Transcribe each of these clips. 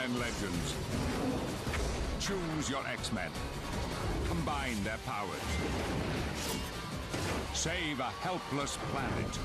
X-Men Legends. Choose your X-Men. Combine their powers. Save a helpless planet.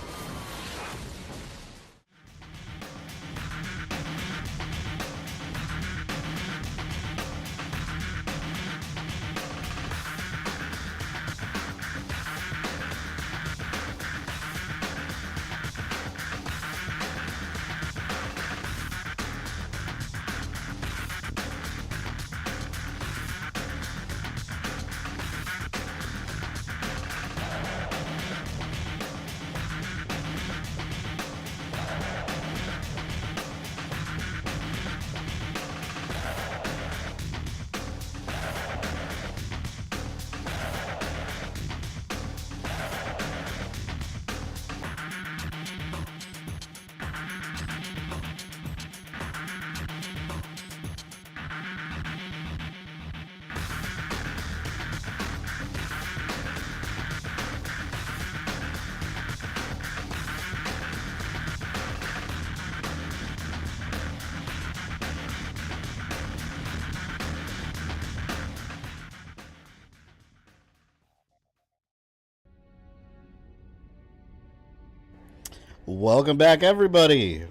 Welcome back, everybody,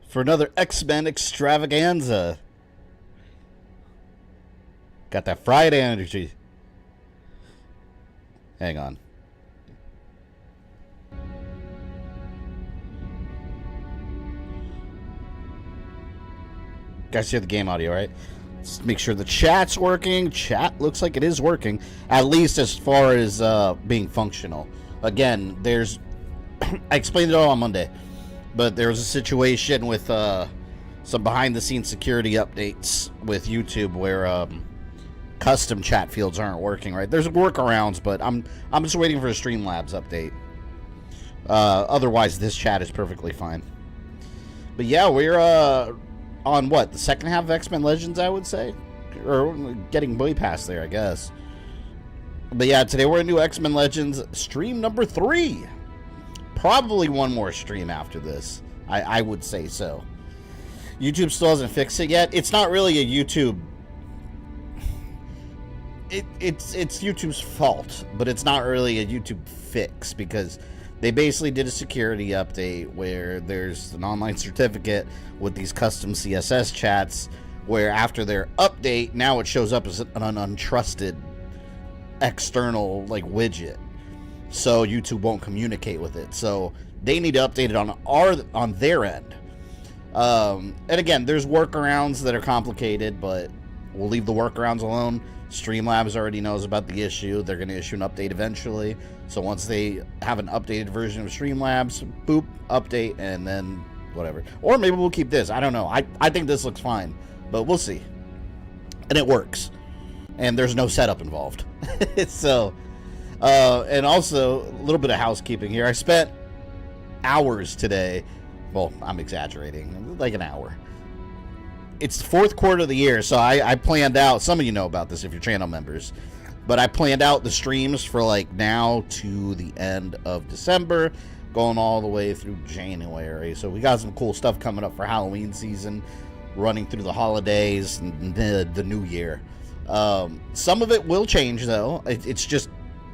for another X-Men extravaganza. Got that Friday energy. Hang on. Guys hear the game audio, right? Let's make sure the chat's working. Chat looks like it is working, at least as far as being functional. Again, there's... I explained it all on Monday, but there was a situation with some behind-the-scenes security updates with YouTube where custom chat fields aren't working right. There's workarounds, but I'm just waiting for a Streamlabs update. Otherwise, this chat is perfectly fine. But yeah, we're on what, the second half of X-Men Legends, I would say, or getting way past there, I guess. But yeah, today we're into X-Men Legends stream number 3. Probably one more stream after this. I would say so. YouTube still hasn't fixed it yet. It's not really a YouTube... It's YouTube's fault, but it's not really a YouTube fix, because they basically did a security update where there's an online certificate with these custom CSS chats, where after their update, now it shows up as an untrusted external widget. So YouTube won't communicate with it. So they need to update it on their end. And again, there's workarounds that are complicated, but we'll leave the workarounds alone. Streamlabs already knows about the issue. They're going to issue an update eventually. So once they have an updated version of Streamlabs, boop, update, and then whatever. Or maybe we'll keep this. I don't know. I think this looks fine, but we'll see. And it works. And there's no setup involved. So... and also, a little bit of housekeeping here. I spent hours today. Well, I'm exaggerating. Like an hour. It's the fourth quarter of the year, so I planned out. Some of you know about this if you're channel members. But I planned out the streams for now to the end of December, going all the way through January. So we got some cool stuff coming up for Halloween season, running through the holidays and the new year. Some of it will change, though. It's just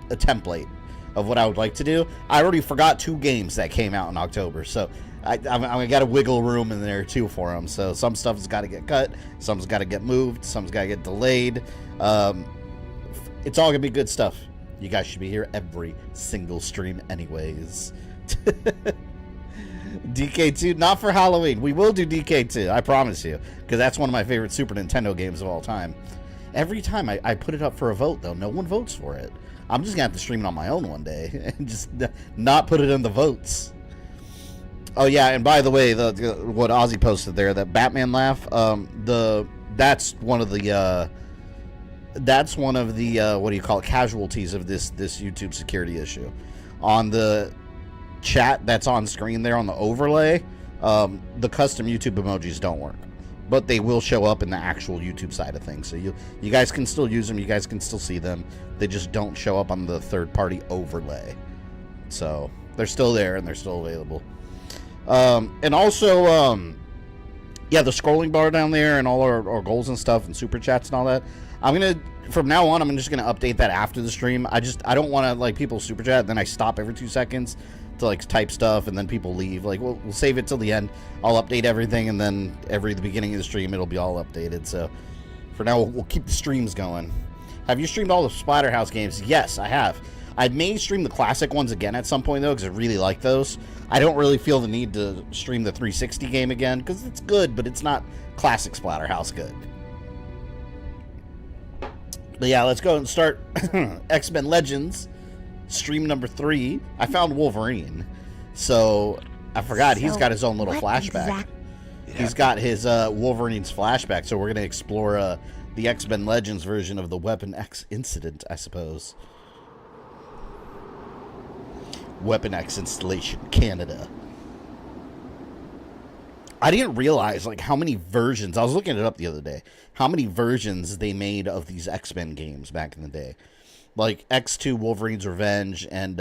a template of what I would like to do. I already forgot 2 games that came out in October, so I got a wiggle room in there too for them. So some stuff's got to get cut, some's got to get moved, some's got to get delayed. It's all gonna be good stuff. You guys should be here every single stream anyways. DK2, not for Halloween. We will do DK2, I promise you, because that's one of my favorite Super Nintendo games of all time. Every time I put it up for a vote, though, no one votes for it. I'm just gonna have to stream it on my own one day and just not put it in the votes. Oh yeah, and by the way, what Ozzy posted there, that Batman laugh, that's one of the what do you call it, casualties of this YouTube security issue. On the chat that's on screen there on the overlay, the custom YouTube emojis don't work, but they will show up in the actual YouTube side of things. So you guys can still use them, you guys can still see them. They just don't show up on the third-party overlay. So they're still there and they're still available. And also, Yeah, the scrolling bar down there and all our goals and stuff and super chats and all that. From now on, I'm just gonna update that after the stream. I don't want to like people super chat and then I stop every 2 seconds to like type stuff and then people leave. Like we'll save it till the end. I'll update everything and then the beginning of the stream it'll be all updated. So for now we'll keep the streams going. Have you streamed all the Splatterhouse games? Yes, I have. I may stream the classic ones again at some point though because I really like those. I don't really feel the need to stream the 360 game again because it's good, but it's not classic Splatterhouse good. But yeah, let's go and start X-Men Legends, stream number 3. I found Wolverine, so I forgot he's got his own little flashback. He's got his Wolverine's flashback, so we're going to explore the X-Men Legends version of the Weapon X incident, I suppose. Weapon X installation, Canada. I didn't realize like how many versions, I was looking it up the other day, how many versions they made of these X-Men games back in the day. Like X2 Wolverine's Revenge and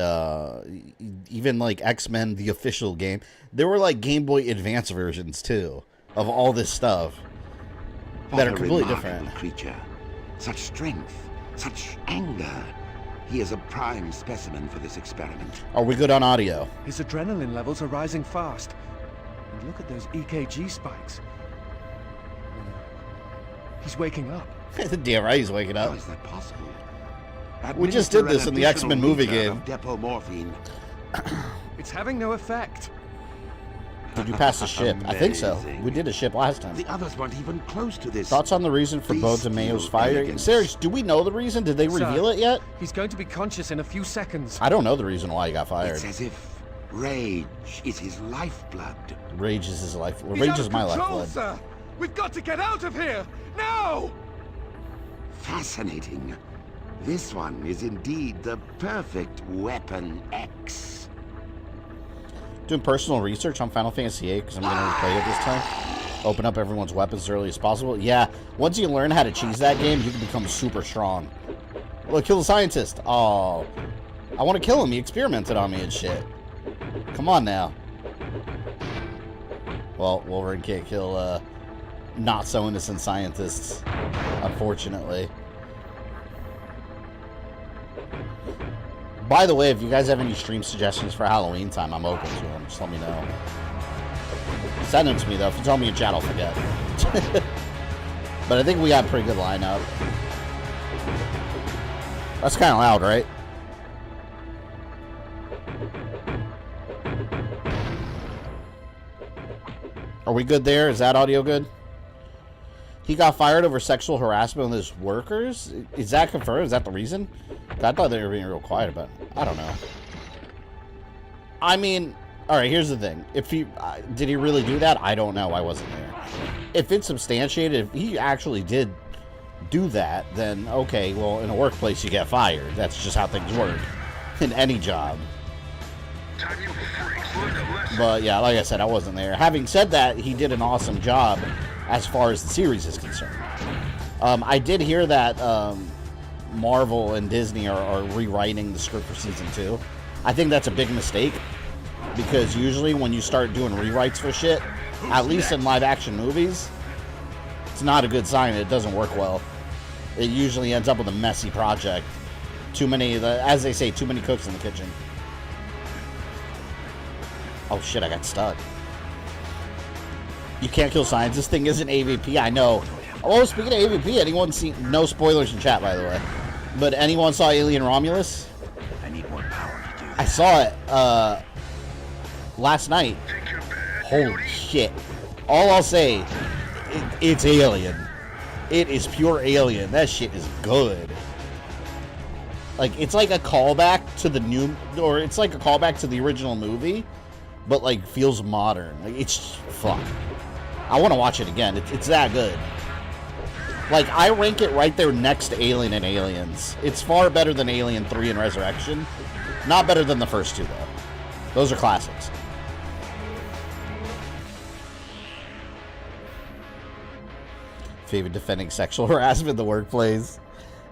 even like X-Men the official game. There were like Game Boy Advance versions too of all this stuff that are completely different. Creature. Such strength, such anger. He is a prime specimen for this experiment. Are we good on audio? His adrenaline levels are rising fast. And look at those EKG spikes. He's waking up. Damn right he's waking up. How is that possible? We just did this in the X-Men movie game. Depomorphine. It's having no effect. Did you pass the ship? I think so. We did a ship last time. The others weren't even close to this. Thoughts on the reason for Bo DeMayo's fire? Serious, do we know the reason? Did they reveal it yet? He's going to be conscious in a few seconds. I don't know the reason why he got fired. It's as if rage is his lifeblood. Rage is his life. Rage is my lifeblood. Sir. We've got to get out of here now. Fascinating. This one is indeed the perfect Weapon X. Doing personal research on Final Fantasy VIII because I'm going to play it this time. Open up everyone's weapons as early as possible. Yeah, once you learn how to cheese that game, you can become super strong. Look, kill the scientist. Oh, I want to kill him. He experimented on me and shit. Come on now. Well, Wolverine can't kill not so innocent scientists, unfortunately. By the way, if you guys have any stream suggestions for Halloween time, I'm open to them. Just let me know. Send them to me, though. If you tell me in chat, I'll forget. But I think we got a pretty good lineup. That's kind of loud, right? Are we good there? Is that audio good? He got fired over sexual harassment with his workers? Is that confirmed? Is that the reason? I thought they were being real quiet about it. I don't know. I mean, alright, here's the thing. If he did he really do that? I don't know. I wasn't there. If it's substantiated, if he actually did do that, then okay, well, in a workplace you get fired. That's just how things work. In any job. But yeah, like I said, I wasn't there. Having said that, he did an awesome job as far as the series is concerned. I did hear that Marvel and Disney are rewriting the script for season 2. I think that's a big mistake because usually when you start doing rewrites for shit, at least in live action movies, it's not a good sign. It doesn't work well. It usually ends up with a messy project. Too many, as they say, too many cooks in the kitchen. Oh shit, I got stuck. You can't kill science. This thing isn't AVP. I know. Oh, speaking of AVP, anyone seen... No spoilers in chat, by the way. But anyone saw Alien Romulus? I need more power to do that. I saw it last night. Holy shit. All I'll say, it's Alien. It is pure Alien. That shit is good. Like, it's like a callback to the new... Or it's like a callback to the original movie. But, like, feels modern. Like, it's... Fuck. I want to watch it again. It's that good. Like, I rank it right there next to Alien and Aliens. It's far better than Alien 3 and Resurrection. Not better than the first two, though. Those are classics. Favorite defending sexual harassment in the workplace.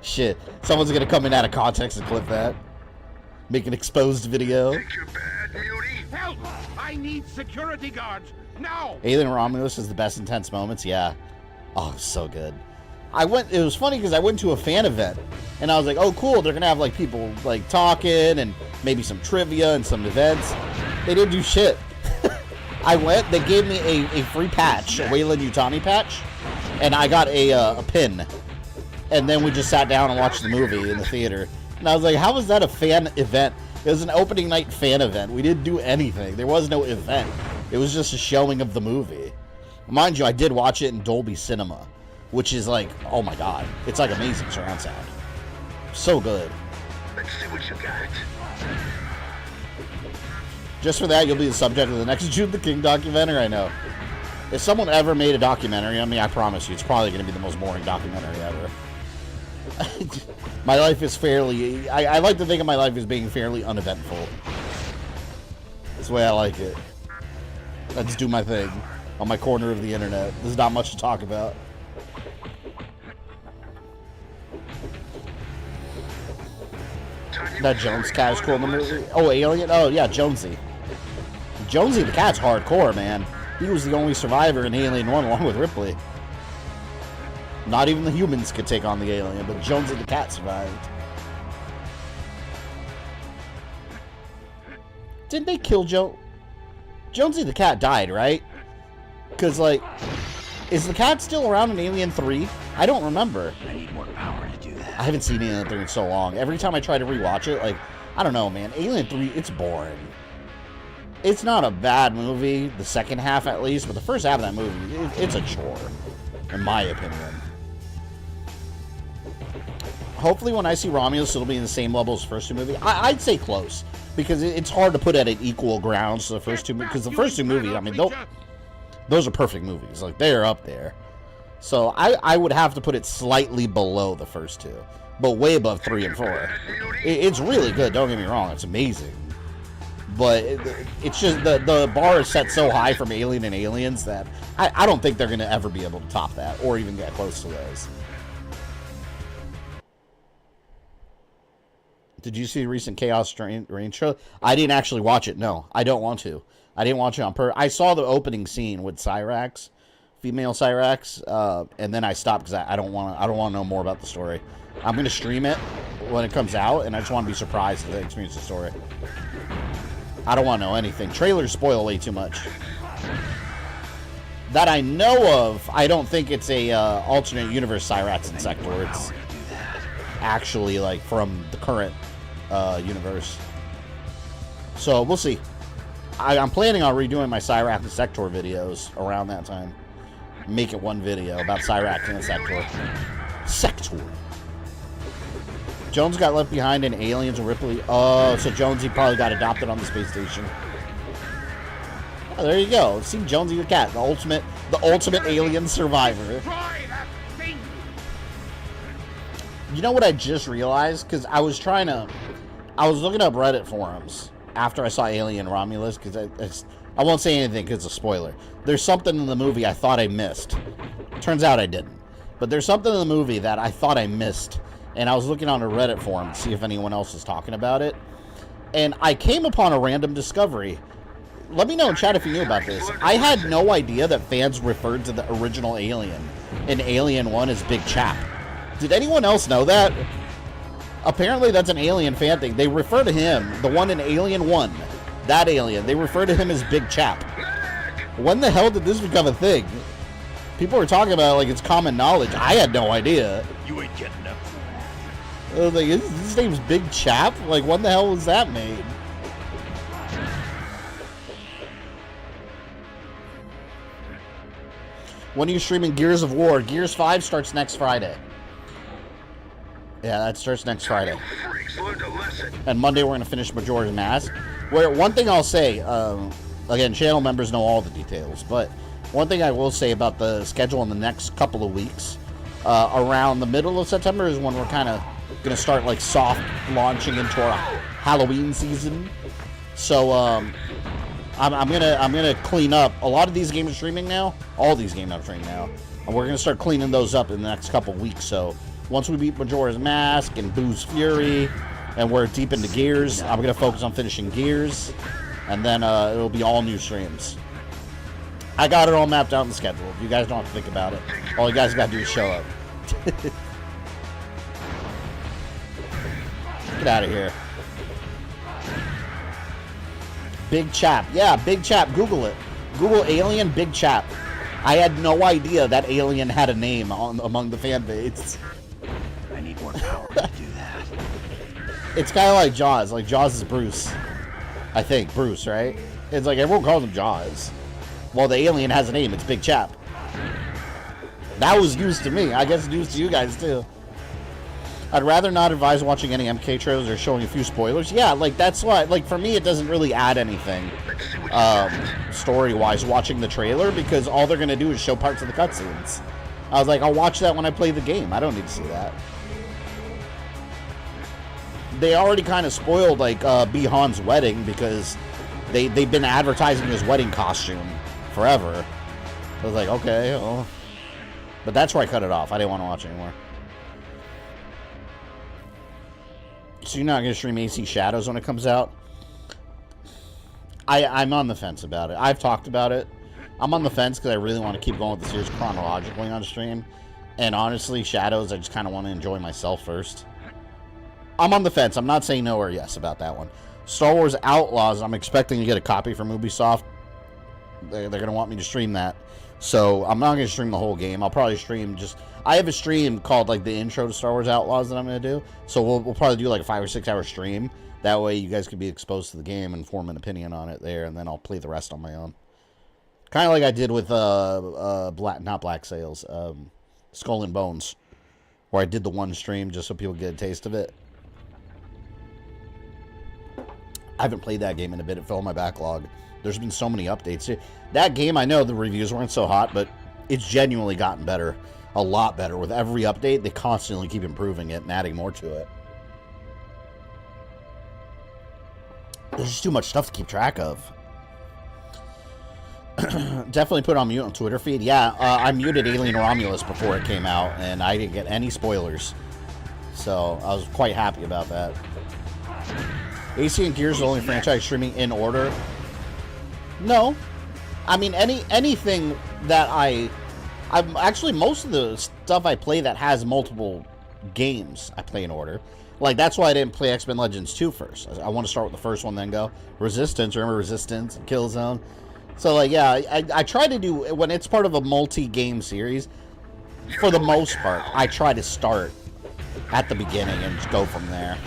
Shit. Someone's gonna come in out of context and clip that. Make an exposed video. Help! I need security guards. Now! Alien Romulus is the best intense moments, yeah. Oh, so good. It was funny because I went to a fan event, and I was like, oh, cool, they're going to have, like, people, like, talking, and maybe some trivia and some events. They didn't do shit. I went, they gave me a free patch, a Weyland-Yutani patch, and I got a pin. And then we just sat down and watched the movie in the theater. And I was like, how was that a fan event? It was an opening night fan event. We didn't do anything. There was no event. It was just a showing of the movie. Mind you, I did watch it in Dolby Cinema, which is like, oh my god. It's like amazing surround sound. So good. Let's see what you got. Just for that, you'll be the subject of the next Jude the King documentary, I know. If someone ever made a documentary on me, I promise you, it's probably going to be the most boring documentary ever. My life is fairly... I like to think of my life as being fairly uneventful. That's the way I like it. I just do my thing on my corner of the internet. There's not much to talk about. That Jones cat is cool in the movie. Oh, Alien? Oh, yeah, Jonesy. Jonesy the cat's hardcore, man. He was the only survivor in Alien 1 along with Ripley. Not even the humans could take on the alien, but Jonesy the cat survived. Didn't they kill Jonesy the cat died, right? Because, like, is the cat still around in Alien 3? I don't remember. I need more power to do that. I haven't seen Alien 3 in so long. Every time I try to rewatch it, like, I don't know, man. Alien 3, it's boring. It's not a bad movie, the second half at least, but the first half of that movie, it's a chore, in my opinion. Hopefully when I see Romulus, it'll be in the same level as the first two movies. I'd say close, because it's hard to put at an equal grounds to the first two movies, because the first two movies, I mean, those are perfect movies. Like, they're up there. So I would have to put it slightly below the first two, but way above 3 and 4. It's really good, don't get me wrong, it's amazing. But it's just the bar is set so high from Alien and Aliens that I don't think they're going to ever be able to top that or even get close to those. Did you see the recent Chaos Reign show? I didn't actually watch it. No, I don't want to. I didn't watch it on purpose. I saw the opening scene with Cyrax, female Cyrax, and then I stopped because I don't want to know more about the story. I'm going to stream it when it comes out, and I just want to be surprised to experience the story. I don't want to know anything. Trailers spoil way too much. That I know of, I don't think it's a alternate universe Cyrax and Sector. It's actually like from the current universe. So we'll see. I'm planning on redoing my Cyrax and Sector videos around that time. Make it one video about Cyrax and Sector. Sector. Jones got left behind in Aliens and Ripley. Oh, so Jonesy probably got adopted on the space station. Oh, there you go. See, Jonesy the cat, the ultimate alien survivor. You know what I just realized? Because I was looking up Reddit forums after I saw Alien Romulus, because I won't say anything because it's a spoiler. There's something in the movie I thought I missed. Turns out I didn't. But there's something in the movie that I thought I missed. And I was looking on a Reddit forum to see if anyone else was talking about it. And I came upon a random discovery. Let me know in chat if you knew about this. I had no idea that fans referred to the original Alien in Alien 1 as Big Chap. Did anyone else know that? Apparently that's an Alien fan thing. They refer to him, the one in Alien 1, that alien, they refer to him as Big Chap. When the hell did this become a thing? People were talking about it like it's common knowledge. I had no idea. You ain't getting up. I was like, his name's Big Chap? Like, when the hell was that made? When are you streaming Gears of War? Gears 5 starts next Friday. Yeah, that starts next Friday. And Monday we're going to finish Majora's Mask. Where one thing I'll say, again, channel members know all the details, but one thing I will say about the schedule in the next couple of weeks, around the middle of September is when we're kind of going to start like soft launching into our Halloween season. So I'm gonna clean up a lot of these games are streaming now. All these games are streaming now, and we're gonna start cleaning those up in the next couple weeks. So once we beat Majora's Mask and Boo's Fury, and we're deep into Gears, I'm gonna focus on finishing Gears, and then it'll be all new streams. I got it all mapped out and scheduled. You guys don't have to think about it. All you guys got to do is show up. Get out of here. Big Chap. Yeah, Big Chap. Google it. Google Alien Big Chap. I had no idea that Alien had a name among the fan base. I need more power to do that. It's kind of like Jaws. Like, Jaws is Bruce. I think. Bruce, right? It's like everyone calls him Jaws. Well, the alien has a name. It's Big Chap. That was news to me. I guess news to you guys, too. I'd rather not advise watching any MK trailers or showing a few spoilers. Yeah, like, that's why, like, for me, it doesn't really add anything story-wise watching the trailer, because all they're going to do is show parts of the cutscenes. I was like, I'll watch that when I play the game. I don't need to see that. They already kind of spoiled, like, Bihan's wedding, because they've been advertising his wedding costume forever. I was like, okay, well. But that's where I cut it off. I didn't want to watch anymore. So you're not going to stream AC Shadows when it comes out? I'm on the fence about it. I've talked about it. I'm on the fence because I really want to keep going with the series chronologically on stream. And honestly, Shadows, I just kind of want to enjoy myself first. I'm on the fence. I'm not saying no or yes about that one. Star Wars Outlaws, I'm expecting to get a copy from Ubisoft. They're going to want me to stream that. So I'm not going to stream the whole game. I'll probably stream just... I have a stream called, like, the intro to Star Wars Outlaws that I'm going to do. So we'll probably do, like, a 5 or 6 hour stream. That way you guys can be exposed to the game and form an opinion on it there. And then I'll play the rest on my own. Kind of like I did with, not Black Sails, Skull and Bones. Where I did the one stream just so people get a taste of it. I haven't played that game in a bit. It fell in my backlog. There's been so many updates. That game, I know the reviews weren't so hot, but it's genuinely gotten better. A lot better. With every update, they constantly keep improving it and adding more to it. There's just too much stuff to keep track of. Definitely put on mute on Twitter feed. Yeah, I muted Alien Romulus before it came out, and I didn't get any spoilers. So, I was quite happy about that. AC and Gears is the only franchise streaming in order. No. I mean, anything that I'm actually, most of the stuff I play that has multiple games, I play in order. Like, that's why I didn't play X-Men Legends 2 first. I want to start with the first one, then go. Resistance, remember Resistance, Killzone? So, like, yeah, I try to do, when it's part of a multi-game series, for the most part, I try to start at the beginning and just go from there.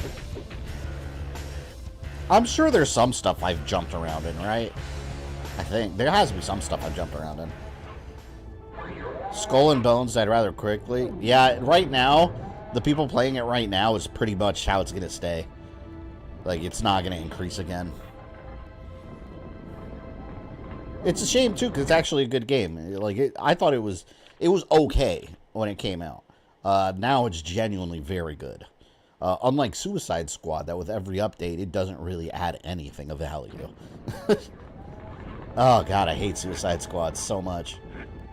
I'm sure there's some stuff I've jumped around in, right? I think. There has to be some stuff I've jumped around in. Skull and Bones died rather quickly. Yeah, right now, the people playing it right now is pretty much how it's going to stay. Like, it's not going to increase again. It's a shame, too, because it's actually a good game. Like, I thought it was okay when it came out. Now it's genuinely very good. Unlike Suicide Squad, that with every update, it doesn't really add anything of value. Oh, God, I hate Suicide Squad so much.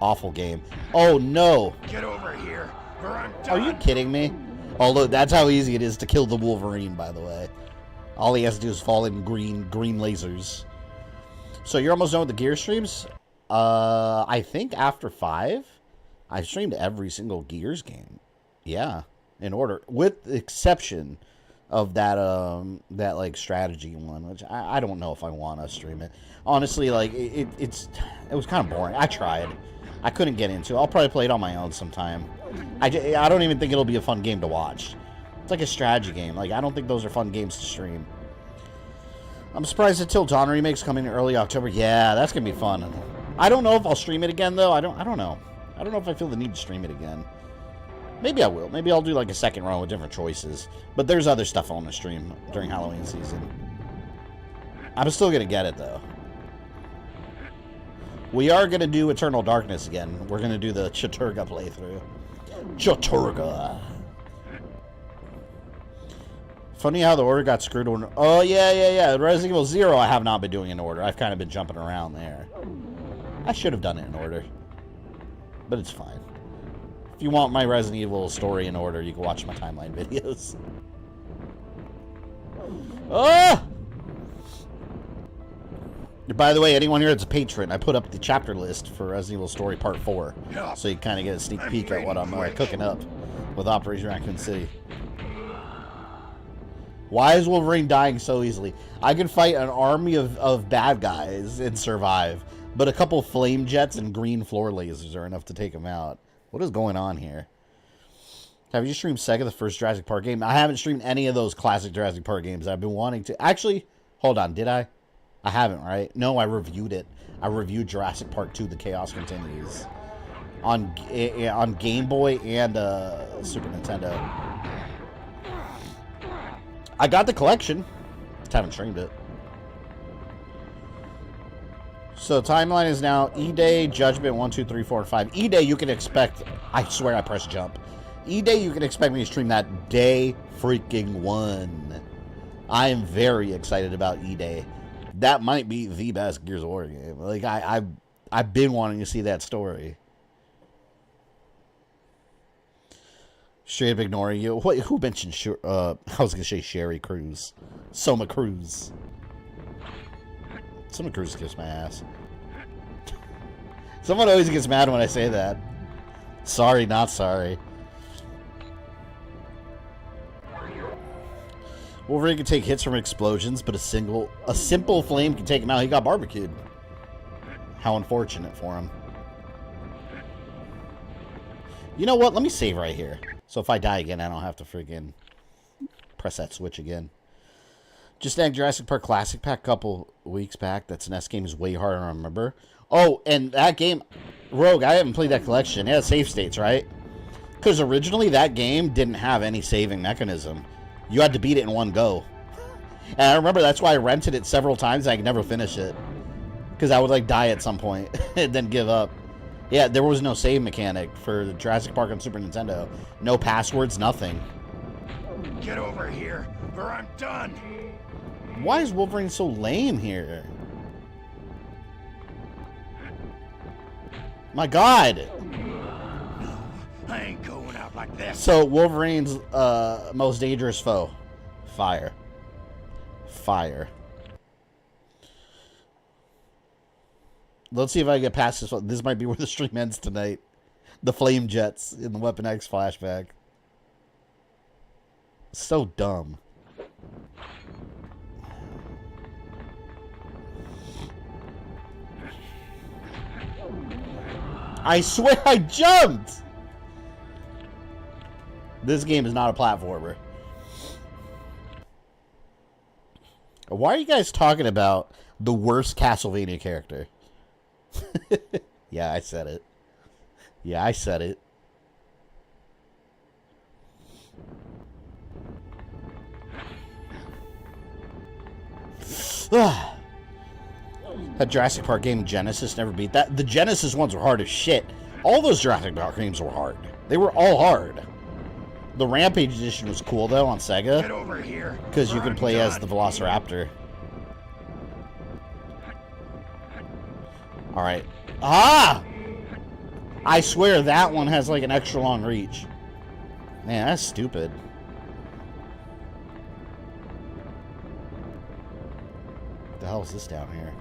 Awful game. Oh, no. Get over here, or I'm done. Are you kidding me? Although, that's how easy it is to kill the Wolverine, by the way. All he has to do is fall in green lasers. So, you're almost done with the Gear streams? I think after 5, I streamed every single Gears game. Yeah. In order, with the exception of that like strategy one, which I don't know if I want to stream it. Honestly, like it was kind of boring. I tried, I couldn't get into it. I'll probably play it on my own sometime. I don't even think it'll be a fun game to watch. It's like a strategy game. Like I don't think those are fun games to stream. I'm surprised the Till Dawn remake's coming in early October. Yeah, that's gonna be fun. I don't know if I'll stream it again though. I don't know. I don't know if I feel the need to stream it again. Maybe I will. Maybe I'll do like a second run with different choices. But there's other stuff on the stream during Halloween season. I'm still going to get it, though. We are going to do Eternal Darkness again. We're going to do the Chaturga playthrough. Chaturga. Funny how the order got screwed on. Oh, yeah. Resident Evil 0 I have not been doing in order. I've kind of been jumping around there. I should have done it in order. But it's fine. If you want my Resident Evil story in order, you can watch my timeline videos. Ah! By the way, anyone here that's a patron, I put up the chapter list for Resident Evil Story Part 4. So you kind of get a sneak peek at what I'm cooking up with Operation Raccoon City. Why is Wolverine dying so easily? I can fight an army of bad guys and survive, but a couple flame jets and green floor lasers are enough to take him out. What is going on here? Have you streamed Sega, the first Jurassic Park game? I haven't streamed any of those classic Jurassic Park games. I've been wanting to. Actually, hold on. Did I? I haven't, right? No, I reviewed it. I reviewed Jurassic Park 2, The Chaos Continues. On Game Boy and Super Nintendo. I got the collection. Just haven't streamed it. So timeline is now E-Day, Judgment 1, 2, 3, 4, and 5. E-Day you can expect. I swear I pressed jump. E-Day you can expect me to stream that day freaking 1. I am very excited about E-Day. That might be the best Gears of War game. Like I've been wanting to see that story. Straight up ignoring you. What? Who mentioned? I was gonna say Sherry Cruz, Soma Cruz. Soma Cruz kissed my ass. Someone always gets mad when I say that. Sorry, not sorry. Wolverine can take hits from explosions, but a simple flame can take him out. He got barbecued. How unfortunate for him. You know what? Let me save right here. So if I die again, I don't have to freaking press that switch again. Just added Jurassic Park Classic Pack a couple weeks back. That's NES game is way harder to remember. Oh, and that game, Rogue, I haven't played that collection. It has save states, right? Because originally that game didn't have any saving mechanism. You had to beat it in one go. And I remember that's why I rented it several times and I could never finish it. Because I would like die at some point and then give up. Yeah, there was no save mechanic for Jurassic Park on Super Nintendo. No passwords, nothing. Get over here, or I'm done. Why is Wolverine so lame here? My God. No, I ain't going out like this. So Wolverine's most dangerous foe, fire. Fire. Let's see if I can get past this one. This might be where the stream ends tonight. The flame jets in the Weapon X flashback. So dumb. I swear I jumped! This game is not a platformer. Why are you guys talking about the worst Castlevania character? Yeah, I said it. Yeah, I said it. That Jurassic Park game, Genesis, never beat that. The Genesis ones were hard as shit. All those Jurassic Park games were hard. They were all hard. The Rampage edition was cool, though, on Sega. Get over here. Because you could play as the Velociraptor. Alright. Ah! I swear that one has like an extra long reach. Man, that's stupid. What the hell is this down here?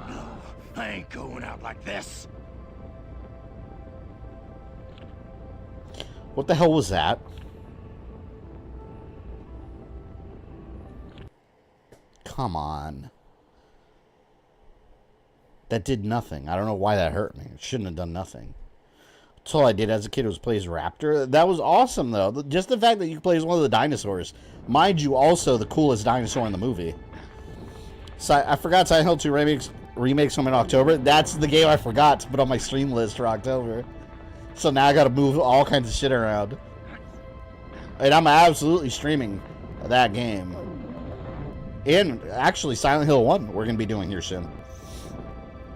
No, I ain't going out like this. What the hell was that? Come on. That did nothing. I don't know why that hurt me. It shouldn't have done nothing. That's all I did as a kid was play as Raptor. That was awesome, though. Just the fact that you could play as one of the dinosaurs. Mind you, also the coolest dinosaur in the movie. So I forgot Silent Hill 2 remakes come in October. That's the game I forgot to put on my stream list for October. So now I gotta move all kinds of shit around. And I'm absolutely streaming that game. And actually Silent Hill 1 we're gonna be doing here soon.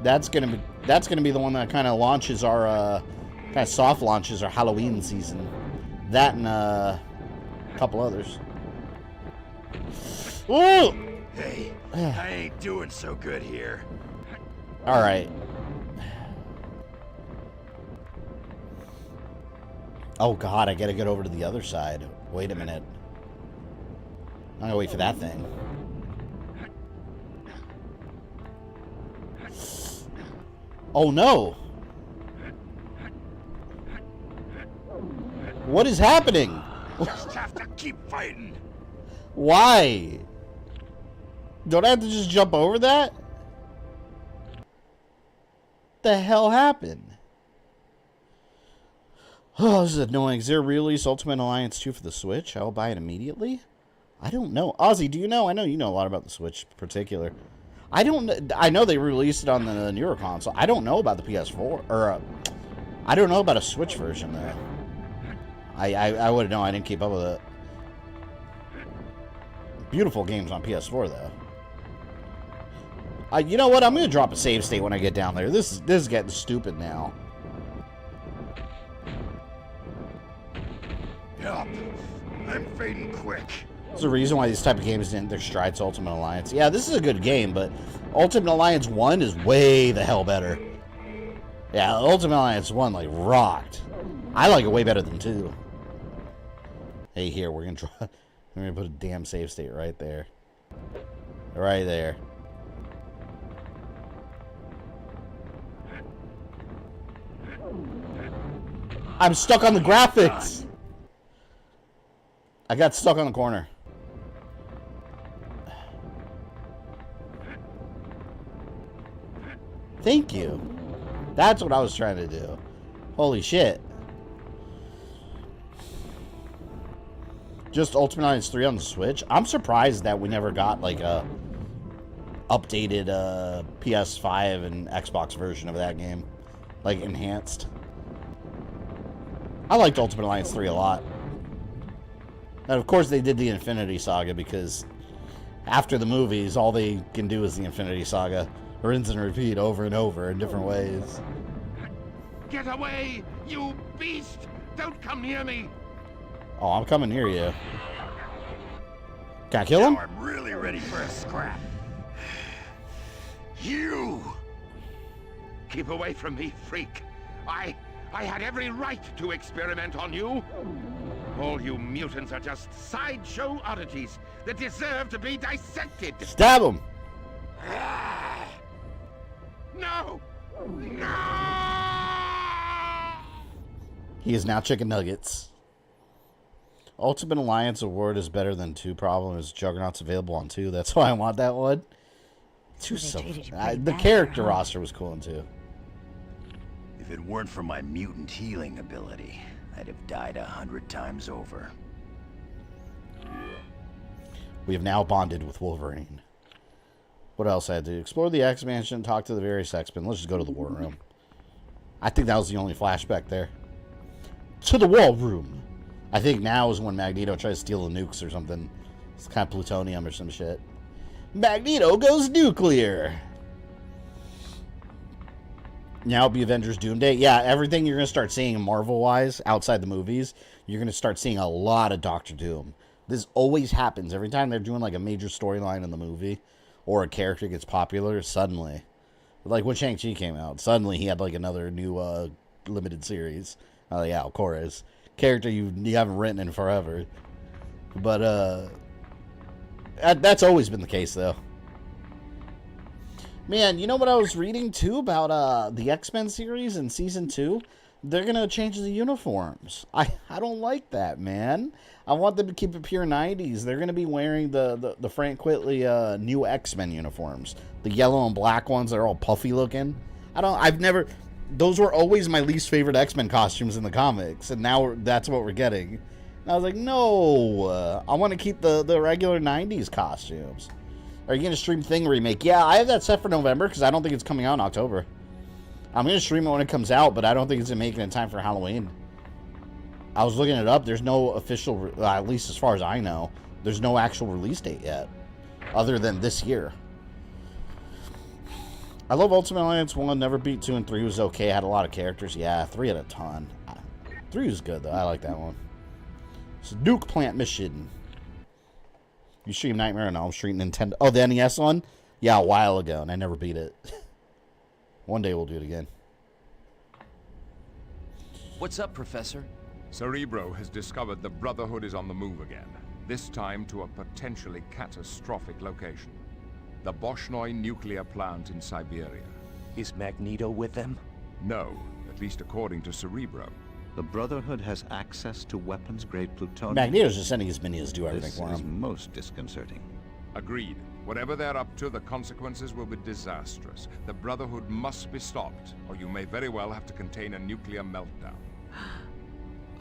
That's gonna be the one that kind of launches our kind of soft launches our Halloween season. That and a couple others. Ooh! Hey, I ain't doing so good here. All right. Oh God, I gotta get over to the other side. Wait a minute. I'm gonna wait for that thing. Oh no! What is happening? Just have to keep fighting. Why? Don't I have to just jump over that? The hell happened? Oh, this is annoying. Is there a release Ultimate Alliance 2 for the Switch? I will buy it immediately. I don't know. Ozzy, do you know? I know you know a lot about the Switch in particular. I don't. I know they released it on the newer console. I don't know about the PS4 or I don't know about a Switch version though. I wouldn't know. I didn't keep up with it. Beautiful games on PS4 though. You know what? I'm gonna drop a save state when I get down there. This is getting stupid now. Help! I'm fading quick. There's a reason why these type of games didn't their stride to Ultimate Alliance. Yeah, this is a good game, but Ultimate Alliance 1 is way the hell better. Yeah, Ultimate Alliance 1 like rocked. I like it way better than 2. Hey, here we're gonna put a damn save state right there. Right there. I'm stuck on the graphics. I got stuck on the corner. Thank you. That's what I was trying to do. Holy shit. Just Ultimate Alliance 3 on the Switch. I'm surprised that we never got like a updated PS5 and Xbox version of that game. Like enhanced. I liked Ultimate Alliance 3 a lot. And of course they did the Infinity Saga because after the movies, all they can do is the Infinity Saga. Rinse and repeat over and over in different ways. Get away, you beast! Don't come near me! Oh, I'm coming near you. Can I kill him? Now I'm really ready for a scrap. You! Keep away from me, freak. I had every right to experiment on you. All you mutants are just sideshow oddities that deserve to be dissected. Stab him! No! No! He is now chicken nuggets. Ultimate Alliance Award is better than 2. Problem is Juggernaut's available on 2. That's why I want that one. 2's so the character roster was cool in 2. If it weren't for my mutant healing ability, I'd have died 100 times over. We have now bonded with Wolverine. What else I had to do? Explore the X-Mansion, talk to the various X-Men. Let's just go to the war room. I think that was the only flashback there. To the war room. I think now is when Magneto tries to steal the nukes or something. It's kind of plutonium or some shit. Magneto goes nuclear. Now it'll be Avengers Doomsday. Yeah, everything you're going to start seeing Marvel-wise outside the movies, you're going to start seeing a lot of Doctor Doom. This always happens. Every time they're doing like a major storyline in the movie or a character gets popular, suddenly. Like when Shang-Chi came out, suddenly he had like another new limited series. Yeah, of course. Character you haven't written in forever. But that's always been the case though. Man, you know what I was reading too about the X-Men series in season 2? They're gonna change the uniforms. I don't like that, man. I want them to keep it pure 90s. They're gonna be wearing the Frank Quitely new X-Men uniforms. The yellow and black ones that are all puffy looking. Those were always my least favorite X-Men costumes in the comics, and now that's what we're getting. And I was like, no, I want to keep the regular 90s costumes. Are you going to stream Thing remake? Yeah, I have that set for November because I don't think it's coming out in October. I'm going to stream it when it comes out, but I don't think it's going to make it in time for Halloween. I was looking it up. There's no official, at least as far as I know, there's no actual release date yet, other than this year. I love Ultimate Alliance 1. Never beat 2 and 3 was okay. Had a lot of characters. Yeah, 3 had a ton. 3 was good, though. I like that one. It's a Nuke Plant mission. You stream Nightmare? No, I'm streaming Nintendo. Oh, the NES one? Yeah, a while ago, and I never beat it. One day we'll do it again. What's up, Professor? Cerebro has discovered the Brotherhood is on the move again. This time to a potentially catastrophic location. The Boshnoy nuclear plant in Siberia. Is Magneto with them? No, at least according to Cerebro. The Brotherhood has access to weapons-grade plutonium. Magneto's just sending his minions to do everything This for is him. most disconcerting. Agreed. Whatever they're up to, the consequences will be disastrous. The Brotherhood must be stopped, or you may very well have to contain a nuclear meltdown.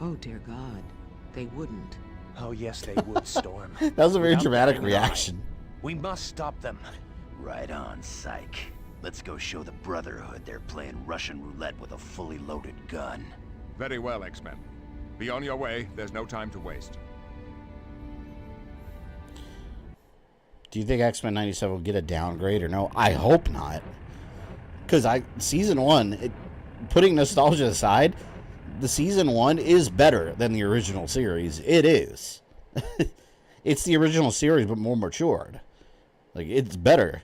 Oh, dear God. They wouldn't. Oh, yes, they would, Storm. That was a very Without dramatic batting an eye. reaction. We must stop them. Right on, Psych. Let's go show the Brotherhood they're playing Russian roulette with a fully loaded gun. Very well, X-Men. Be on your way. There's no time to waste. Do you think X-Men 97 will get a downgrade or no? I hope not. Because season 1, putting nostalgia aside, the season 1 is better than the original series. It is. It's the original series, but more matured. Like, it's better.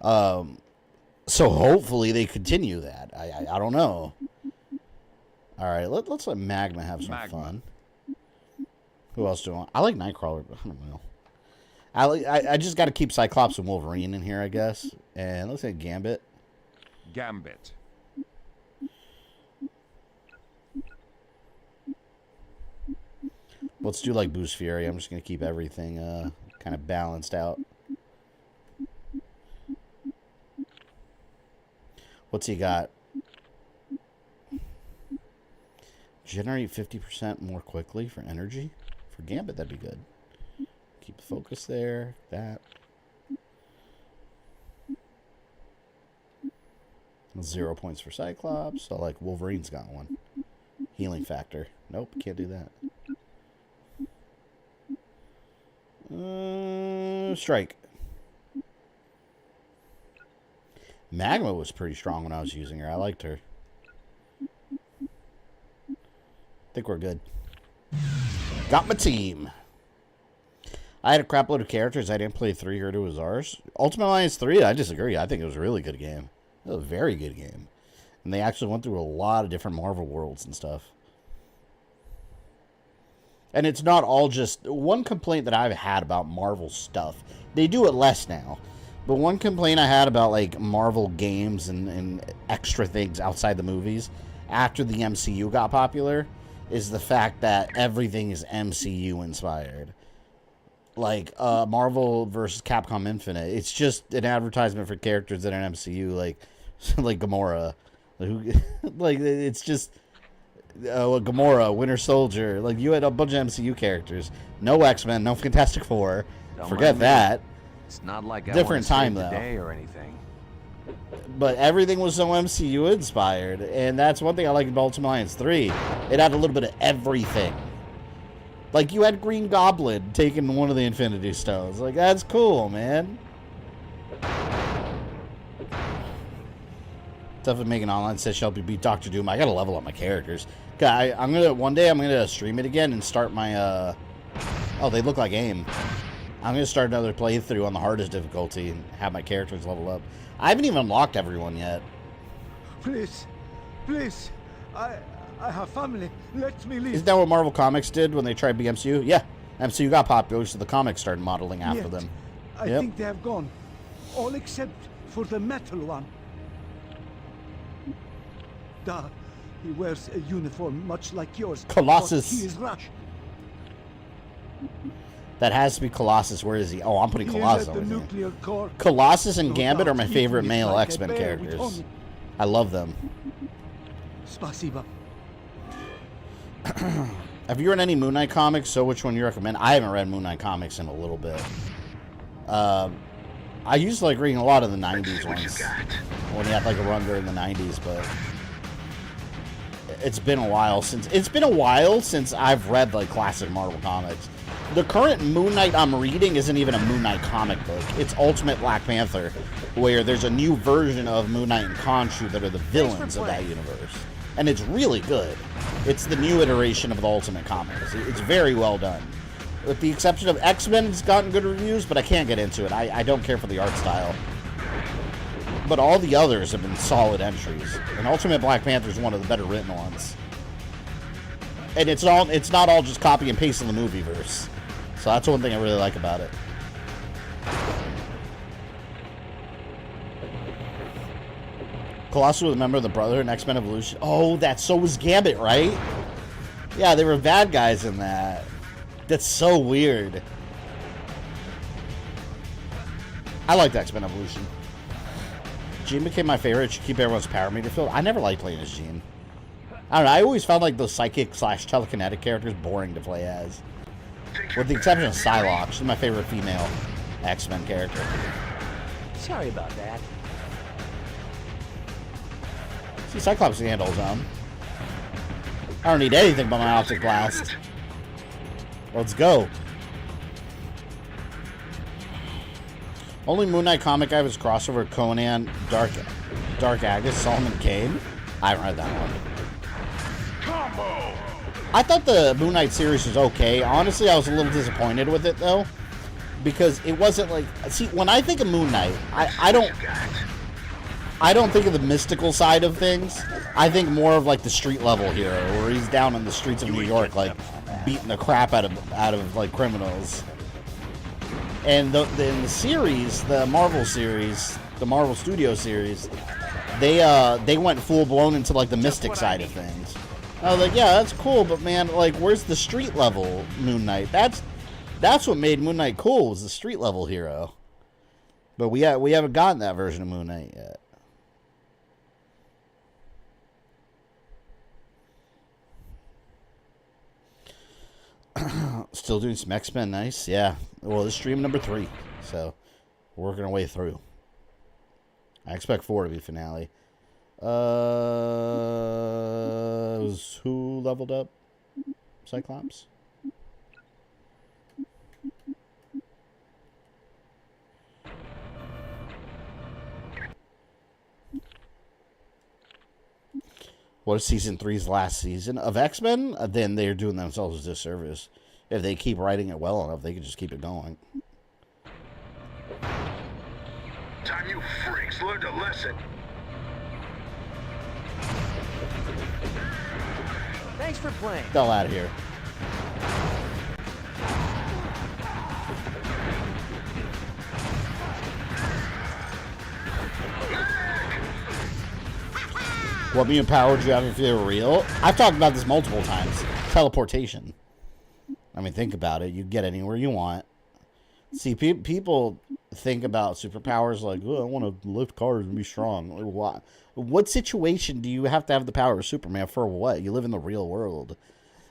So hopefully they continue that. I don't know. All right, let's let Magma have some fun. Who else do I want? I like Nightcrawler, but I don't know. I just got to keep Cyclops and Wolverine in here, I guess. And let's say Gambit. Gambit. Let's do like Boost Fury. I'm just going to keep everything kind of balanced out. What's he got? Generate 50% more quickly for energy? For Gambit, that'd be good. Keep the focus there. That. 0 points for Cyclops. So, like, Wolverine's got one. Healing factor. Nope, can't do that. Strike. Magma was pretty strong when I was using her. I liked her. I think we're good. Got my team. I had a crap load of characters. I didn't play 3 or 2 as ours. Ultimate Alliance 3, I disagree. I think it was a really good game. It was a very good game. And they actually went through a lot of different Marvel worlds and stuff. And it's not all just... One complaint that I've had about Marvel stuff, they do it less now. But one complaint I had about like Marvel games and extra things outside the movies after the MCU got popular is the fact that everything is MCU inspired. Like Marvel versus Capcom Infinite, it's just an advertisement for characters that are in MCU, like Gamora. Like it's just Gamora, Winter Soldier. Like you had a bunch of MCU characters. No X-Men, no Fantastic Four. Forget that. It's not like different time though. Or anything. But everything was so MCU inspired, and that's one thing I like about Ultimate Alliance 3. It had a little bit of everything. Like you had Green Goblin taking one of the Infinity Stones. Like that's cool, man. Tough at making online says help you beat Doctor Doom. I gotta level up my characters. One day I'm gonna stream it again and start my oh, they look like AIM. I'm going to start another playthrough on the hardest difficulty and have my characters level up. I haven't even unlocked everyone yet. Please, please, I have family. Let me leave. Isn't that what Marvel Comics did when they tried to be MCU? Yeah, MCU got popular, so the comics started modeling after them. I think they have gone. All except for the metal one. Duh, he wears a uniform much like yours. Colossus. He is Russian. That has to be Colossus. Where is he? Oh, I'm putting Colossus over here. Colossus and Gambit are my favorite male X-Men characters. I love them. Spasiba. Have you read any Moon Knight comics? So which one you recommend? I haven't read Moon Knight comics in a little bit. I used to like reading a lot of the 90s ones. When he had like a run during the 90s, but it's been a while since I've read like classic Marvel comics. The current Moon Knight I'm reading isn't even a Moon Knight comic book. It's Ultimate Black Panther, where there's a new version of Moon Knight and Khonshu that are the villains of that universe. And it's really good. It's the new iteration of the Ultimate Comics. It's very well done. With the exception of X-Men, it's gotten good reviews, but I can't get into it. I don't care for the art style. But all the others have been solid entries. And Ultimate Black Panther is one of the better written ones. And it's not all just copy and paste in the movieverse. So that's one thing I really like about it. Colossus was a member of the Brotherhood in X-Men Evolution. Oh, so was Gambit, right? Yeah, they were bad guys in that. That's so weird. I liked X-Men Evolution. Jean became my favorite. She keep everyone's power meter filled. I never liked playing as Jean. I don't know. I always found like those psychic / telekinetic characters boring to play as. With the exception of Psylocke. She's my favorite female X-Men character. Sorry about that. See, Cyclops can handle his own. I don't need anything but my optic blast. Let's go. Only Moon Knight comic I was crossover Conan, Dark Agus, Solomon Kane. I haven't read that one. Combo! I thought the Moon Knight series was okay. Honestly, I was a little disappointed with it though, because it wasn't like. See, when I think of Moon Knight, I don't think of the mystical side of things. I think more of like the street level hero, where he's down in the streets of New York, like beating the crap out of like criminals. And in the series, the Marvel series, the Marvel Studio series, they went full blown into like the mystic side of things. I was like, yeah, that's cool, but man, like, where's the street level Moon Knight? That's what made Moon Knight cool, was the street level hero. But we haven't gotten that version of Moon Knight yet. Still doing some X-Men, nice, yeah. Well, this is stream number 3, so we're working our way through. I expect 4 to be finale. Who leveled up? Cyclops? What is season 3's last season of X-Men? Then they're doing themselves a disservice. If they keep writing it well enough, they can just keep it going. Time you freaks learned a lesson. Thanks for playing. Get the hell out of here. What mutant power would you have if you were real? I've talked about this multiple times. Teleportation. I mean, think about it. You get anywhere you want. See, people think about superpowers like, oh, I want to lift cars and be strong. What situation do you have to have the power of Superman for? What? You live in the real world.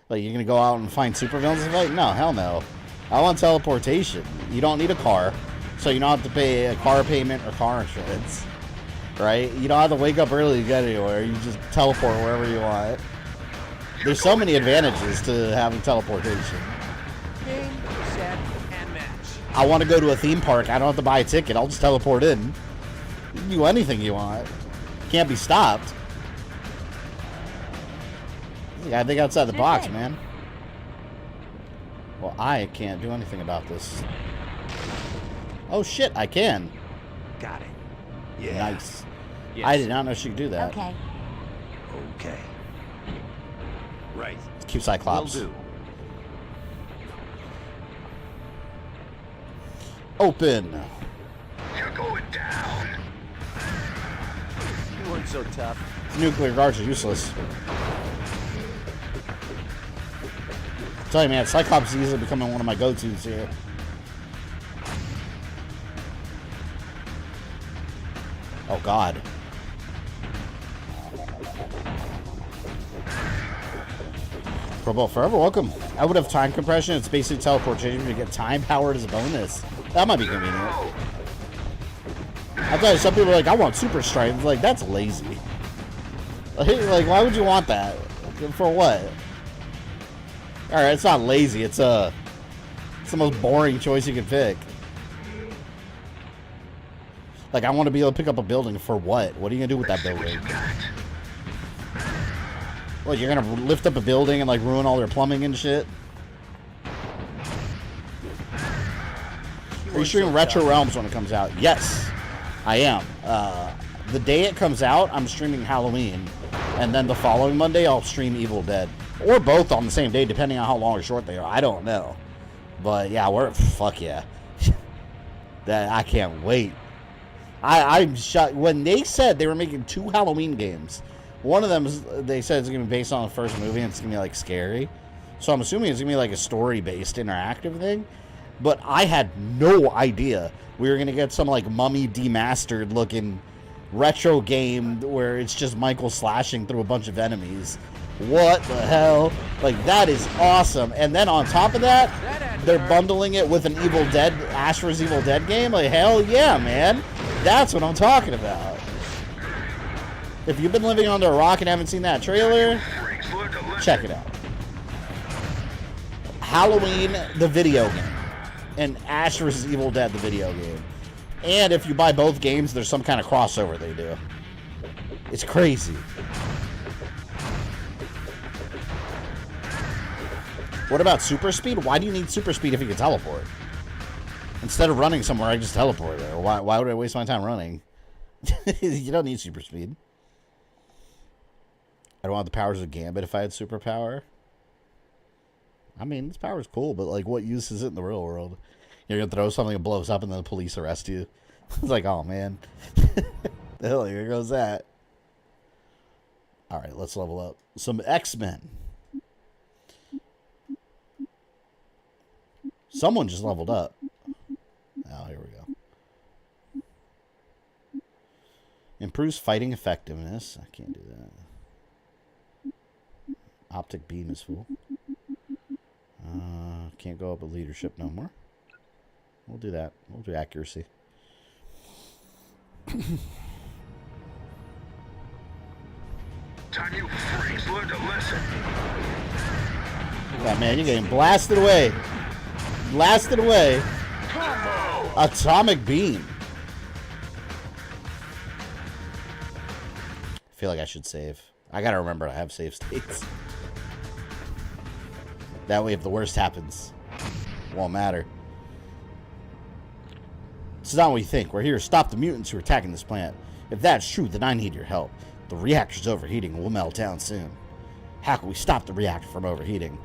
Like, you're going to go out and find supervillains and fight? No, hell no. I want teleportation. You don't need a car, so you don't have to pay a car payment or car insurance. Right? You don't have to wake up early to get anywhere. You just teleport wherever you want. There's so many advantages to having teleportation. Game, set, and match. I want to go to a theme park. I don't have to buy a ticket. I'll just teleport in. You can do anything you want. Can't be stopped. You gotta think outside the box, man. Well, I can't do anything about this. Oh shit, I can. Got it. Yeah. Nice. Yes. I did not know she could do that. Okay. Okay. Right. Let's keep Cyclops. Will do. Open. You're going down. You weren't so tough. Nuclear guards are useless. I tell you, man, Cyclops is easily becoming one of my go-tos here. Oh, God. Probo Forever, welcome. I would have time compression. It's basically teleportation to get time powered as a bonus. That might be convenient. I tell you, some people are like, I want super strength. Like, that's lazy. Like, why would you want that? For what? Alright, it's not lazy. It's the most boring choice you can pick. Like, I want to be able to pick up a building for what? What are you going to do with that building? What, you're going to lift up a building and, like, ruin all their plumbing and shit? Are you streaming Retro Realms when it comes out? Yes, I am. The day it comes out, I'm streaming Halloween. And then the following Monday, I'll stream Evil Dead. Or both on the same day, depending on how long or short they are. I don't know. But, yeah, fuck yeah. I can't wait. I'm shocked. When they said they were making 2 Halloween games, one of them, they said it's going to be based on the first movie and it's going to be, like, scary. So I'm assuming it's going to be, like, a story-based interactive thing. But I had no idea we were going to get some, like, Mummy demastered-looking retro game where it's just Michael slashing through a bunch of enemies. What the hell? Like, that is awesome. And then on top of that, they're bundling it with an Evil Dead, Astra's Evil Dead game. Like, hell yeah, man. That's what I'm talking about. If you've been living under a rock and haven't seen that trailer, check it out. Halloween, the video game, and Astra's Evil Dead, the video game. And if you buy both games, there's some kind of crossover they do. It's crazy. What about super speed? Why do you need super speed if you can teleport? Instead of running somewhere, I just teleport there. Why would I waste my time running? You don't need super speed. I don't want the powers of Gambit if I had superpower. I mean, this power is cool, but, like, what use is it in the real world? You're going to throw something that blows up and then the police arrest you. It's like, oh, man. The hell, here goes that. All right, let's level up. Some X-Men. Someone just leveled up. Oh, here we go. Improves fighting effectiveness. I can't do that. Optic beam is full. Can't go up with leadership no more. We'll do that. We'll do accuracy. Time you freaks learn to listen. Yeah, man, you're getting blasted away. Blasted away. Atomic beam. I feel like I should save. I gotta remember I have save states. That way, if the worst happens, it won't matter. It's not what we think. We're here to stop the mutants who are attacking this planet. If that's true, then I need your help. The reactor's overheating and will melt down soon. How can we stop the reactor from overheating?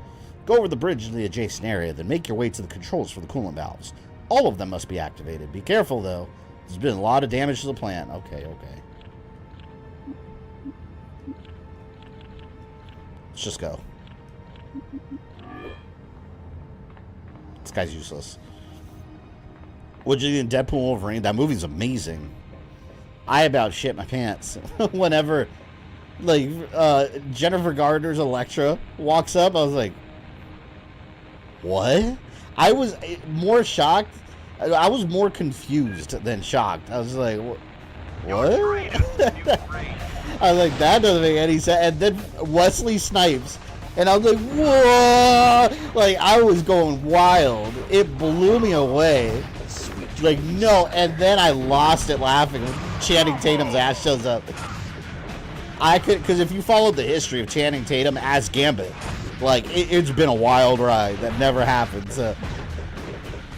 Go over the bridge to the adjacent area, then make your way to the controls for the coolant valves. All of them must be activated. Be careful, though. There's been a lot of damage to the plant. Okay. Let's just go. This guy's useless. What'd you think of Deadpool Wolverine? That movie's amazing. I about shit my pants whenever, like, Jennifer Garner's Elektra walks up. I was like, what? I was more shocked. I was more confused than shocked. I was like, what? I was like, that doesn't make any sense. And then Wesley Snipes. And I was like, whoa! Like, I was going wild. It blew me away. Like, no. And then I lost it laughing when Channing Tatum's ass shows up. I could, because if you followed the history of Channing Tatum as Gambit, like, it's been a wild ride. That never happened. So,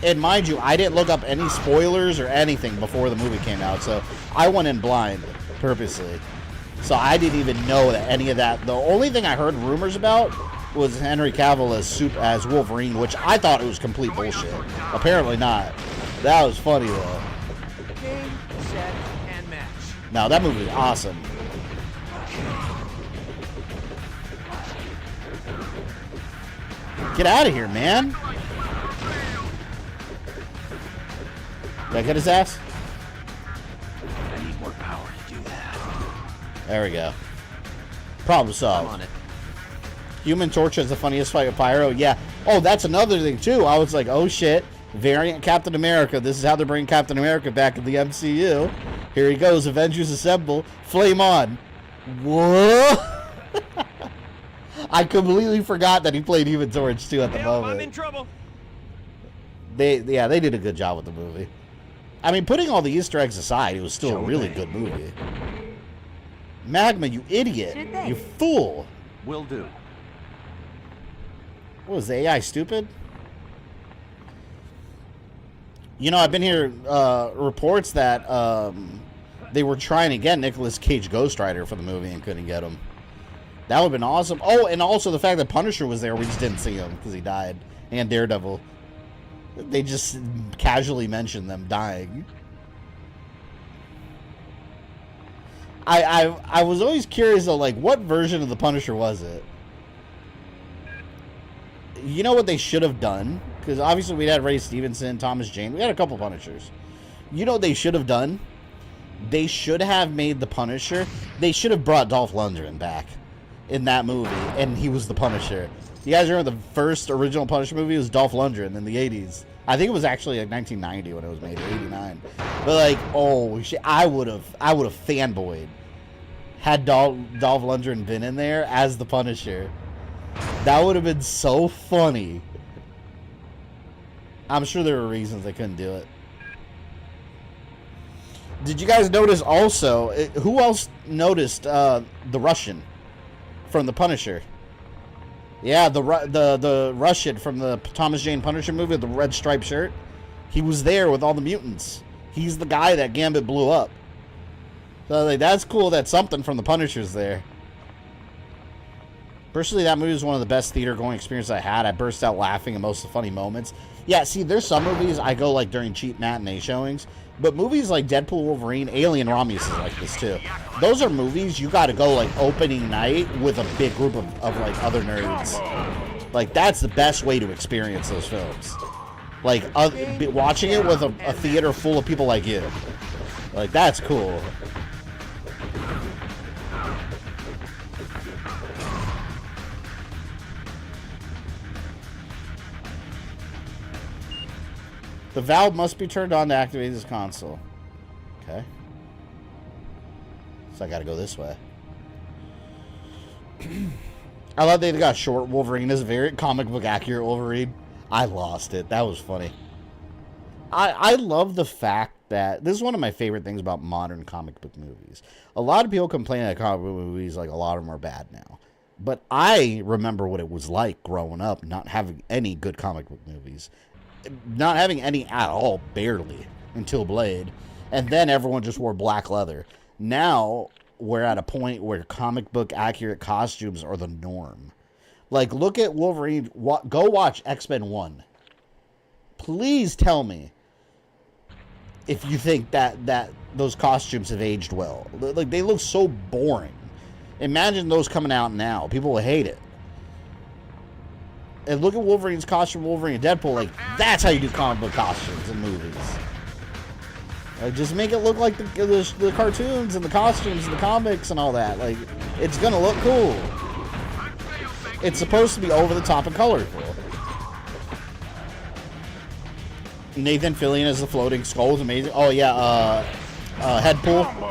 and mind you, I didn't look up any spoilers or anything before the movie came out. So I went in blind purposely. So I didn't even know that any of that. The only thing I heard rumors about was Henry Cavill as Wolverine, which I thought it was complete bullshit. Apparently not. That was funny though. Game, set, and match. Now that movie is awesome. Get out of here, man. Did I get his ass? I need more power to do that. There we go. Problem solved. I'm on it. Human Torch has the funniest fight with Pyro. Yeah. Oh, that's another thing, too. I was like, oh, shit. Variant Captain America. This is how they're bringing Captain America back in the MCU. Here he goes. Avengers Assemble. Flame on. Whoa. I completely forgot that he played Human Torch, too, at the moment. I'm in trouble. They did a good job with the movie. I mean, putting all the Easter eggs aside, it was still a really good movie. Magma, you idiot. You fool. Will do. What was the AI stupid? You know, I've been hearing reports that they were trying to get Nicolas Cage Ghost Rider for the movie and couldn't get him. That would have been awesome. Oh, and also the fact that Punisher was there, we just didn't see him because he died. And Daredevil. They just casually mentioned them dying. I was always curious though, like, what version of the Punisher was it? You know what they should have done? Because obviously we had Ray Stevenson, Thomas Jane. We had a couple Punishers. You know what they should have done? They should have made the Punisher. They should have brought Dolph Lundgren back in that movie, and he was the Punisher. You guys remember the first original Punisher movie? It was Dolph Lundgren in the 80s. I think it was actually like 1990 when it was made, or 89. But like, oh shit, I would have fanboyed had Dolph Lundgren been in there as the Punisher. That would have been so funny. I'm sure there were reasons they couldn't do it. Did you guys notice also, who else noticed the Russian from the Punisher? Yeah, the Russian from the Thomas Jane Punisher movie with the red striped shirt. He was there with all the mutants. He's the guy that Gambit blew up. So like, that's cool that something from the Punisher's there. Personally, that movie was one of the best theater-going experiences I had. I burst out laughing at most of the funny moments. Yeah, see, there's some movies I go like during cheap matinee showings, but movies like Deadpool, Wolverine, Alien, Romulus is like this too. Those are movies you got to go like opening night with a big group of like other nerds. Like that's the best way to experience those films. Like watching it with a theater full of people like you. Like that's cool. The valve must be turned on to activate this console. Okay. So I gotta go this way. I love that they got short Wolverine as a very comic book accurate Wolverine. I lost it. That was funny. I love the fact that this is one of my favorite things about modern comic book movies. A lot of people complain that comic book movies, like a lot of them are bad now. But I remember what it was like growing up, not having any good comic book movies. Not having any at all, barely, until Blade. And then everyone just wore black leather. Now, we're at a point where comic book accurate costumes are the norm. Like, look at Wolverine. Go watch X-Men 1. Please tell me if you think that those costumes have aged well. Like, they look so boring. Imagine those coming out now. People will hate it. And look at Wolverine's costume, Wolverine and Deadpool. Like, that's how you do comic book costumes in movies. Like, just make it look like the cartoons and the costumes and the comics and all that. Like, it's gonna look cool. It's supposed to be over the top and colorful. Nathan Fillion as the floating skull is amazing. Oh yeah, Headpool.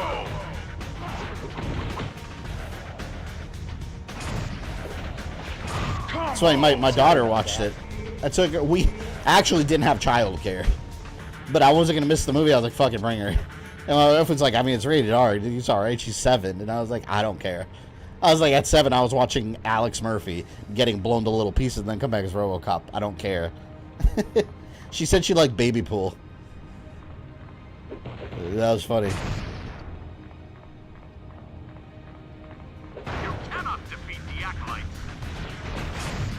So my daughter watched it. We actually didn't have childcare, but I wasn't gonna miss the movie. I was like, "Fucking bring her." And my wife was like, "I mean, it's rated R. It's all right. She's 7." And I was like, "I don't care." I was like, at 7, I was watching Alex Murphy getting blown to little pieces and then come back as RoboCop. I don't care. She said she liked Baby Pool. That was funny.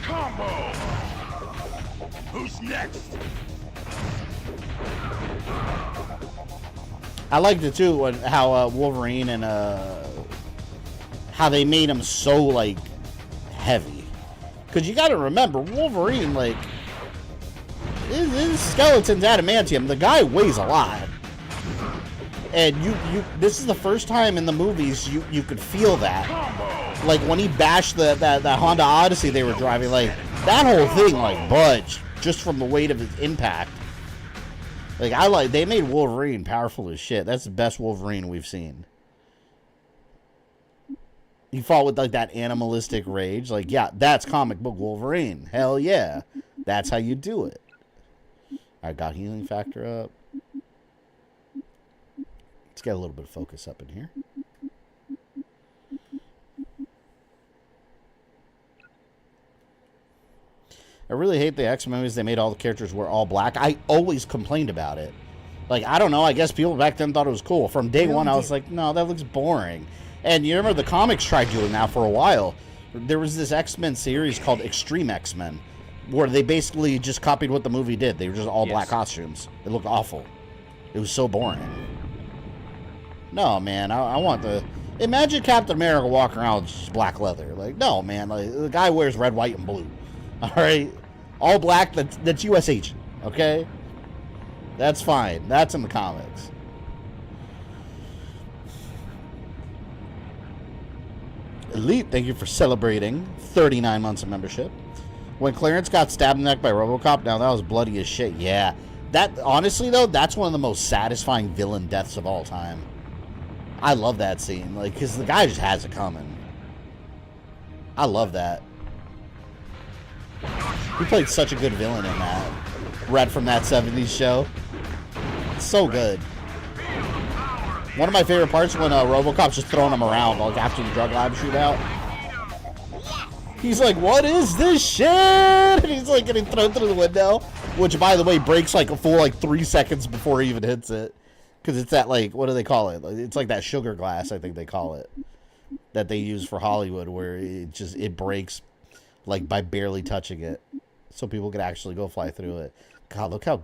Combo! Who's next? I liked it too, how Wolverine and how they made him so like heavy. Because you got to remember, Wolverine, like his skeleton's adamantium. The guy weighs a lot, and this is the first time in the movies you could feel that. Like when he bashed that Honda Odyssey they were driving, like that whole thing like budged just from the weight of his impact. Like they made Wolverine powerful as shit. That's the best Wolverine we've seen. He fought with like that animalistic rage. Like, yeah, that's comic book Wolverine. Hell yeah. That's how you do it. I got healing factor up. Let's get a little bit of focus up in here. I really hate the X-Men movies. They made all the characters wear all black. I always complained about it. Like, I don't know. I guess people back then thought it was cool. From day one, I was like, no, that looks boring. And you remember the comics tried doing that for a while. There was this X-Men series called Extreme X-Men, where they basically just copied what the movie did. They were just all black costumes. It looked awful. It was so boring. No, man. I want the Imagine Captain America walking around with just black leather. Like, no, man. Like, the guy wears red, white, and blue. All right? All black, that's U.S. agent. Okay? That's fine. That's in the comics. Elite, thank you for celebrating 39 months of membership. When Clarence got stabbed in the neck by RoboCop, now that was bloody as shit. Yeah. That, honestly, though, that's one of the most satisfying villain deaths of all time. I love that scene. Like, because the guy just has it coming. I love that. He played such a good villain in that. Read from that 70s show. It's so good. One of my favorite parts when RoboCop's just throwing him around like after the drug lab shootout. He's like, what is this shit? And he's like getting thrown through the window. Which, by the way, breaks like a full 3 seconds before he even hits it. Because it's that, like, what do they call it? It's like that sugar glass, I think they call it. That they use for Hollywood, where it breaks, like, by barely touching it. So people could actually go fly through it. God, look how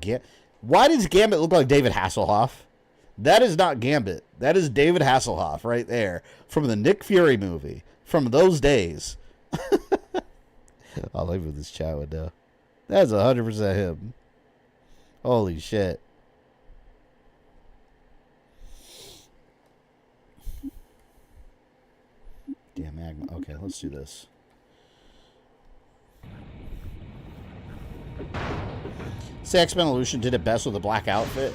why does Gambit look like David Hasselhoff? That is not Gambit. That is David Hasselhoff right there. From the Nick Fury movie. From those days. I'll leave with this chat window. That's 100% him. Holy shit. Damn magma. Okay, let's do this. See, X-Men Evolution did it best with a black outfit.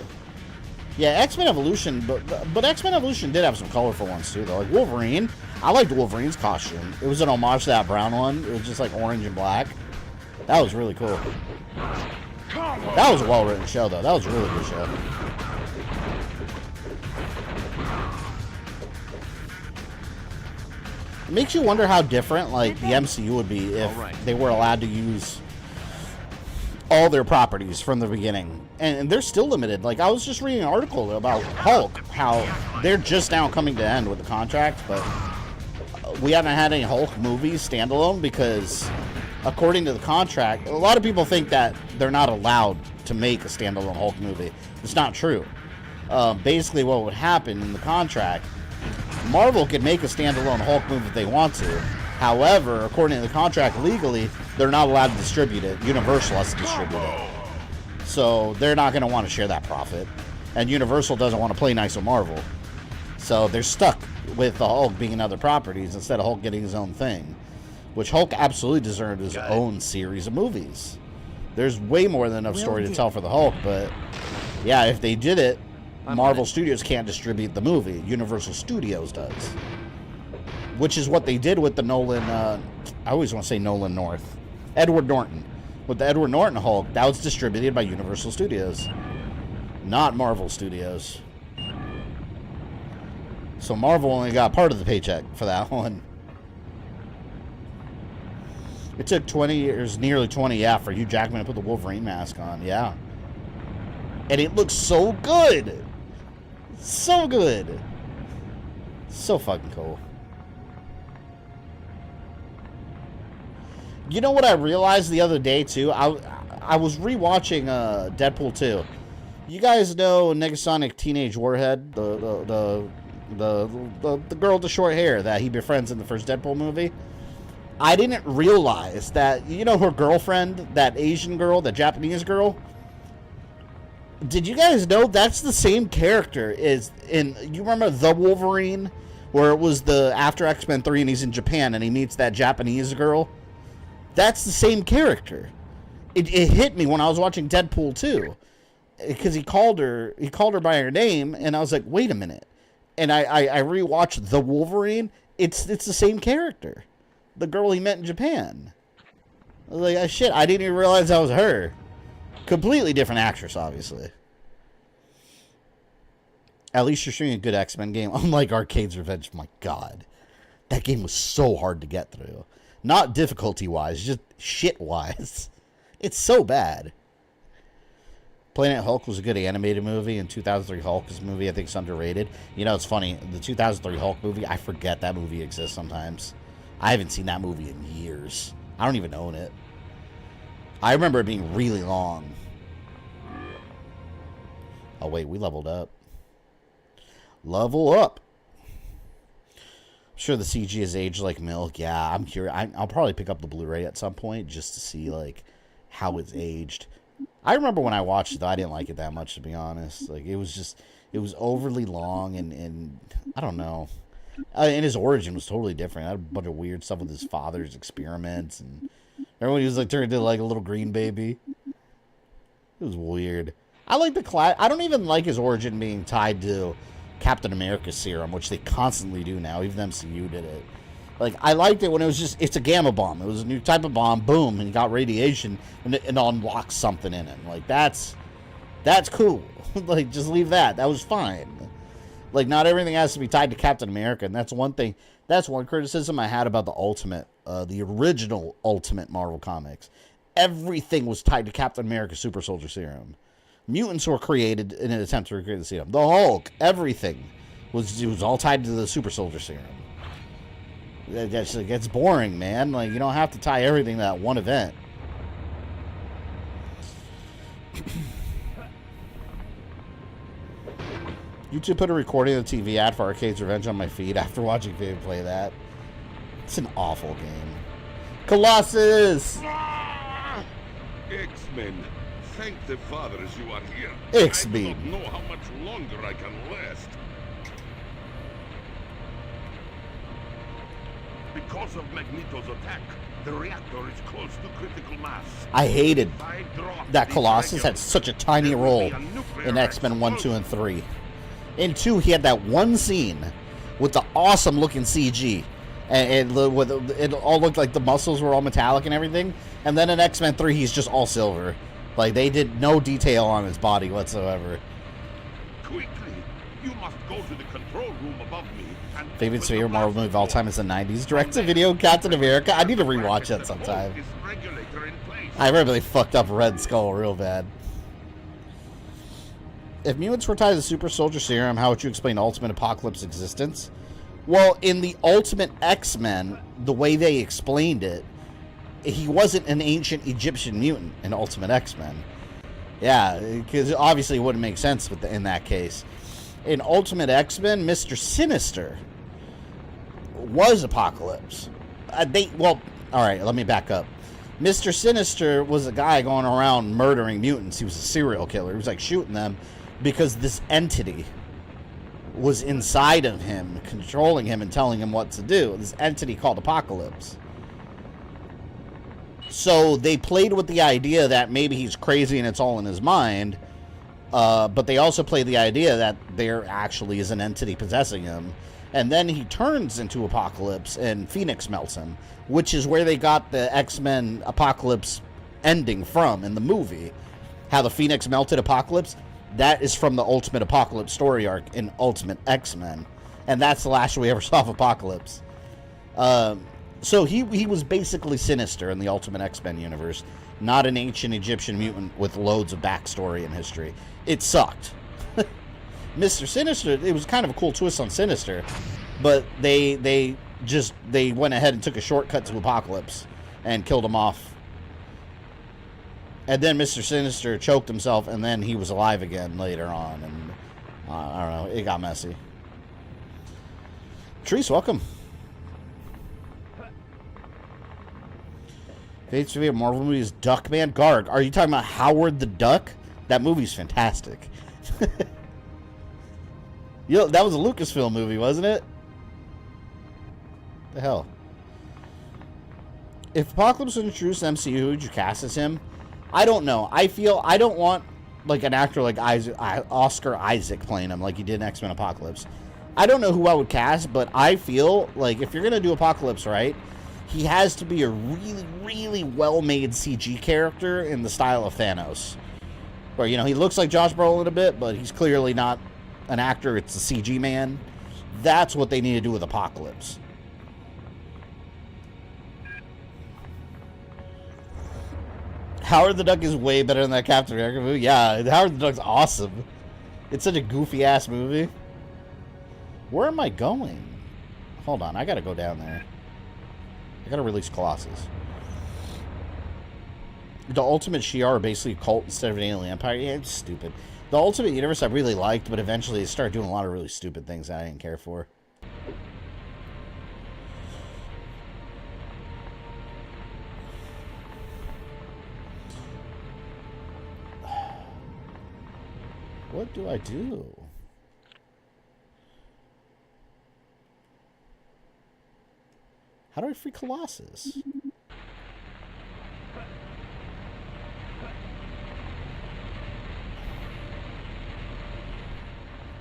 Yeah, X-Men Evolution, but X-Men Evolution did have some colorful ones too, though. Like Wolverine, I liked Wolverine's costume. It was an homage to that brown one. It was just like orange and black. That was really cool. That was a well-written show, though. That was a really good show. It makes you wonder how different, like, the MCU would be if they were allowed to use all their properties from the beginning. And they're still limited. Like, I was just reading an article about Hulk, how they're just now coming to end with the contract, but we haven't had any Hulk movies standalone because, according to the contract, a lot of people think that they're not allowed to make a standalone Hulk movie. It's not true. Basically, what would happen in the contract, Marvel could make a standalone Hulk movie if they want to. However, according to the contract, legally, they're not allowed to distribute it. Universal has to distribute it. So they're not going to want to share that profit. And Universal doesn't want to play nice with Marvel. So they're stuck with the Hulk being in other properties instead of Hulk getting his own thing. Which Hulk absolutely deserved his own series of movies. There's way more than enough story to tell for the Hulk, but yeah, if they did it, Marvel Studios can't distribute the movie. Universal Studios does. Which is what they did with the Nolan, I always want to say Nolan North. Edward Norton. With the Edward Norton Hulk, that was distributed by Universal Studios. Not Marvel Studios. So Marvel only got part of the paycheck for that one. It took 20 years, nearly 20, yeah, for Hugh Jackman to put the Wolverine mask on, yeah. And it looks so good! So good! So fucking cool. You know what I realized the other day, too? I was rewatching Deadpool 2. You guys know Negasonic Teenage Warhead? The girl with the short hair that he befriends in the first Deadpool movie? I didn't realize that, you know, her girlfriend, that Asian girl, that Japanese girl? Did you guys know that's the same character as in, you remember The Wolverine? Where it was the after X-Men 3 and he's in Japan and he meets that Japanese girl? That's the same character. It hit me when I was watching Deadpool 2. Because he called her by her name, and I was like, wait a minute. And I rewatched The Wolverine. It's the same character. The girl he met in Japan. I was like, oh, shit, I didn't even realize that was her. Completely different actress, obviously. At least you're shooting a good X-Men game. Unlike Arcade's Revenge, my God. That game was so hard to get through. Not difficulty-wise, just shit-wise. It's so bad. Planet Hulk was a good animated movie, and 2003 Hulk is a movie I think is underrated. You know, it's funny. The 2003 Hulk movie, I forget that movie exists sometimes. I haven't seen that movie in years. I don't even own it. I remember it being really long. Oh, wait, we leveled up. Level up. Sure, the CG is aged like milk. Yeah, I'm curious. I'll probably pick up the Blu-ray at some point just to see like how it's aged. I remember when I watched it, though, I didn't like it that much, to be honest. Like, it was overly long, and I don't know. And his origin was totally different. I had a bunch of weird stuff with his father's experiments, and everyone was like turned into like a little green baby. It was weird. I like the class. I don't even like his origin being tied to Captain America's serum, which they constantly do now. Even the MCU did it. Like, I liked it when it was just, it's a gamma bomb. It was a new type of bomb, boom, and he got radiation, and it unlocks something in him. Like, that's cool. Like, just leave that. That was fine. Like, not everything has to be tied to Captain America, and that's one thing, that's one criticism I had about the original Ultimate Marvel Comics. Everything was tied to Captain America's Super Soldier Serum. Mutants were created in an attempt to recreate the serum. The Hulk, everything was all tied to the Super Soldier Serum. It gets boring, man. Like, you don't have to tie everything to that one event. YouTube put a recording of the TV ad for Arcade's Revenge on my feed after watching Fabe play that. It's an awful game. Colossus! X-Men, thank the fathers you are here. X-Men. I don't know how much longer I can last. Because of Magneto's attack, the reactor is close to critical mass. I hated that Colossus had such a tiny role in X-Men 1, 2, and 3. In 2, he had that one scene with the awesome looking CG. And it all looked like the muscles were all metallic and everything. And then in X-Men 3, he's just all silver. Like, they did no detail on his body whatsoever. Quickly, you must go to the control room above me. Favorite Marvel movie of all time is the 90s direct-to-video Captain America. I need to rewatch that sometime. I remember they fucked up Red Skull real bad. If mutants were tied to the Super Soldier Serum, how would you explain Ultimate Apocalypse's existence? Well, in the Ultimate X-Men, the way they explained it, he wasn't an ancient Egyptian mutant in Ultimate X-Men. Yeah, because obviously it wouldn't make sense in that case. In Ultimate X-Men, Mr. Sinister was Apocalypse. Well, alright, let me back up. Mr. Sinister was a guy going around murdering mutants. He was a serial killer. He was like shooting them because this entity was inside of him, controlling him and telling him what to do. This entity called Apocalypse. So they played with the idea that maybe he's crazy and it's all in his mind. But they also play the idea that there actually is an entity possessing him. And then he turns into Apocalypse and Phoenix melts him, which is where they got the X-Men Apocalypse ending from in the movie. How the Phoenix melted Apocalypse, that is from the Ultimate Apocalypse story arc in Ultimate X-Men. And that's the last we ever saw of Apocalypse. So he was basically Sinister in the Ultimate X-Men universe, not an ancient Egyptian mutant with loads of backstory and history. It sucked. Mr. Sinister, it was kind of a cool twist on Sinister, but they went ahead and took a shortcut to Apocalypse and killed him off. And then Mr. Sinister choked himself, and then he was alive again later on, and I don't know, it got messy. Treese, welcome. Favorite favorite Marvel movie is Duckman. Garg, are you talking about Howard the Duck? That movie's fantastic. That was a Lucasfilm movie, wasn't it? The hell? If Apocalypse was introduced to MCU, who would you cast as him? I don't know. I feel I don't want like an actor like Oscar Isaac playing him like he did in X-Men Apocalypse. I don't know who I would cast, but I feel like if you're gonna do Apocalypse, right, he has to be a really, really well-made CG character in the style of Thanos. Where, he looks like Josh Brolin a bit, but he's clearly not an actor. It's a CG man. That's what they need to do with Apocalypse. Howard the Duck is way better than that Captain America movie. Yeah, Howard the Duck's awesome. It's such a goofy-ass movie. Where am I going? Hold on, I gotta go down there. I gotta release Colossus. The Ultimate Shi'ar are basically a cult instead of an alien empire. Yeah, it's stupid. The Ultimate Universe I really liked, but eventually they started doing a lot of really stupid things that I didn't care for. What do I do? How do I free Colossus?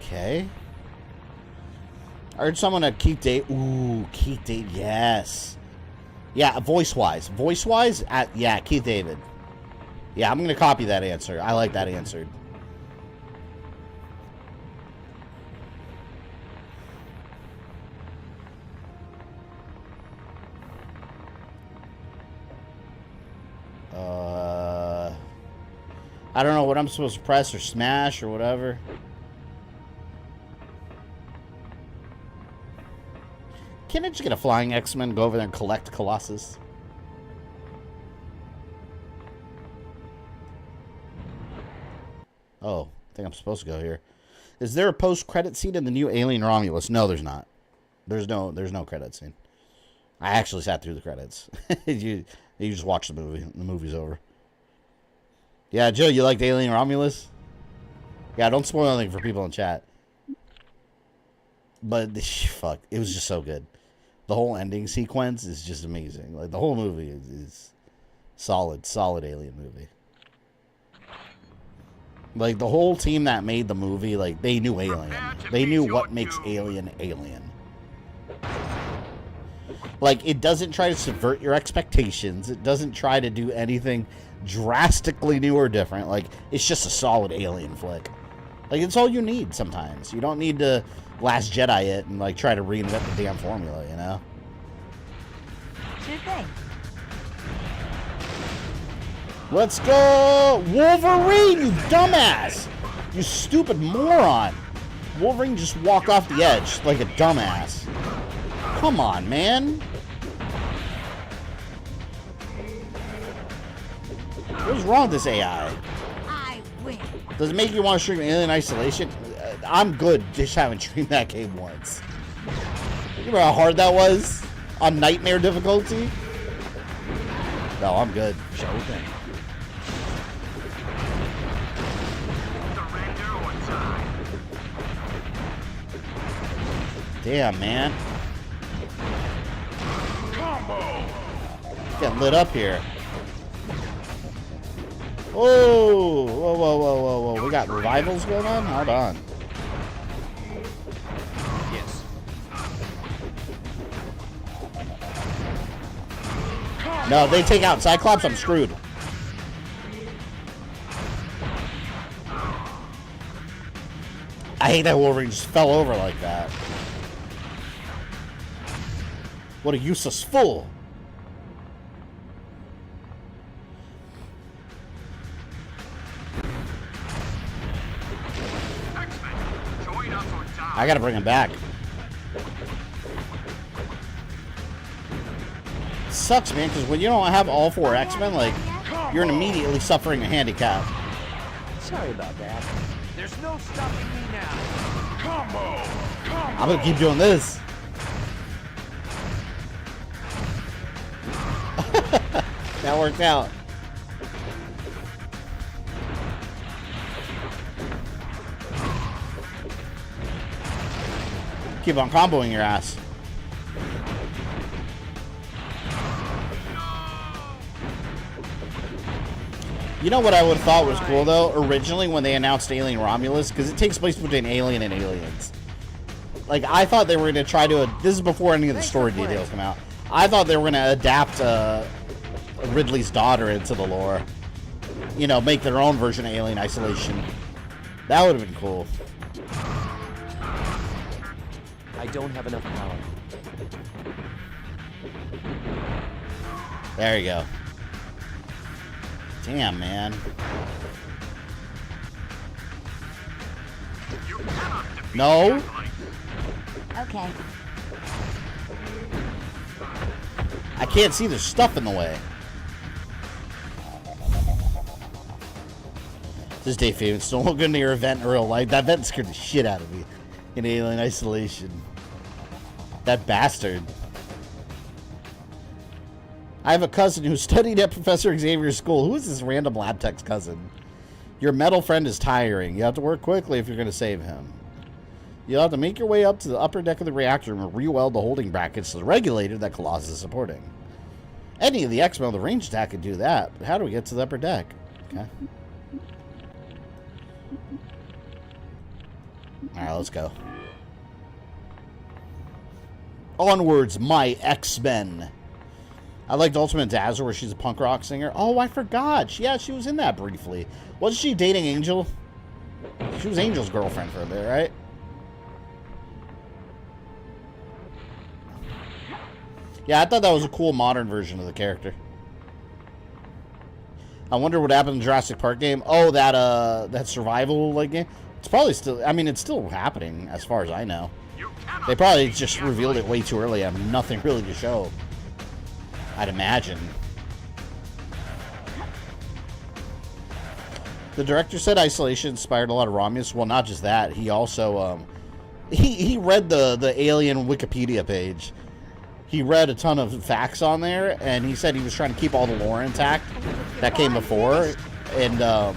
Okay. I heard someone at Keith Date. Ooh, Keith Date, yes. Yeah, voice-wise. Voice-wise, yeah, Keith David. Yeah, I'm going to copy that answer. I like that answer. I don't know what I'm supposed to press or smash or whatever. Can't I just get a flying X-Men, go over there and collect Colossus? Oh, I think I'm supposed to go here. Is there a post-credit scene in the new Alien Romulus? No, there's not. There's no credit scene. I actually sat through the credits. you just watch the movie. The movie's over. Yeah, Joe, you liked Alien Romulus? Yeah, don't spoil anything for people in chat. But, fuck, it was just so good. The whole ending sequence is just amazing. Like, the whole movie is solid Alien movie. Like, the whole team that made the movie, like, they knew Alien. They knew what makes Alien Alien. Like, it doesn't try to subvert your expectations. It doesn't try to do anything drastically new or different. Like, it's just a solid Alien flick. Like, it's all you need sometimes. You don't need to Last Jedi it and, like, try to reinvent the damn formula, you know? Sure thing. Let's go! Wolverine, you dumbass! You stupid moron! Wolverine just walked off the edge like a dumbass. Come on, man. What's wrong with this AI? I win. Does it make you want to stream Alien Isolation? I'm good just having streamed that game once. You remember how hard that was? On Nightmare difficulty? No, I'm good. Show thing. Damn, man. Getting lit up here. Whoa! Whoa. We got revivals going on? Hold on. Yes. No, they take out Cyclops, I'm screwed. I hate that Wolverine just fell over like that. What a useless fool. I gotta bring him back. Sucks, man, because when you don't have all 4 X-Men, like, you're immediately suffering a handicap. Sorry about that. There's no stopping me now. Combo! I'm gonna keep doing this. That worked out. Keep on comboing your ass. You know what I would have thought was cool, though? Originally, when they announced Alien Romulus, because it takes place between Alien and Aliens. Like, I thought they were going to try to... This is before any of the story details come out. I thought they were going to adapt Ridley's daughter into the lore. You know, make their own version of Alien Isolation. That would have been cool. I don't have enough power. There you go. Damn, man. No? Okay. I can't see, there's stuff in the way. This is Dave Faven. Still looking to your event in real life. That event scared the shit out of me in Alien Isolation. That bastard. I have a cousin who studied at Professor Xavier's school. Who is this random lab tech's cousin? Your metal friend is tiring. You have to work quickly if you're going to save him. You'll have to make your way up to the upper deck of the reactor and re-weld the holding brackets to the regulator that Colossus is supporting. Any of the X-Men with a range attack could do that, but how do we get to the upper deck? Okay. Alright, let's go. Onwards, my X-Men. I liked Ultimate Dazzler where she's a punk rock singer. Oh, I forgot. Yeah, she was in that briefly. Wasn't she dating Angel? She was Angel's girlfriend for a bit, right? Yeah, I thought that was a cool modern version of the character. I wonder what happened in the Jurassic Park game. Oh, that survival like game. It's probably still. I mean, it's still happening as far as I know. They probably just revealed it way too early. I have nothing really to show. I'd imagine. The director said Isolation inspired a lot of Romulus. Well, not just that. He also he read the Alien Wikipedia page. He read a ton of facts on there, and he said he was trying to keep all the lore intact that came before. And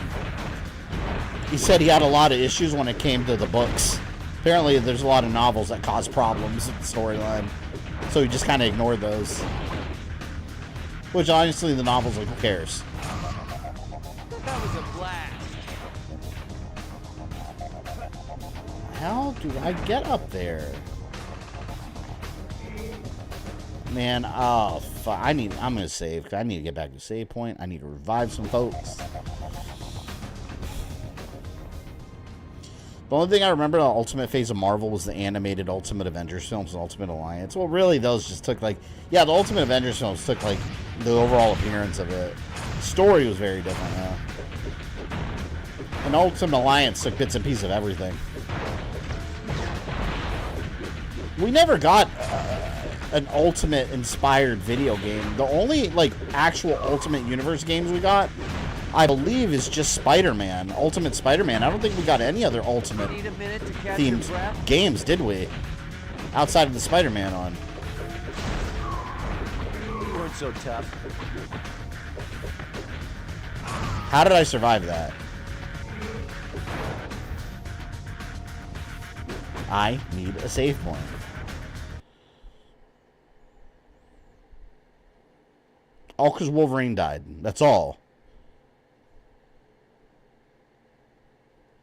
he said he had a lot of issues when it came to the books. Apparently, there's a lot of novels that cause problems with the storyline, so he just kind of ignored those. Which, honestly, the novels, like, who cares? That was a blast. How do I get up there? Man, oh, fuck. I'm gonna save, because I need to get back to save point. I need to revive some folks. The only thing I remember the Ultimate Phase of Marvel was the animated Ultimate Avengers films and Ultimate Alliance. Well, really, those just took, like... Yeah, the Ultimate Avengers films took, like, the overall appearance of it. The story was very different, yeah. And Ultimate Alliance took bits and pieces of everything. We never got an Ultimate-inspired video game. The only, like, actual Ultimate Universe games we got... I believe is just Spider-Man, Ultimate Spider-Man. I don't think we got any other Ultimate themed games, did we? Outside of the Spider-Man one. You weren't so tough. How did I survive that? I need a save point. All because Wolverine died. That's all.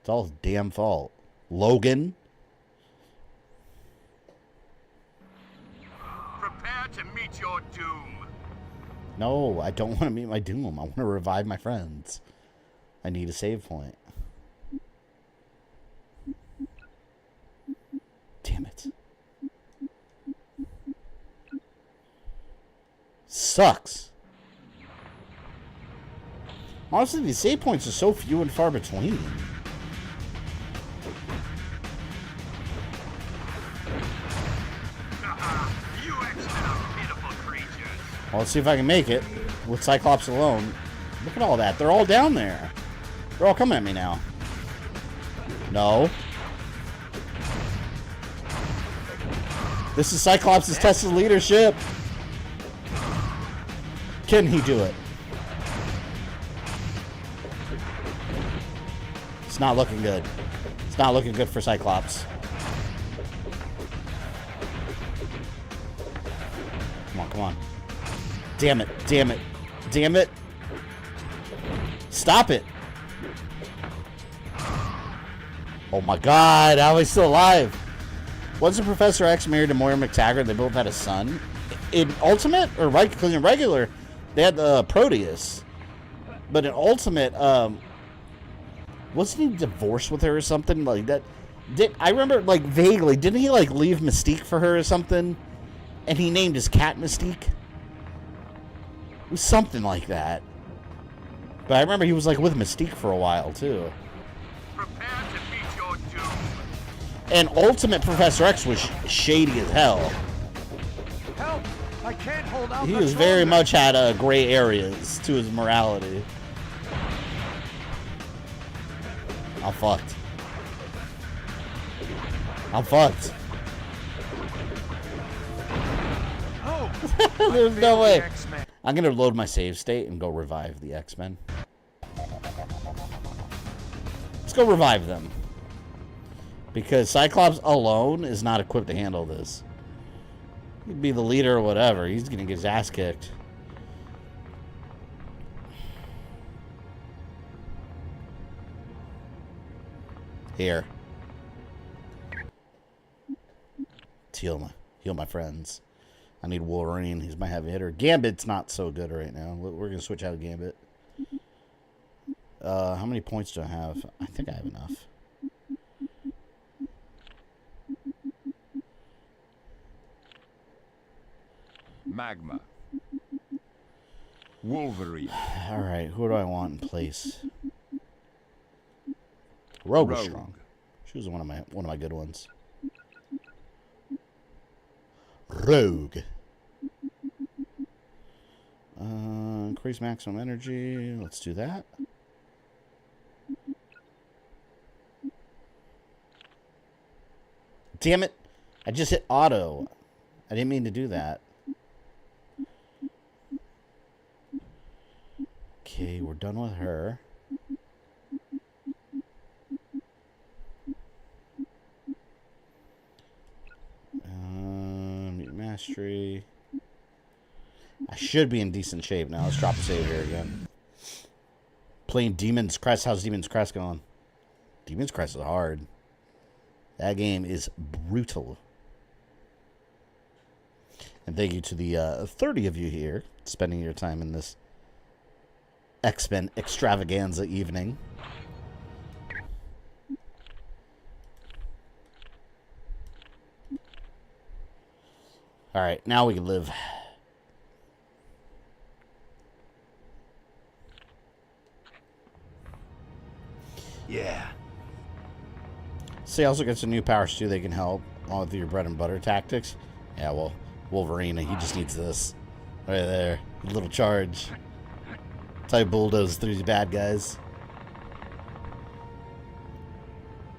It's all his damn fault. Logan. Prepare to meet your doom. No, I don't want to meet my doom. I want to revive my friends. I need a save point. Damn it. Sucks. Honestly, these save points are so few and far between. Well, let's see if I can make it with Cyclops alone. Look at all that. They're all down there. They're all coming at me now. No. This is Cyclops' test of leadership. Can he do it? It's not looking good. It's not looking good for Cyclops. Come on, come on. Damn it, damn it, damn it. Stop it. Oh my god, how am I still alive? Wasn't Professor X married to Moira McTaggart? They both had a son. In Ultimate, or because in regular, they had the Proteus. But in Ultimate, wasn't he divorced with her or something like that? I remember, like, vaguely, didn't he, like, leave Mystique for her or something? And he named his cat Mystique? It was something like that. But I remember he was, like, with Mystique for a while, too. Prepare to meet your doom. And Ultimate Professor X was shady as hell. Help! I can't hold out. He was very much had gray areas to his morality. I'm fucked. I'm fucked. Oh, there's no way. I'm gonna load my save state and go revive the X-Men. go revive them. Because Cyclops alone is not equipped to handle this. He'd be the leader or whatever. He's going to get his ass kicked. Here. Let's heal my friends. I need Wolverine. He's my heavy hitter. Gambit's not so good right now. We're going to switch out of Gambit. How many points do I have? I think I have enough. Magma. Wolverine. Alright, who do I want in place? Rogue was strong. She was one of my good ones. Rogue. Increase maximum energy. Let's do that. Damn it. I just hit auto. I didn't mean to do that. Okay, we're done with her. Mastery. I should be in decent shape now. Let's drop a save here again. Playing Demon's Crest. How's Demon's Crest going? Demon's Crest is hard. That game is brutal. And thank you to the 30 of you here spending your time in this X-Men extravaganza evening. Alright, now we can live. Yeah. See, also gets some new powers too. They can help with your bread and butter tactics. Yeah, well, Wolverine, he just needs this. Right there. A little charge. That's how he bulldozes through these bad guys.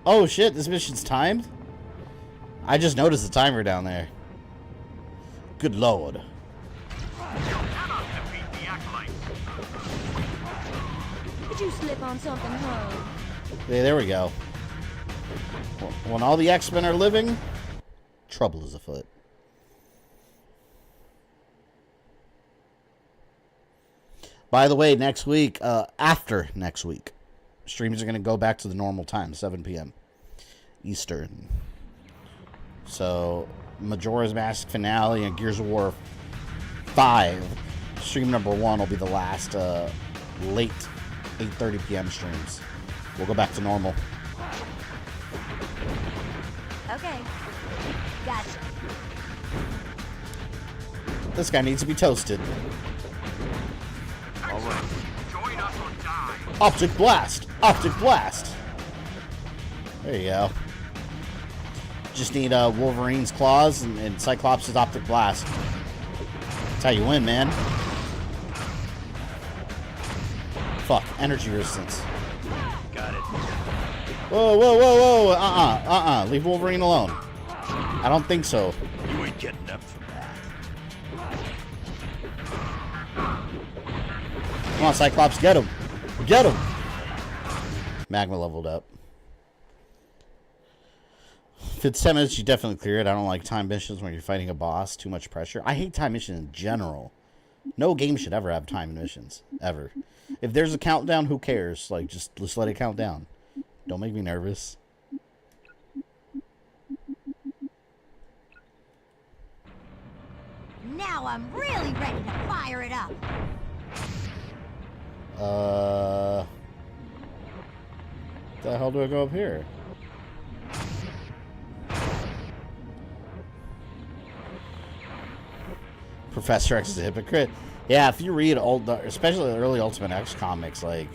Oh shit, this mission's timed? I just noticed the timer down there. Good lord. Did you slip on something, huh? Yeah, there we go. When all the X-Men are living, trouble is afoot. By the way, next week, after next week, streams are going to go back to the normal time, 7 p.m. Eastern. So, Majora's Mask finale and Gears of War 5, stream number 1 will be the last late 8:30 p.m. streams. We'll go back to normal. Okay. Gotcha. This guy needs to be toasted. All right. Join us or die. Optic Blast! Optic Blast! There you go. Just need Wolverine's Claws and Cyclops' Optic Blast. That's how you win, man. Fuck. Energy resistance. Got it. Whoa, whoa, whoa, whoa. Leave Wolverine alone. I don't think so. You ain't getting up from that. Come on, Cyclops. Get him. Get him. Magma leveled up. If it's 10 minutes, you definitely clear it. I don't like time missions when you're fighting a boss. Too much pressure. I hate time missions in general. No game should ever have time missions. Ever. If there's a countdown, who cares? Like, just let it count down. Don't make me nervous. Now I'm really ready to fire it up. What the hell do I go up here? Professor X is a hypocrite. Yeah, if you read especially the early Ultimate X comics, like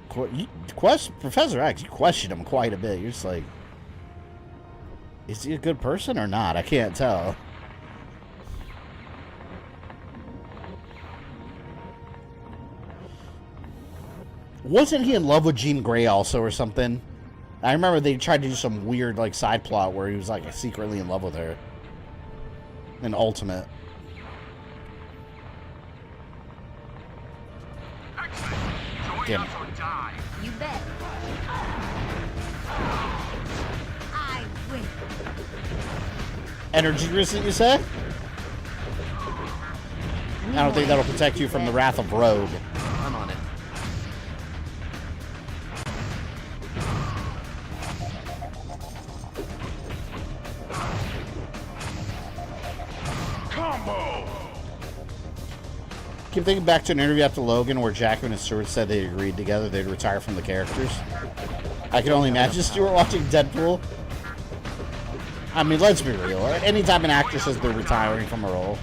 Professor X, you question him quite a bit. You're just like, is he a good person or not? I can't tell. Wasn't he in love with Jean Grey also or something? I remember they tried to do some weird like side plot where he was like secretly in love with her. In Ultimate. Damn it. die. You bet. I win. Energy resistant, you say? I don't think that'll protect you from the wrath of Rogue. I'm on it. Combo! Keep thinking back to an interview after Logan where Jackman and Stewart said they agreed together they'd retire from the characters. I can only imagine Stewart watching Deadpool. I mean, let's be real. Anytime an actor says they're retiring from a role,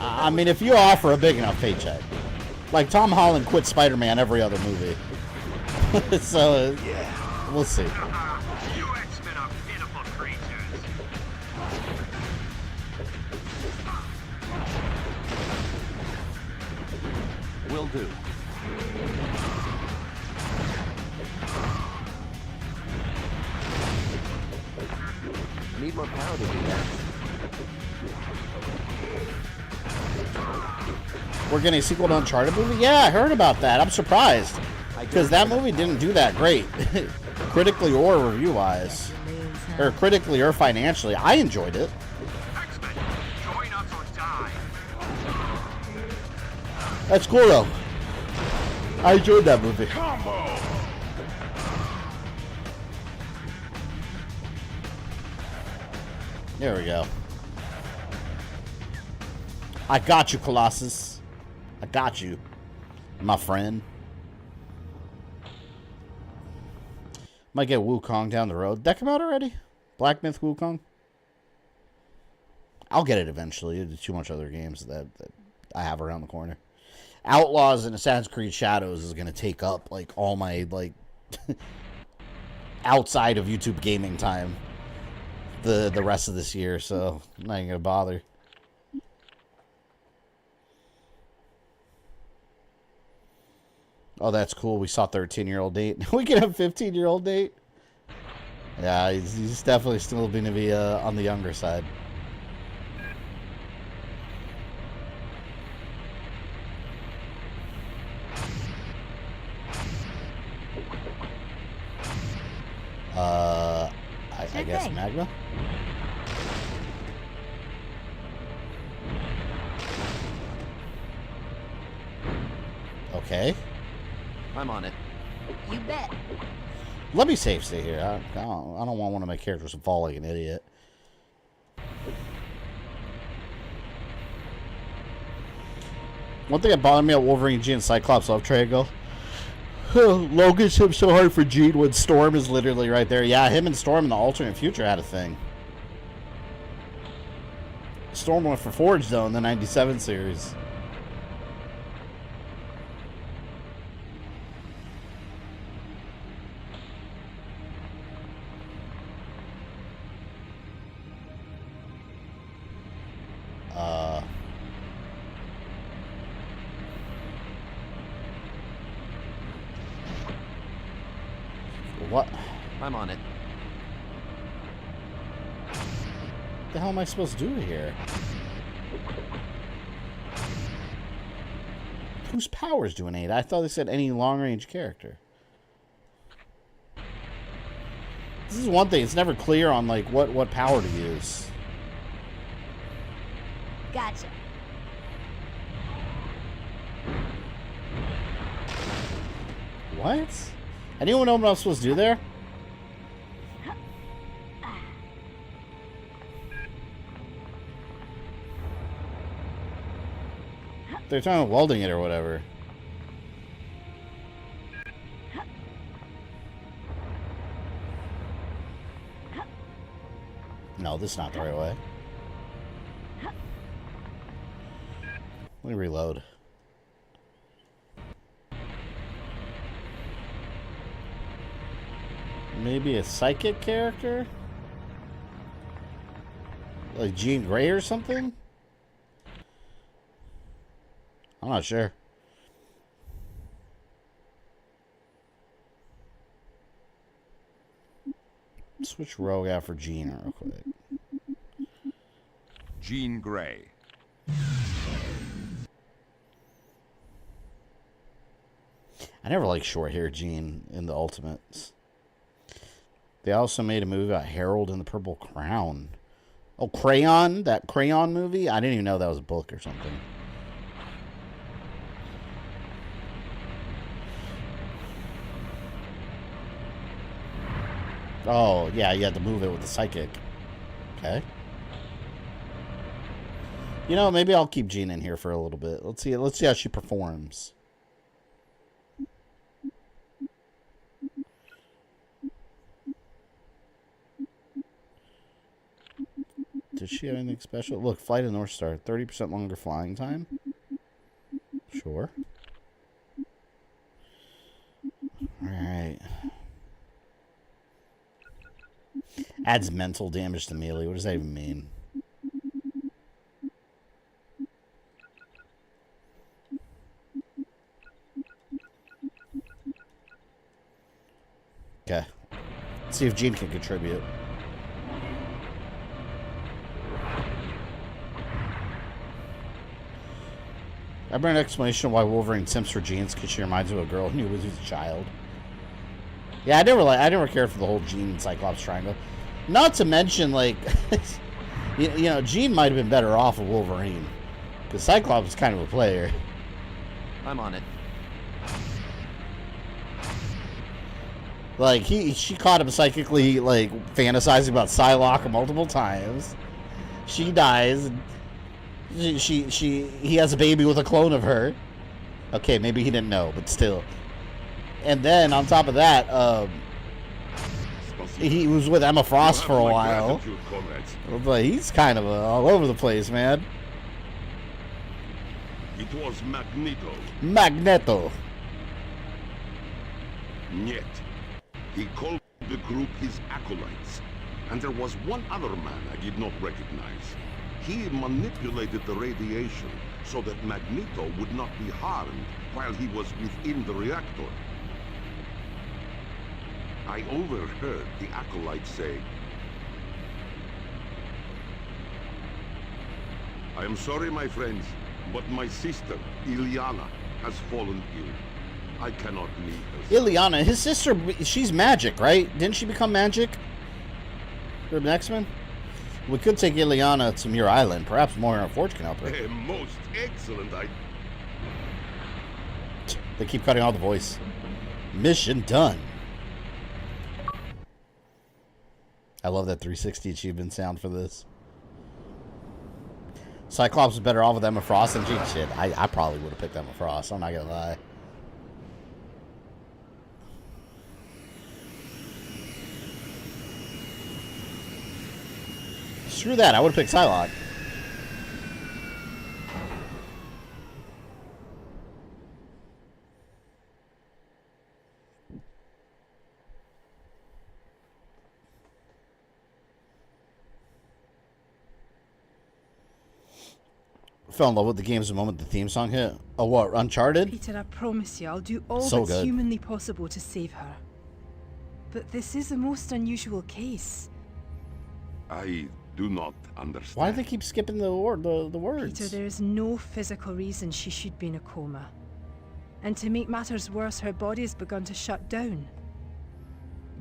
I mean, if you offer a big enough paycheck. Like, Tom Holland quit Spider-Man every other movie. So, yeah, we'll see. You X-Men are pitiful creatures. Will do. Need more power to do that. We're getting a sequel to Uncharted movie? Yeah, I heard about that. I'm surprised. Because that movie didn't do that great. Critically or review-wise. Or critically or financially. I enjoyed it. X-Men, join us or die. That's cool, though. I enjoyed that movie. Combo! There we go. I got you, Colossus. I got you, my friend. Might get Wukong down the road. Did that come out already? Black Myth Wukong? I'll get it eventually. There's too much other games that I have around the corner. Outlaws and Assassin's Creed Shadows is going to take up, like, all my, like, outside of YouTube gaming time the rest of this year, so I'm not even going to bother. Oh, that's cool. We saw 13-year-old date. We can have 15-year-old date. Yeah, he's definitely still going to be on the younger side. I guess Magma? Okay. I'm on it. You bet. Let me safe stay here. I don't want one of my characters to fall like an idiot. One thing that bothered me at Wolverine, G, and Cyclops love triangle. Logan's him so hard for Gene when Storm is literally right there. Yeah, him and Storm in the alternate future had a thing. Storm went for Forge, though, in the 97 series. What? I'm on it. What the hell am I supposed to do here? Whose powers do an 8? I thought they said any long-range character. This is one thing. It's never clear on, like, what power to use. Gotcha. What? Anyone know what I'm supposed to do there? They're talking about welding it or whatever. No, this is not the right way. Let me reload. Maybe a psychic character? Like Jean Grey or something? I'm not sure. Switch Rogue out for Jean real quick. Jean Grey. I never liked short-haired Jean in the Ultimates. They also made a movie about Harold and the Purple Crown. Oh, Crayon? That Crayon movie? I didn't even know that was a book or something. Oh, yeah, you had to move it with the psychic. Okay. You know, maybe I'll keep Jean in here for a little bit. Let's see how she performs. Did she have anything special? Look, Flight of North Star, 30% longer flying time. Sure. Alright. Adds mental damage to melee. What does that even mean? Okay. Let's see if Jean can contribute. I bring an explanation of why Wolverine simps for Jeans because she reminds him of a girl who was a child. Yeah, I never cared for the whole Jean and Cyclops triangle. Not to mention, like, you know, Jean might have been better off with Wolverine because Cyclops is kind of a player. I'm on it. Like she caught him psychically, like fantasizing about Psylocke multiple times. She dies. And he has a baby with a clone of her. Okay, maybe he didn't know, but still. And then on top of that, he was with Emma Frost for a while. But he's kind of all over the place, man. It was Magneto. Magneto. Yet, he called the group his acolytes. And there was one other man I did not recognize. He manipulated the radiation so that Magneto would not be harmed while he was within the reactor. I overheard the acolyte say, "I am sorry, my friends, but my sister, Illyana, has fallen ill. I cannot leave her." Illyana, his sister, she's magic, right? Didn't she become magic? For the X-Men? We could take Illyana to Muir Island. Perhaps Moira and Forge can help her. A most excellent idea. They keep cutting out the voice. Mission done. I love that 360 achievement sound for this. Cyclops is better off with Emma Frost than Jean. Shit, I probably would have picked Emma Frost. I'm not gonna lie. Screw that, I would have picked Psylocke. Fell in love with the games the moment the theme song hit. Oh, what? Uncharted? Peter, I promise you, I'll do all So that's good. humanly possible to save her. But this is a most unusual case. I do not understand. Why do they keep skipping the words? Peter, there is no physical reason she should be in a coma. And to make matters worse, her body has begun to shut down.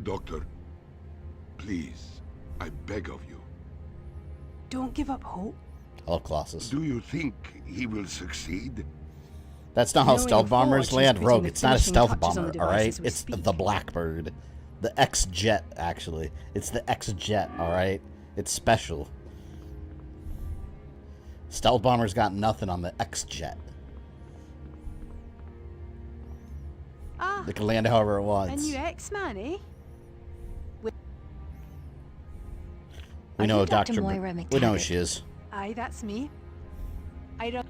Doctor, please, I beg of you. Don't give up hope. I love Colossus. Do you think he will succeed? That's not how Knowing stealth the bombers Forge is land putting rogue. the It's not a finishing stealth touches on bomber, the alright? devices we It's speak. the Blackbird. The X-Jet, actually. It's the X-Jet, alright? It's special. Stealth bombers got nothing on the X-Jet. Ah, They can land however it a wants. new X-Man, eh? We know Dr. Dr. Moira We know who McTaggart? she is. Aye, that's me. I don't...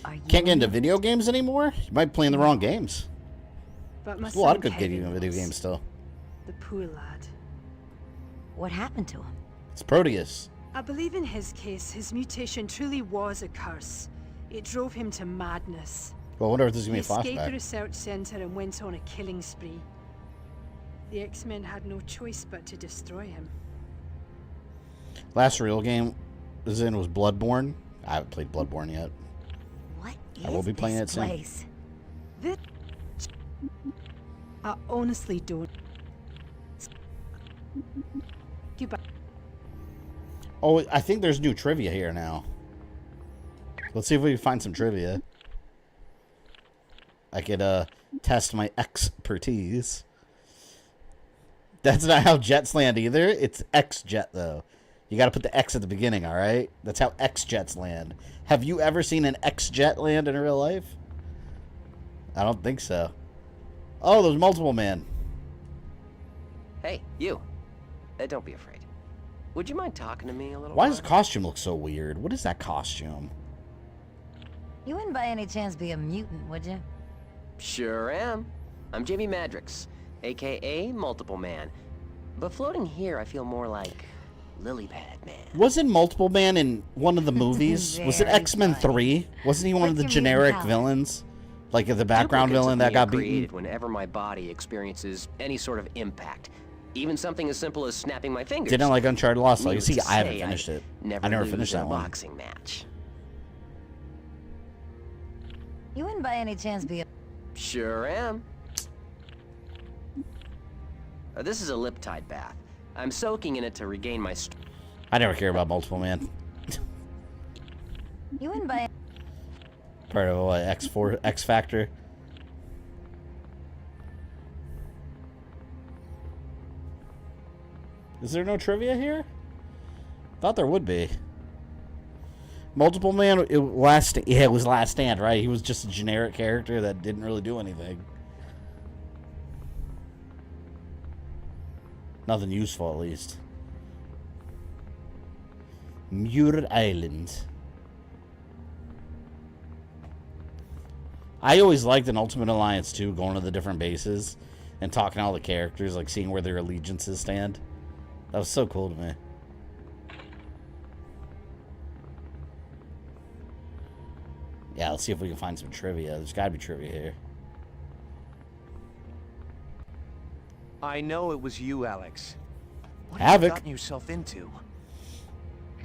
Are you Can't get into video games anymore? You might be playing the wrong games. But my There's a lot son of good Kevin video was. games still. The poor lad. What happened to him? It's Proteus. I believe in his case, his mutation truly was a curse. It drove him to madness. Well, I wonder if this is He going to be a escaped the flashback. research center and went on a killing spree. The X-Men had no choice but to destroy him. Last real game was Bloodborne. I haven't played Bloodborne yet. What I will is be playing this it soon. place? This... I honestly don't. Oh, I think there's new trivia here now. Let's see if we can find some trivia. I could test my expertise. That's not how jets land either. It's X-jet though. You got to put the X at the beginning, all right? That's how X-jets land. Have you ever seen an X-jet land in real life? I don't think so. Oh, there's multiple man. Hey, you. Don't be afraid. Would you mind talking to me a little Why while? does the costume look so weird? What is that costume? You wouldn't by any chance be a mutant, would you? Sure am. I'm Jimmy Madrix, a.k.a. Multiple Man. But floating here, I feel more like Lily-Pad Man. Wasn't Multiple Man in one of the movies? Was it X-Men 3? Wasn't he one of the generic villains? Like the background villain that got beaten? Whenever my body experiences any sort of impact. Even something as simple as snapping my fingers. Didn't like Uncharted Lost Legacy? Needless to I haven't say, finished it. Never I never lose finished that in a one. boxing match. You wouldn't by any chance be a... Sure am. This is a lip-tide bath. I'm soaking in it to regain my strength. I never care about Multiple Man. You wouldn't by... Part of what, X Factor? Is there no trivia here? Thought there would be. Multiple Man, it was Last Stand, right? He was just a generic character that didn't really do anything. Nothing useful, at least. Muir Island. I always liked in Ultimate Alliance 2 going to the different bases and talking to all the characters, like seeing where their allegiances stand. That was so cool to me. Yeah, let's see if we can find some trivia. There's gotta be trivia here. I know it was you, Alex. What Havok. have you gotten yourself into?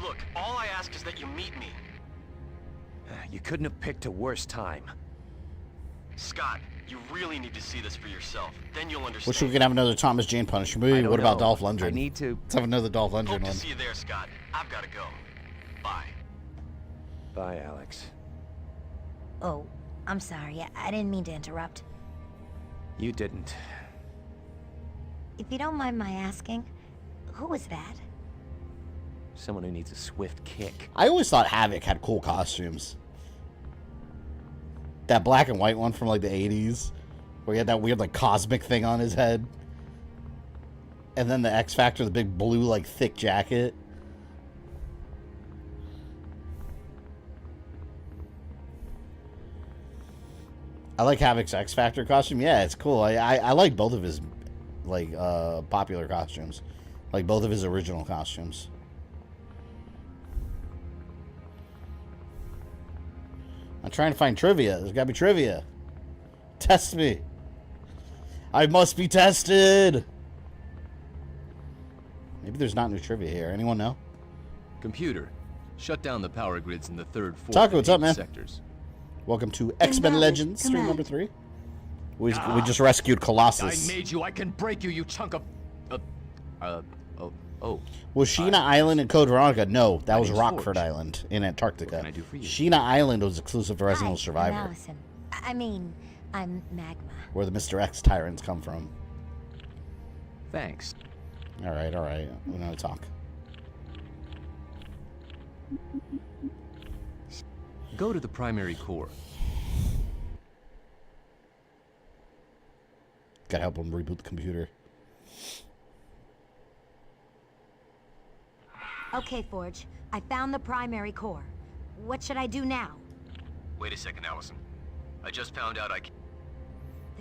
Look, all I ask is that you meet me. You couldn't have picked a worse time. Scott, you really need to see this for yourself. Then you'll understand. Wish we could have another Thomas Jane Punisher movie. What about Dolph Lundgren? I need to... Let's have another Dolph Lundgren Hope one. to see you there, Scott. I've got to go. Bye. Bye, Alex. Oh, I'm sorry. I didn't mean to interrupt. You didn't. If you don't mind my asking, who was that? Someone who needs a swift kick. I always thought Havok had cool costumes. That black and white one from like the 80s, where he had that weird like cosmic thing on his head. And then the X Factor, the big blue like thick jacket. I like Havok's X Factor costume. Yeah, it's cool. I like both of his like popular costumes. Like both of his original costumes. I'm trying to find trivia. There's gotta be trivia. Test me. I must be tested. Maybe there's not new trivia here. Anyone know? Computer, shut down the power grids in the 3rd, 4th, Taco, what's up, and 8th man? sectors. Welcome to X-Men Legends, stream number 3. We just rescued Colossus. I made you. I can break you, you chunk of... Was Sheena Island in Code Veronica? No, that was name's Rockford Forge. Island in Antarctica. What can I do for you? Sheena Island was exclusive to Resident Evil I'm Survivor, Allison. I mean, I'm Magma. where the Mr. X tyrants come from. Thanks. All right. We're gonna talk. Go to the primary core. Gotta help him reboot the computer. Okay, Forge. I found the primary core. What should I do now? Wait a second, Allison. I just found out I can...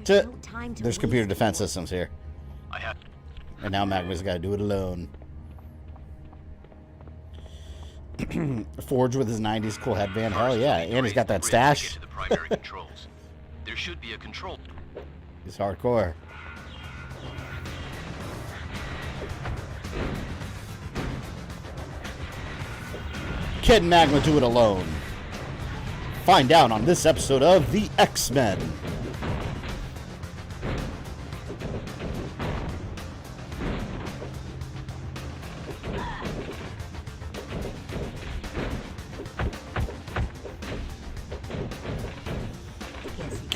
There's no time to There's waste. computer defense systems here. I have... And now Magma's got to do it alone. Forge with his 90s cool headband. Hell yeah. And he's got that stash. To the primary controls. There should be a control. He's hardcore. Can Magma do it alone? Find out on this episode of The X-Men.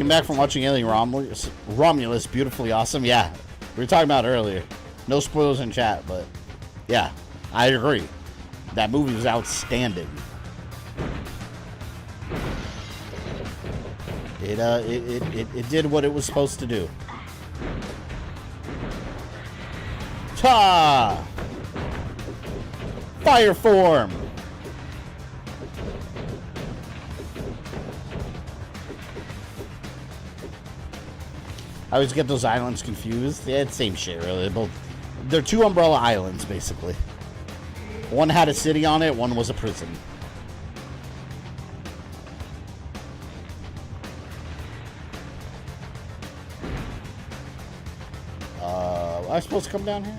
Came back from watching Alien Romulus, beautifully awesome. Yeah, we were talking about it earlier. No spoilers in chat, but yeah, I agree. That movie was outstanding. It did what it was supposed to do. Ta! Fire form! I always get those islands confused. Yeah, it's same shit, really. They're two umbrella islands, basically. One had a city on it, one was a prison. Was I supposed to come down here?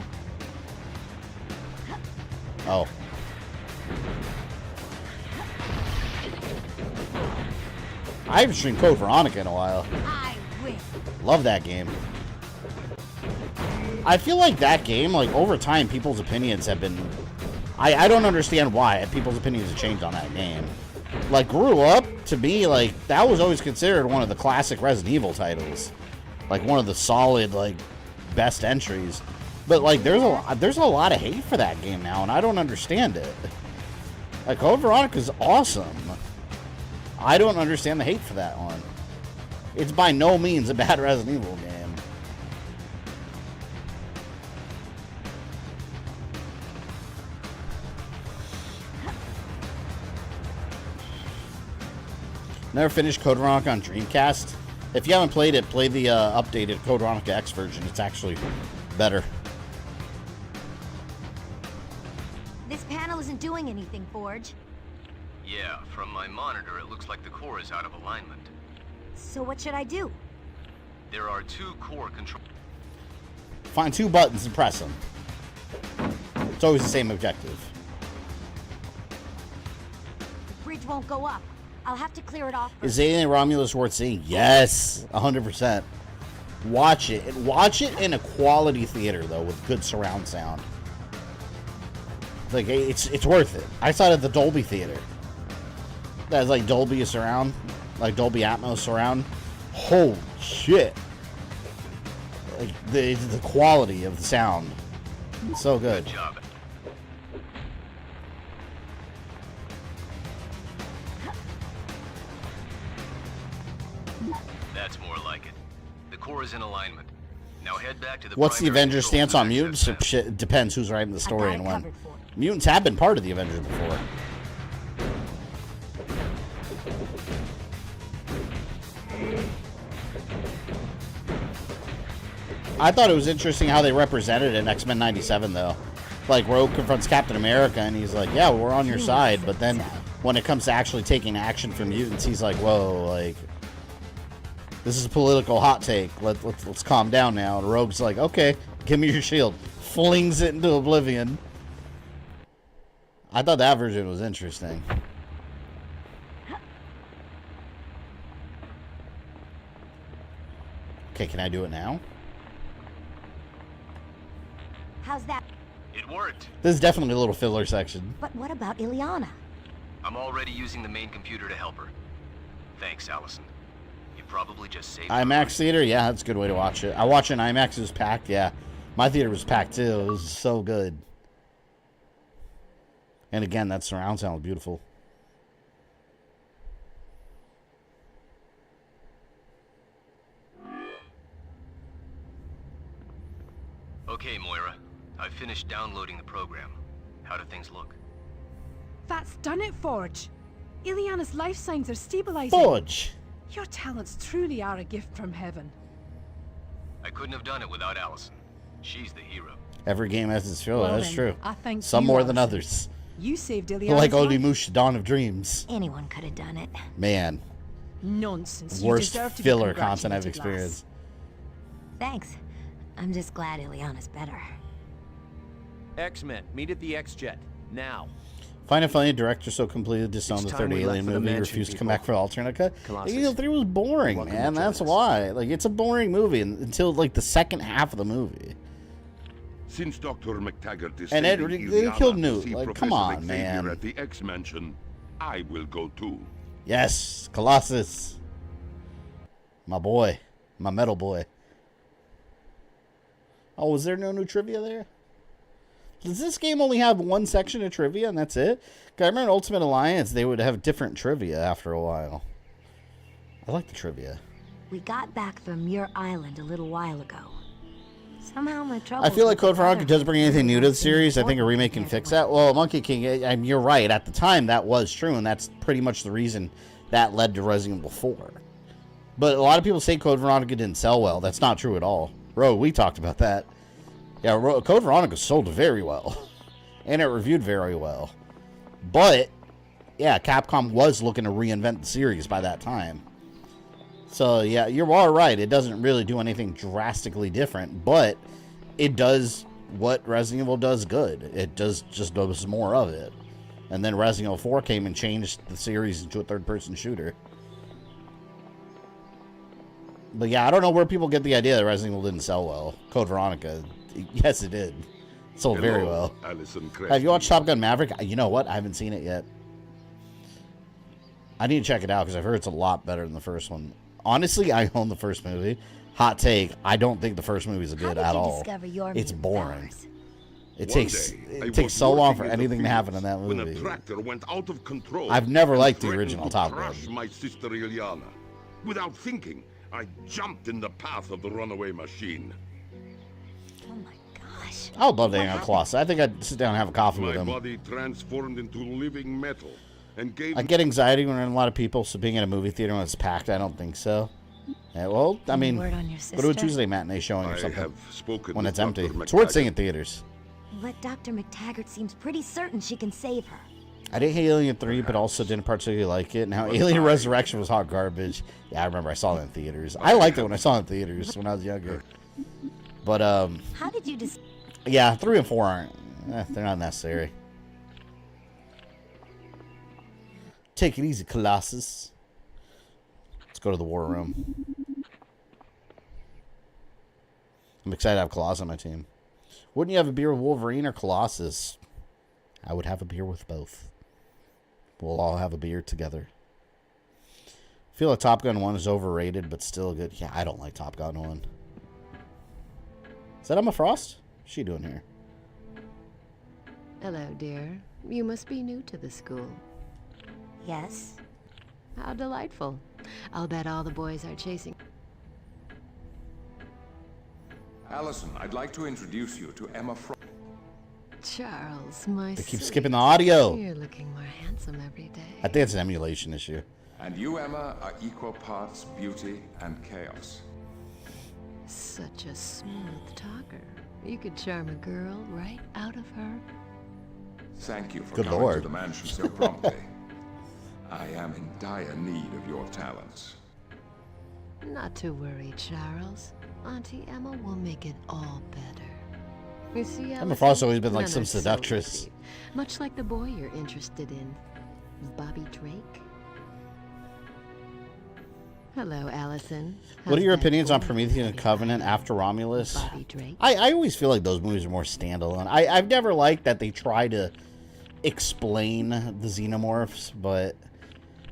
Oh. I haven't streamed Code Veronica in a while. Love that game. I feel like that game, like, over time, people's opinions have been... I don't understand why people's opinions have changed on that game. Like, grew up, to me, like, that was always considered one of the classic Resident Evil titles. Like, one of the solid, like, best entries. But, like, there's a lot of hate for that game now, and I don't understand it. Like, Code Veronica is awesome. I don't understand the hate for that one. It's by no means a bad Resident Evil game. Never finished Code Veronica on Dreamcast. If you haven't played it, play the updated Code Veronica X version. It's actually better. This panel isn't doing anything, Forge. Yeah, from my monitor, it looks like the core is out of alignment. So what should I do? There are two core control... Find two buttons and press them. It's always the same objective. The bridge won't go up. I'll have to clear it off first. Is Alien Romulus worth seeing? Yes, 100%. Watch it. And watch it in a quality theater, though, with good surround sound. Like, it's worth it. I saw it at the Dolby Theater. That's like Dolby surround. Like Dolby Atmos surround. Holy shit. Like, the quality of the sound. It's so good. Good job. That's more like it. The core is in alignment. Now head back to the... What's the Avengers' stance on mutants? It depends who's writing the story and when. Mutants have been part of the Avengers before. I thought it was interesting how they represented it in X-Men 97, though. Like, Rogue confronts Captain America, and he's like, yeah, we're on your side. But then, when it comes to actually taking action for mutants, he's like, whoa, like... This is a political hot take. Let's calm down now. And Rogue's like, okay, give me your shield. Flings it into oblivion. I thought that version was interesting. Okay, can I do it now? How's that? It worked. This is definitely a little filler section. But what about Ileana? I'm already using the main computer to help her. Thanks, Allison. You probably just saved IMAX theater? Yeah, that's a good way to watch it. I watched it in IMAX. It was packed, yeah. My theater was packed, too. It was so good. And again, that surround sound was beautiful. Okay, Moira. I've finished downloading the program. How do things look? That's done it, Forge. Ileana's life signs are stabilizing. Forge! Your talents truly are a gift from heaven. I couldn't have done it without Allison. She's the hero. Every game has its fill. Well That's then, true. I thank Some you, more than Allison. others. You saved Ileana's Like life. Onimusha, Dawn of Dreams. Anyone could have done it. Man. Nonsense. Worst you deserve to filler be content I've congratulated, lass. experienced. Thanks. I'm just glad Ileana's better. X-Men, meet at the X-Jet. Now. Find it funny the director so completely disowned the It's third time we Alien left for the movie, mansion, refused to come people. back for the alternate cut. Colossus, Alien 3 was boring, welcome man. to That's join us. why. Like, it's a boring movie until, like, the second half of the movie. Since Dr. McTaggart is And sending they Ileana killed to Newt. see Like, Professor come on, Xavier man. at the X-Mansion, I will go too. Yes, Colossus. My boy. My metal boy. Oh, was there no new trivia there? Does this game only have one section of trivia and that's it? 'Cause I remember in Ultimate Alliance, they would have different trivia after a while. I like the trivia. We got back from Muir Island a little while ago. Somehow my trouble. I feel like Code Veronica doesn't bring anything new to the series. I think a remake can fix that. Well, Monkey King, you're right. At the time, that was true, and that's pretty much the reason that led to Resident Evil 4. But a lot of people say Code Veronica didn't sell well. That's not true at all. Bro, we talked about that. Yeah, Code Veronica sold very well. And it reviewed very well. But, yeah, Capcom was looking to reinvent the series by that time. So, yeah, you're all right. It doesn't really do anything drastically different, but it does what Resident Evil does good. It just does more of it. And then Resident Evil 4 came and changed the series into a third-person shooter. But, yeah, I don't know where people get the idea that Resident Evil didn't sell well. Code Veronica, yes, it did. It sold very well. Have you watched Top Gun Maverick? You know what? I haven't seen it yet. I need to check it out because I've heard it's a lot better than the first one. Honestly, I own the first movie. Hot take, I don't think the first movie is good at all. It's boring. It takes so long for anything to happen in that movie. When a tractor went out of control, I've never liked the original Top Gun. My sister Ilyana. Without thinking, I jumped in the path of the runaway machine. Oh my gosh. I would love to hang out with Colossus. I think I'd sit down and have a coffee with him. My body transformed into living metal and gave... I get anxiety when there are a lot of people, so being in a movie theater when it's packed, I don't think so. Yeah, well, I mean, go to a Tuesday matinee showing or something when it's empty. It's worth seeing in theaters. But Dr. McTaggart seems pretty certain she can save her. I didn't hate Alien 3, but also didn't particularly like it. Now, Alien Resurrection was hot garbage. Yeah, I remember I saw it in theaters. I liked it when I saw it in theaters when I was younger. But, how did you yeah, 3 and 4 aren't. They're not necessary. Take it easy, Colossus. Let's go to the war room. I'm excited to have Colossus on my team. Wouldn't you have a beer with Wolverine or Colossus? I would have a beer with both. We'll all have a beer together. I feel like Top Gun 1 is overrated, but still good. Yeah, I don't like Top Gun 1. Is that Emma Frost? What's she doing here? Hello, dear. You must be new to the school. Yes. How delightful. I'll bet all the boys are chasing. Allison, I'd like to introduce you to Emma Frost. Charles, my They keep skipping the audio. You're looking more handsome every day. I think it's an emulation issue. And you, Emma, are equal parts beauty and chaos. Such a smooth talker. You could charm a girl right out of her. Thank you for Good coming Lord. to the mansion so promptly. I am in dire need of your talents. Not to worry, Charles. Auntie Emma will make it all better. You see, Emma Frost's always been like none some are so seductress. easy. Much like the boy you're interested in, Bobby Drake. Hello, Allison. What are your How's that opinions on boy Prometheus and Covenant after Romulus? Bobby Drake? I always feel like those movies are more standalone. I've never liked that they try to explain the xenomorphs, but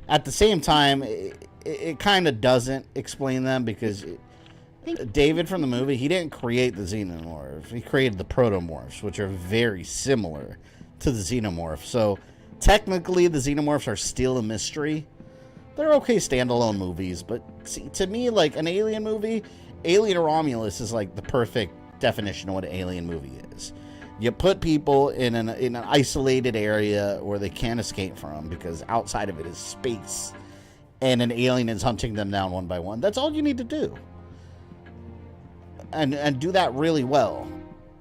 at the same time, it kind of doesn't explain them because David from the movie, he didn't create the xenomorphs. He created the protomorphs, which are very similar to the xenomorphs. So technically, the xenomorphs are still a mystery. They're okay standalone movies, but see, to me, like an Alien movie, Alien Romulus is like the perfect definition of what an alien movie is. You put people in an isolated area where they can't escape from because outside of it is space, and an alien is hunting them down one by one. That's all you need to do, and do that really well,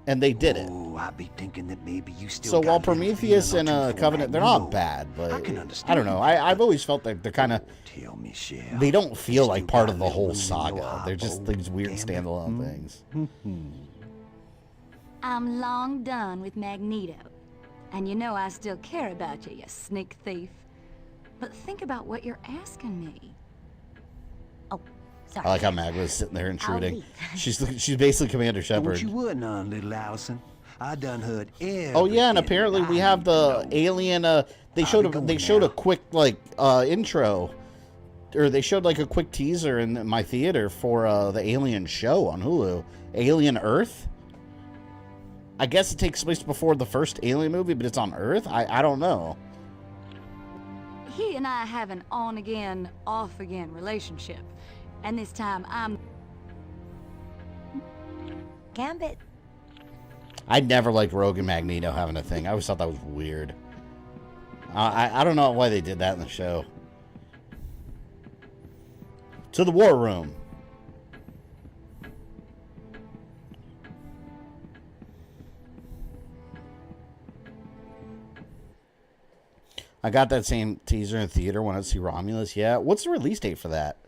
and they did it. I be thinking that maybe you still. So while Prometheus and Covenant, they're not bad, but I don't know. I've always felt like they're kind of. They don't feel like part of the whole saga. They're just these weird standalone things. I'm long done with Magneto. And you know I still care about you, you sneak thief. But think about what you're asking me. Oh, sorry. I like how Mag was sitting there intruding. She's basically Commander Shepard. What you wouldn't on, little Allison? I done heard everything. Oh yeah, and apparently we have the alien. They showed a quick like intro or they showed like a quick teaser in my theater for the Alien show on Hulu, Alien Earth. I guess it takes place before the first Alien movie, but it's on Earth. I don't know. He and I have an on-again, off-again relationship. And this time, I'm... Gambit. I never liked Rogue and Magneto having a thing. I always thought that was weird. I don't know why they did that in the show. To the war room. I got that same teaser in theater when I see Romulus. Yeah. What's the release date for that?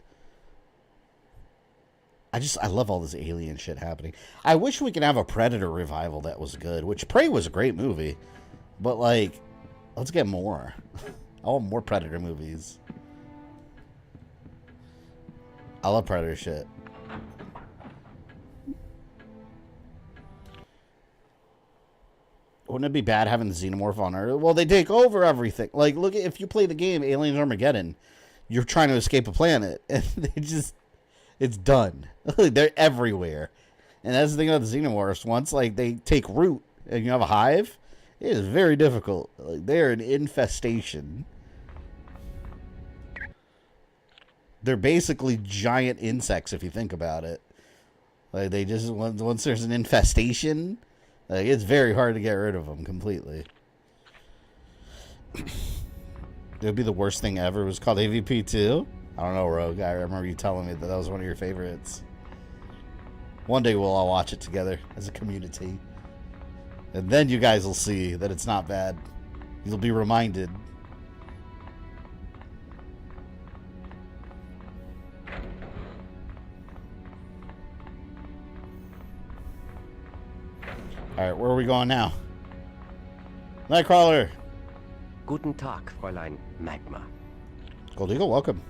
I love all this alien shit happening. I wish we could have a Predator revival that was good, which Prey was a great movie. But, like, let's get more. I want more Predator movies. I love Predator shit. Wouldn't it be bad having the Xenomorph on Earth? Well, they take over everything. Like, look, if you play the game Aliens Armageddon, you're trying to escape a planet, and they just... It's done. They're everywhere. And that's the thing about the Xenomorphs. Once, like, they take root and you have a hive, it is very difficult. Like, they're an infestation. They're basically giant insects, if you think about it. Like, they just... Once there's an infestation, like, it's very hard to get rid of them completely. It would be the worst thing ever. It was called AVP 2. I don't know, Rogue. I remember you telling me that was one of your favorites. One day we'll all watch it together as a community. And then you guys will see that it's not bad. You'll be reminded. Alright, where are we going now? Nightcrawler! Guten Tag, Fräulein Magma. Gold Eagle, welcome.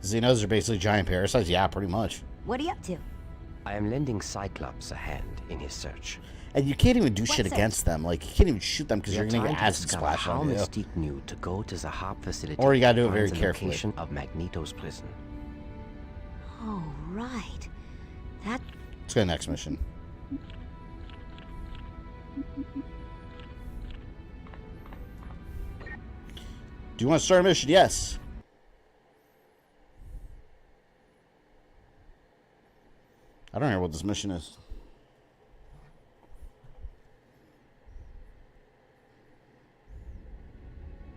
Xenos are basically giant parasites? Yeah, pretty much. What are you up to? I am lending Cyclops a hand in his search. And you can't even do shit against them. Like, you can't even shoot them because you're going to get acid splash on you. How Mystique knew to go to the Harp facility. Or you got to do it very carefully. Location of Magneto's prison. Oh, right. That... Let's go to the next mission. Do you want to start a mission? Yes. I don't know what this mission is.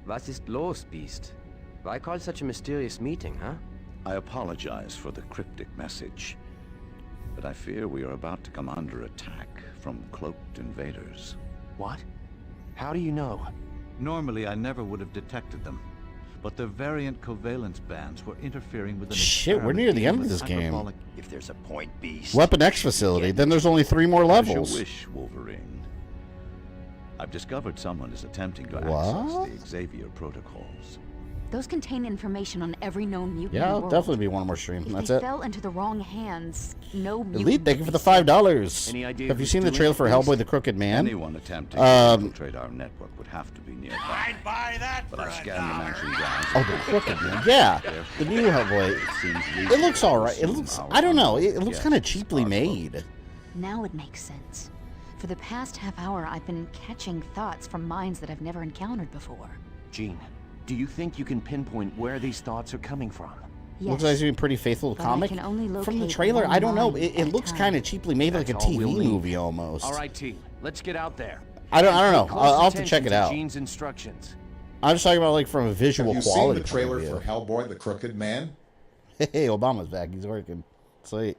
Was ist los, Beast? Why call such a mysterious meeting, huh? I apologize for the cryptic message, but I fear we are about to come under attack from cloaked invaders. What? How do you know? Normally, I never would have detected them, but their variant covalence bands were interfering with an Shit, we're near the end of this game. If there's a point, Beast. Weapon X facility. Then there's only 3 more levels. As you wish, Wolverine. I've discovered someone is attempting to access the Xavier protocols. Those contain information on every known mutant in Yeah, the I'll world. definitely be one more stream. If That's they it. fell into the wrong hands, no mutant Elite, thank you for the would be $5. Any idea Have you who's seen the doing trailer it, for Beast? Hellboy the Crooked Man? Anyone attempting to infiltrate our network would have to be nearby. I'd buy that But for I a scanned the mansion dollar. grounds. Oh, the Crooked Man. Yeah, the new Hellboy. It looks alright. It looks... I don't know. It looks kind of cheaply made. Now it makes sense. For the past half hour, I've been catching thoughts from minds that I've never encountered before. Jean, do you think you can pinpoint where these thoughts are coming from? Yes, Looks like it's being pretty faithful to but I comic. can only From the locate trailer, one I don't know. mind It at a looks time. kind of cheaply made, like a That's all TV we'll need. movie almost. All right, team. Let's get out there. I don't know. Pay I'll close have to check it attention to out. Jean's instructions. I'm just talking about like from a visual Have you quality. seen the trailer point of for view. Hellboy the Crooked Man? Hey, Obama's back. He's working. Sweet.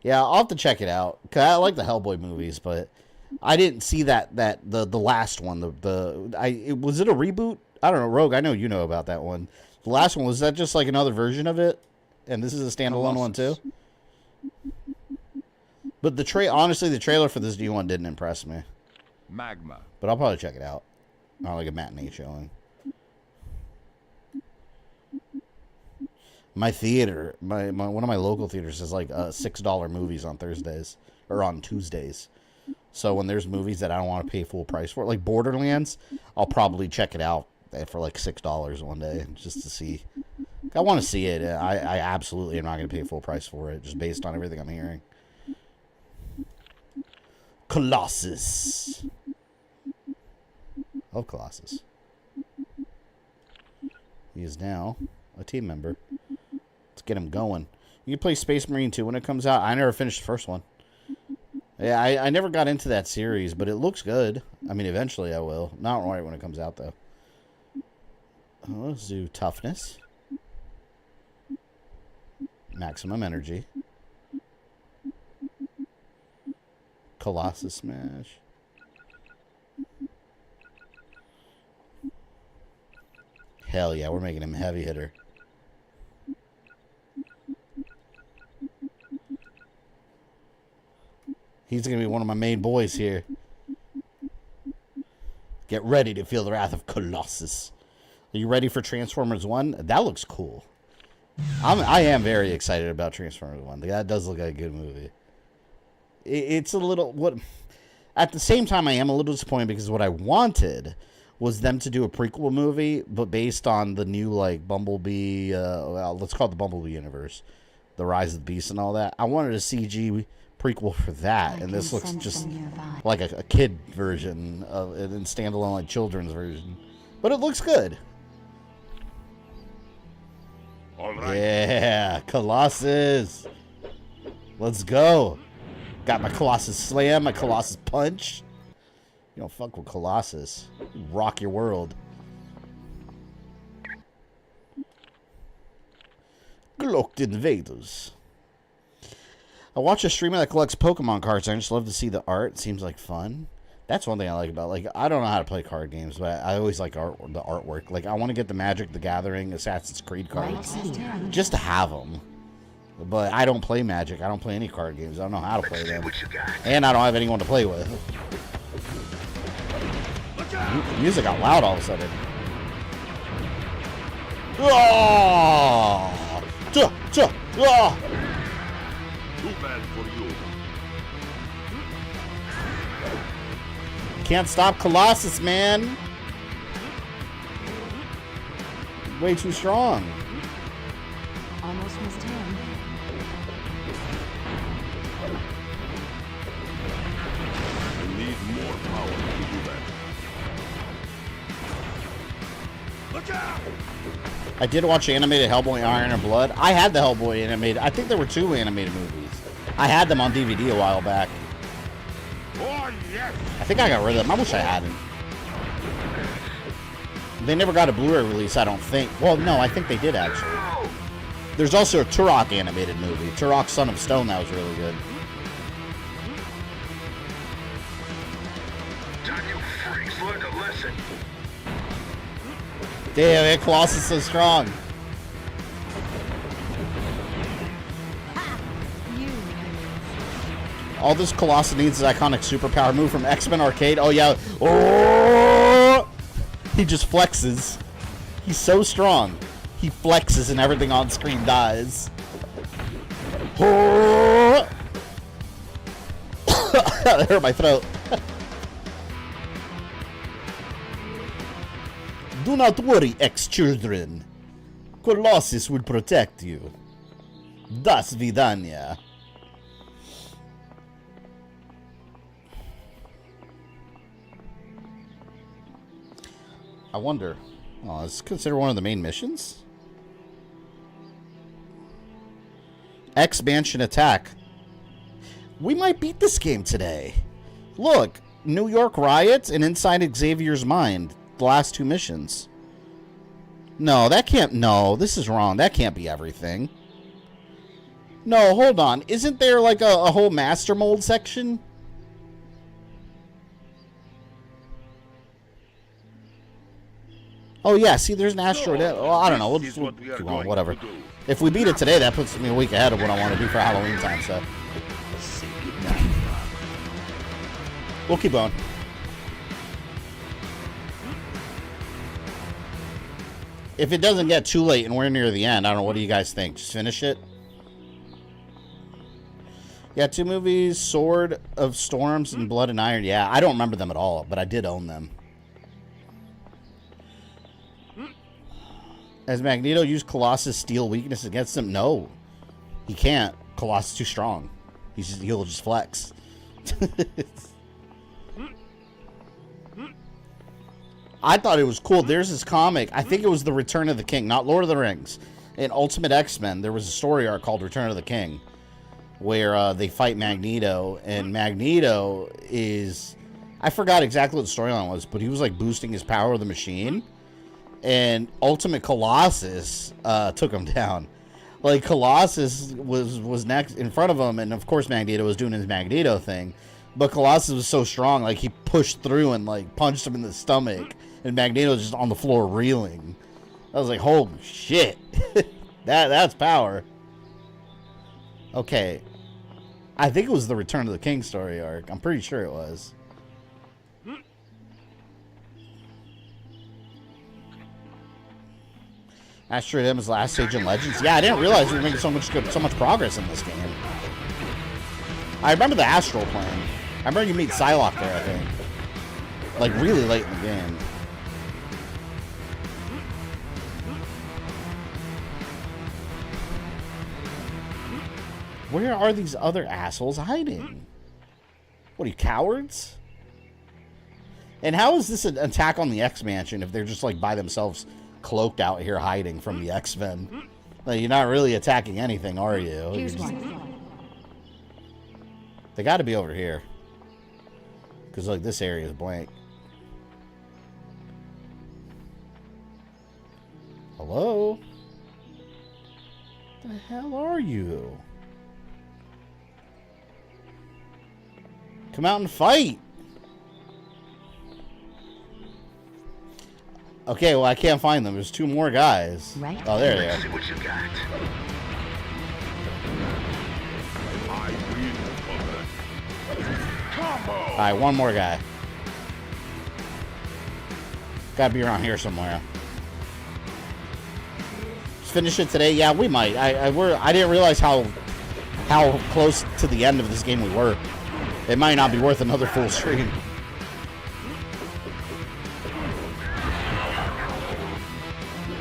Yeah, I'll have to check it out. 'Cause I like the Hellboy movies, but I didn't see the last one. Was it a reboot? I don't know, Rogue. I know you know about that one. The last one, was that just like another version of it? And this is a standalone one too. But honestly, the trailer for this new one didn't impress me. Magma. But I'll probably check it out. Not like a matinee showing. My theater, my one of my local theaters is like $6 movies on Thursdays or on Tuesdays. So when there's movies that I don't want to pay full price for, like Borderlands, I'll probably check it out for like $6 one day just to see. I want to see it. I absolutely am not going to pay full price for it, just based on everything I'm hearing. Colossus. Oh, Colossus. He is now a team member. Let's get him going. You can play Space Marine 2 when it comes out. I never finished the first one. Yeah, I never got into that series, but it looks good. I mean, eventually I will. Not right when it comes out, though. Let's do toughness. Maximum energy. Colossus smash. Hell yeah, we're making him a heavy hitter. He's going to be one of my main boys here. Get ready to feel the wrath of Colossus. Are you ready for Transformers 1? That looks cool. I am very excited about Transformers 1. That does look like a good movie. It's a little... At the same time, I am a little disappointed because what I wanted was them to do a prequel movie, but based on the new, like, Bumblebee... well, let's call it the Bumblebee universe. The Rise of the Beast and all that. I wanted a CG prequel for that, and this looks just like a kid version of it, and standalone, like, children's version. But it looks good. All right. Yeah, Colossus. Let's go. Got my Colossus Slam, my Colossus Punch. You don't fuck with Colossus. Rock your world. Cloaked Invaders. I watch a streamer that collects Pokemon cards. I just love to see the art. It seems like fun. That's one thing I like about, like, I don't know how to play card games, but I always like the artwork. Like, I want to get the Magic, the Gathering, Assassin's Creed cards, just to have them. But I don't play Magic. I don't play any card games. I don't know how to play them. And I don't have anyone to play with. Music got loud all of a sudden. Oh! Oh! Too bad for you. Can't stop Colossus, man. Way too strong. Almost missed him. I need more power to do that. Look out! I did watch animated Hellboy Iron and Blood. I had the Hellboy animated. I think there were 2 animated movies. I had them on DVD a while back. Oh, yes. I think I got rid of them. I wish I hadn't. They never got a Blu-ray release, I don't think. Well, no, I think they did, actually. There's also a Turok animated movie. Turok Son of Stone, that was really good. Time you freaks learned a lesson. Damn, that Colossus is so strong. All this Colossus needs is iconic superpower move from X-Men Arcade. Oh, yeah. Oh! He just flexes. He's so strong. He flexes and everything on screen dies. Oh! That hurt my throat. Do not worry, ex-children. Colossus will protect you. Das Vidania. I wonder. Oh, is this considered one of the main missions? X-Mansion Attack. We might beat this game today. Look, New York riots and Inside Xavier's Mind. The last 2 missions. No, that can't... No, this is wrong. That can't be everything. No, hold on. Isn't there like a whole Master Mold section? Oh, yeah. See, there's an asteroid. Well, I don't know. We'll just keep going. Whatever. If we beat it today, that puts me a week ahead of what I want to do for Halloween time, so... We'll keep going. If it doesn't get too late and we're near the end, I don't know. What do you guys think? Just finish it? Yeah, 2 movies, Sword of Storms and Blood and Iron. Yeah, I don't remember them at all, but I did own them. Has Magneto used Colossus' steel weakness against him? No. He can't. Colossus is too strong. He'll just flex. I thought it was cool. There's this comic. I think it was The Return of the King, not Lord of the Rings. In Ultimate X-Men, there was a story arc called Return of the King, where they fight Magneto, and Magneto is... I forgot exactly what the storyline was, but he was like boosting his power of the machine, and Ultimate Colossus took him down. Like, Colossus was next in front of him, and of course Magneto was doing his Magneto thing, but Colossus was so strong, like, he pushed through and like punched him in the stomach, and Magneto was just on the floor reeling. I was like, holy shit. That's power. Okay. I think it was the Return of the King story arc. I'm pretty sure it was. Astral Plane's last stage in Legends. Yeah, I didn't realize we were making so much progress in this game. I remember the Astral Plane. I remember you meet Psylocke there, I think. Like, really late in the game. Where are these other assholes hiding? What are you, cowards? And how is this an attack on the X-Mansion if they're just like by themselves cloaked out here hiding from the X-Men? Like, you're not really attacking anything, are you? Here's one. They got to be over here. Because, like, this area is blank. Hello? What the hell are you? Come out and fight! Okay, well, I can't find them. There's two more guys. Right. Oh, there they are. See what you got. I win, combo. Alright, one more guy. Gotta be around here somewhere. Just finish it today? Yeah, we might. I didn't realize how close to the end of this game we were. It might not be worth another full stream.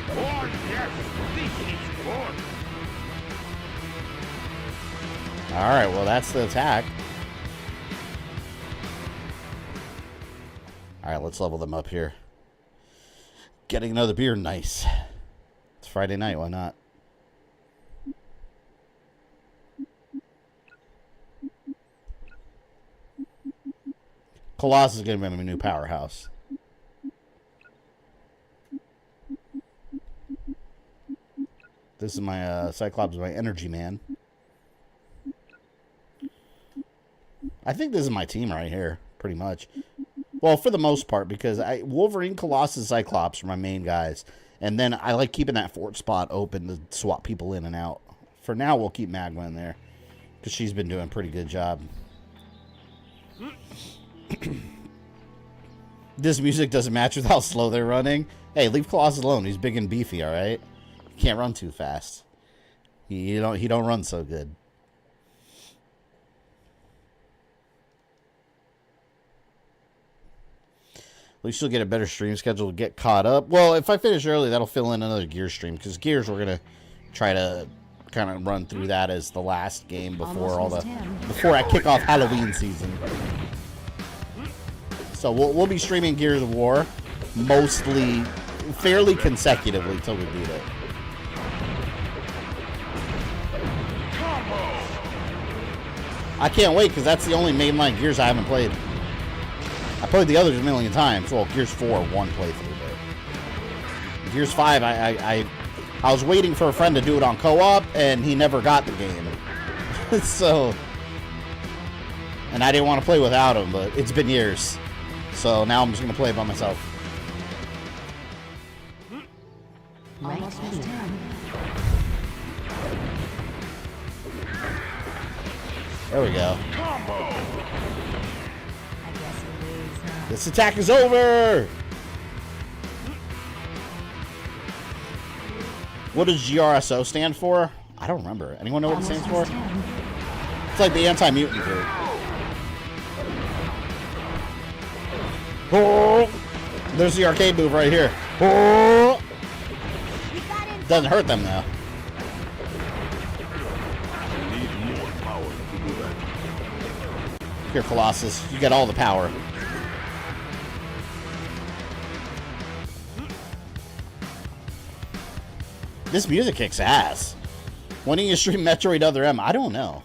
Oh, yes, this is good. Alright, well, that's the attack. Alright, let's level them up here. Getting another beer, nice. It's Friday night, why not? Colossus is going to be my new powerhouse. This is my, Cyclops, my energy man. I think this is my team right here, pretty much. Well, for the most part, because Wolverine, Colossus, Cyclops are my main guys. And then I like keeping that fort spot open to swap people in and out. For now, we'll keep Magma in there, because she's been doing a pretty good job. This music doesn't match with how slow they're running. Hey, leave Colossus alone. He's big and beefy, all right? He can't run too fast. He don't run so good. At least you'll get a better stream schedule to get caught up. Well, if I finish early, that'll fill in another Gears stream, because Gears we're gonna try to kind of run through that as the last game before before I kick off Halloween season. So we'll be streaming Gears of War mostly fairly consecutively till we beat it. I can't wait, because that's the only mainline Gears I haven't played. I played the others a million times. Well, Gears 4, one playthrough, but Gears 5, I was waiting for a friend to do it on co-op, and he never got the game. So, and I didn't want to play without him, but it's been years. So now I'm just going to play it by myself. Almost has 10. There we go. This attack is over! What does GRSO stand for? I don't remember. Anyone know what it stands for? It's like the anti-mutant group. Oh, there's the arcade move right here. Oh. Doesn't hurt them though. Need more power to do that. Here, Colossus, you get all the power. This music kicks ass. When do you stream Metroid Other M? I don't know.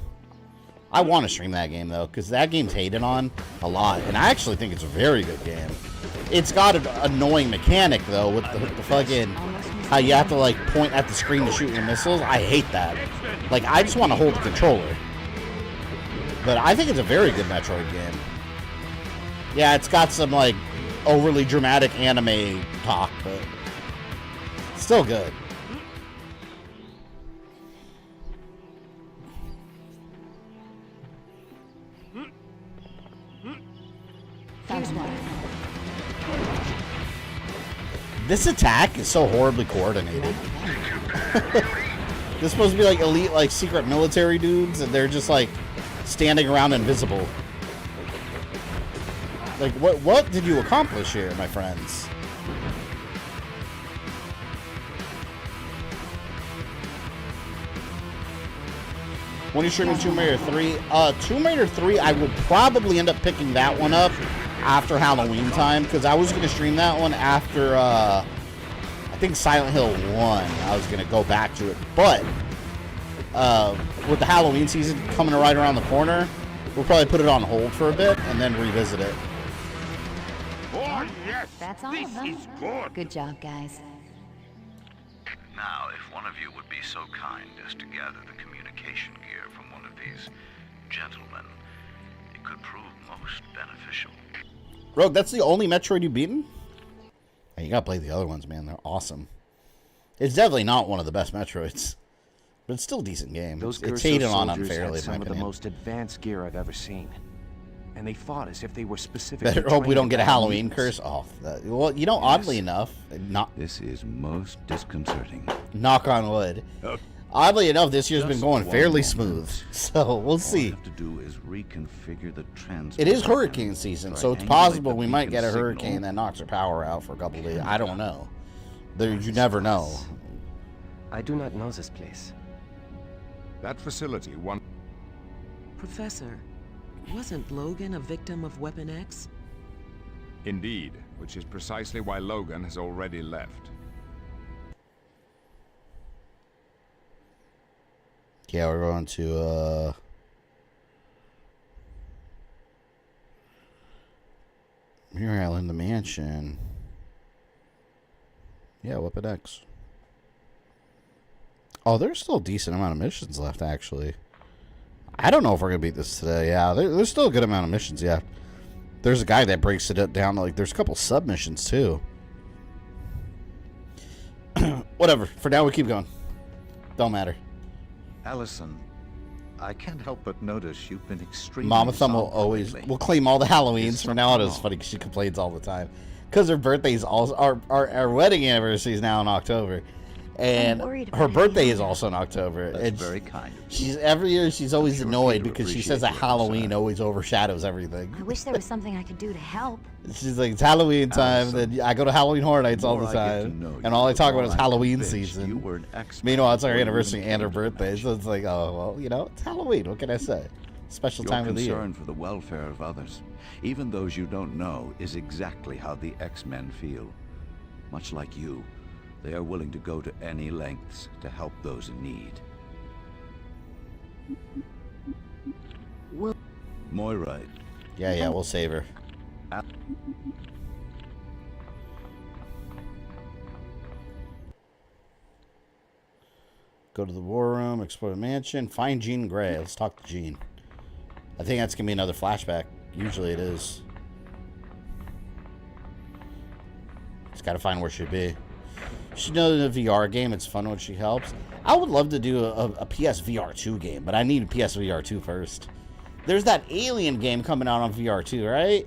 I want to stream that game though, because that game's hated on a lot, and I actually think it's a very good game. It's got an annoying mechanic though, with the fucking how you have to like point at the screen to shoot your missiles. I hate that. Like, I just want to hold the controller. But I think it's a very good Metroid game. Yeah, it's got some like overly dramatic anime talk, but still good. This attack is so horribly coordinated. This is supposed to be like elite, like secret military dudes, and they're just like standing around invisible. Like, what did you accomplish here, my friends? When are you streaming Tomb Raider 3? Tomb Raider 3, I will probably end up picking that one up after Halloween time, because I was going to stream that one after, I think Silent Hill 1. I was going to go back to it. But, with the Halloween season coming right around the corner, we'll probably put it on hold for a bit and then revisit it. Oh, yes! That's all of them. Good job, guys. Now, if one of you would be so kind as to gather the communication gear from one of these gentlemen, it could prove most beneficial. Rogue, that's the only Metroid you've beaten? Hey, you gotta play the other ones, man. They're awesome. It's definitely not one of the best Metroids, but it's still a decent game. It's hated on unfairly, in my opinion. Some of the most advanced gear I've ever seen, and they fought as if they were specific. Better hope we don't get a Halloween curse. Oh, well, you know, oddly enough, This is most disconcerting. Knock on wood. Oddly enough, this year's been going fairly smooth, so we'll see. All we have to do is reconfigure the It is hurricane season, so it's possible we might get a hurricane that knocks our power out for a couple of days. I don't know. You never know. I do not know this place. That facility, one... Professor, wasn't Logan a victim of Weapon X? Indeed, which is precisely why Logan has already left. Yeah, we're going to, Muir Island, the mansion. Yeah, Weapon X. Oh, there's still a decent amount of missions left, actually. I don't know if we're going to beat this today. Yeah, there's still a good amount of missions, yeah. There's a guy that breaks it down, like, there's a couple sub-missions, too. Whatever. For now, we keep going. Don't matter. Allison, I can't help but notice you've been extremely... Mama Thumb will claim all the Halloweens from now on. It's funny because she complains all the time. Because her birthday's also... Our wedding anniversary is now in October. And her birthday is also in October. That's very kind. Every year she's always annoyed because she says that Halloween always overshadows everything. I wish there was something I could do to help. She's like, it's Halloween time. Then I go to Halloween Horror Nights all the time. And all I talk about is Halloween season. Meanwhile, it's our anniversary and her birthday. So it's like, oh, well, you know, it's Halloween. What can I say? Special time of the year. Your concern for the welfare of others, even those you don't know, is exactly how the X-Men feel. Much like you, they are willing to go to any lengths to help those in need. Moira. Yeah, we'll save her. Go to the war room, explore the mansion, find Jean Grey. Let's talk to Jean. I think that's going to be another flashback. Usually it is. Just got to find where she'd be. She knows in a VR game, it's fun when she helps. I would love to do a PSVR 2 game, but I need a PSVR 2 first. There's that Alien game coming out on VR 2, right?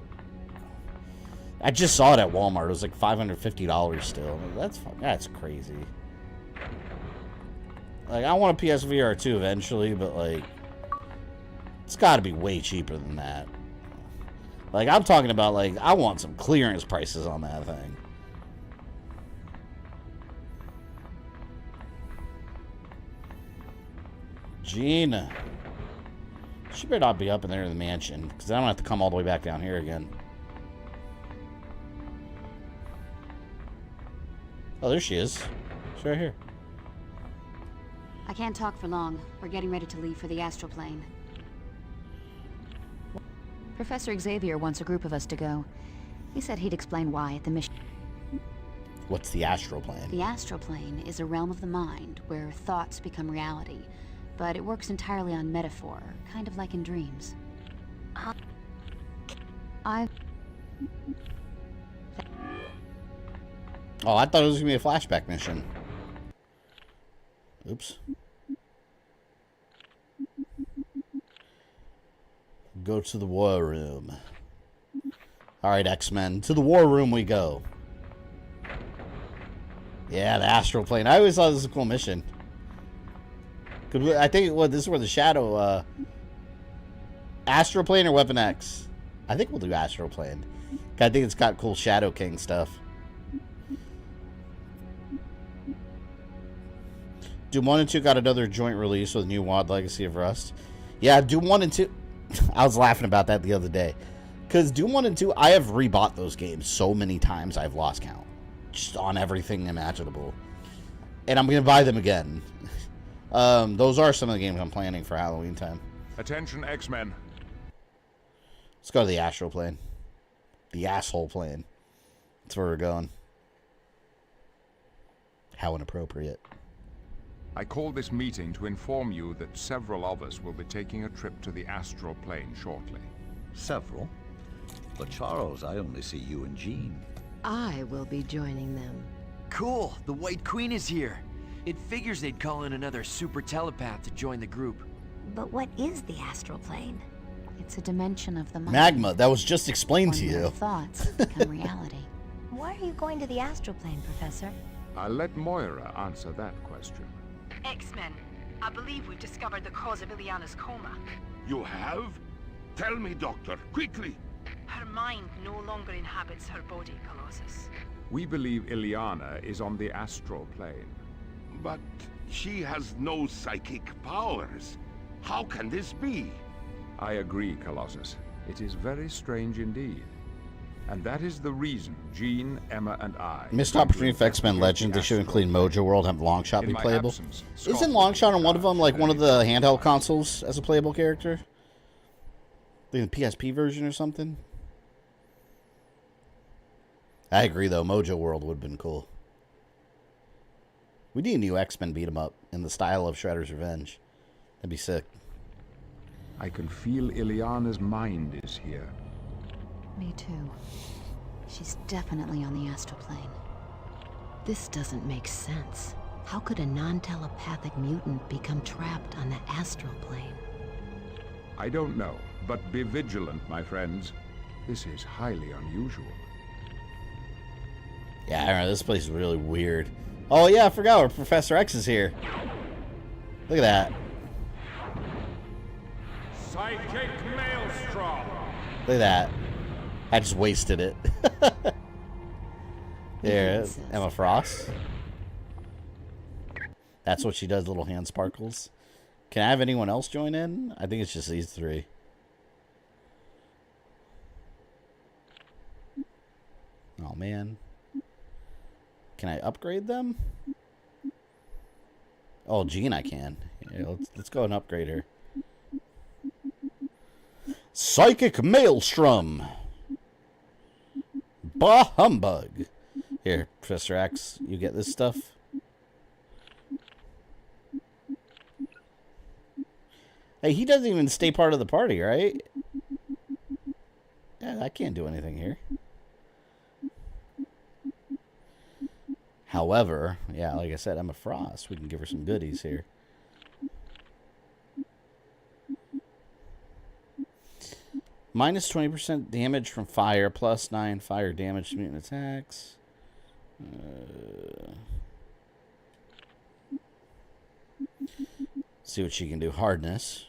I just saw it at Walmart. It was like $550 still. That's crazy. Like, I want a PSVR 2 eventually, but like, it's got to be way cheaper than that. Like, I'm talking about, like, I want some clearance prices on that thing. Gina. She better not be up in there in the mansion, because I don't have to come all the way back down here again. Oh, there she is. She's right here. I can't talk for long. We're getting ready to leave for the Astral Plane. Professor Xavier wants a group of us to go. He said he'd explain why at the mission. What's the Astral Plane? The Astral Plane is a realm of the mind where thoughts become reality, but it works entirely on metaphor, kind of like in dreams. Oh, I thought it was going to be a flashback mission. Oops. Go to the war room. Alright, X-Men. To the war room we go. Yeah, the Astral Plane. I always thought this was a cool mission. I think this is where the Shadow... Astral Plane or Weapon X? I think we'll do Astral Plane. I think it's got cool Shadow King stuff. Doom 1 and 2 got another joint release with New WoD Legacy of Rust. Yeah, Doom 1 and 2... I was laughing about that the other day. Because Doom 1 and 2, I have rebought those games so many times I've lost count. Just on everything imaginable. And I'm going to buy them again. Those are some of the games I'm planning for Halloween time. Attention, X-Men. Let's go to the Astral Plane. The asshole plane. That's where we're going. How inappropriate. I called this meeting to inform you that several of us will be taking a trip to the Astral Plane shortly. Several? But Charles, I only see you and Jean. I will be joining them. Cool, the White Queen is here. It figures they'd call in another super telepath to join the group. But what is the Astral Plane? It's a dimension of the mind. Magma, that was just explained to you. Thoughts become reality. Why are you going to the Astral Plane, Professor? I'll let Moira answer that question. X-Men, I believe we've discovered the cause of Ileana's coma. You have? Tell me, Doctor, quickly. Her mind no longer inhabits her body, Colossus. We believe Ileana is on the Astral Plane. But she has no psychic powers. How can this be? I agree, Colossus. It is very strange indeed. And that is the reason Jean, Emma, and I... Missed opportunity for X-Men Legend. They should include Mojo World and have Longshot be playable. Isn't Longshot on one of them, like one of the handheld consoles, as a playable character? Like the PSP version or something? I agree, though. Mojo World would have been cool. We need a new X-Men beat-em-up in the style of Shredder's Revenge. That'd be sick. I can feel Ileana's mind is here. Me too. She's definitely on the Astral Plane. This doesn't make sense. How could a non-telepathic mutant become trapped on the Astral Plane? I don't know, but be vigilant, my friends. This is highly unusual. Yeah, I don't know. This place is really weird. Oh, yeah, I forgot where Professor X is here. Look at that. Psychic Maelstrom. Look at that. I just wasted it. There, Emma Frost. That's what she does, little hand sparkles. Can I have anyone else join in? I think it's just these three. Oh, man. Can I upgrade them? Oh, Jean, I can. Yeah, let's go and upgrade her. Psychic Maelstrom. Bah humbug. Here, Professor X, you get this stuff. Hey, he doesn't even stay part of the party, right? Yeah, I can't do anything here. However, yeah, like I said, Emma Frost. We can give her some goodies here. Minus 20% damage from fire, plus 9 fire damage to mutant attacks. See what she can do. Hardness.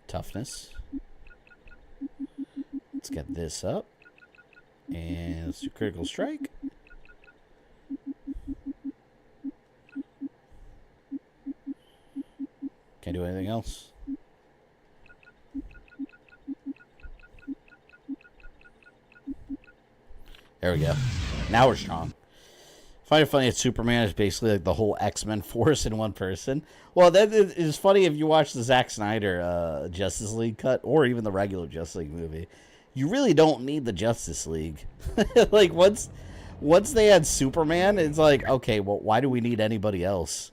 Toughness. Let's get this up. And let's do critical strike. Can't do anything else. There we go. Now we're strong. I find it funny that Superman is basically like the whole X-Men force in one person. Well, that is funny if you watch the Zack Snyder Justice League cut or even the regular Justice League movie. You really don't need the Justice League. Like, once they had Superman, it's like, okay, well, why do we need anybody else?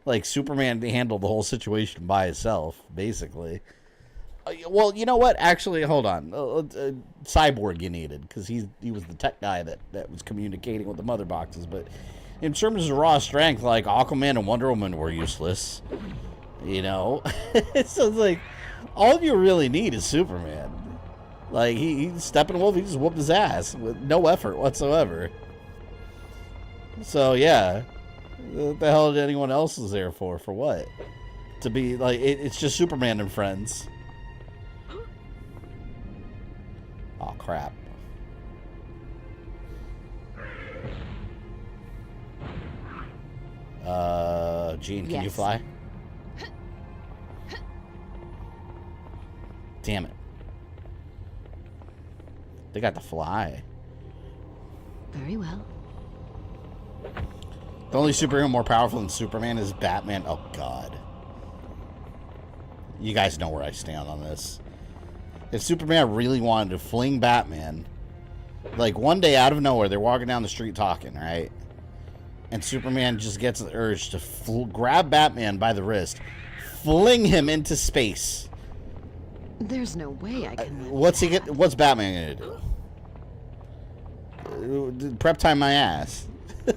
Like, Superman handled the whole situation by himself, basically. Well, you know what? Actually, hold on. Cyborg you needed, because he was the tech guy that was communicating with the mother boxes. But in terms of raw strength, like, Aquaman and Wonder Woman were useless. You know? So it's like, all you really need is Superman. Like, he's Steppenwolf, he just whooped his ass with no effort whatsoever. So, yeah. What the hell did anyone else was there for? For what? To be, like, it's just Superman and friends. Oh, crap. Jean, can you fly? Damn it. They got to fly. Very well. The only superhero more powerful than Superman is Batman. Oh, God. You guys know where I stand on this. If Superman really wanted to fling Batman, like one day out of nowhere, they're walking down the street talking, right? And Superman just gets the urge to grab Batman by the wrist, fling him into space. There's no way I can... What's Batman gonna do? Prep time my ass.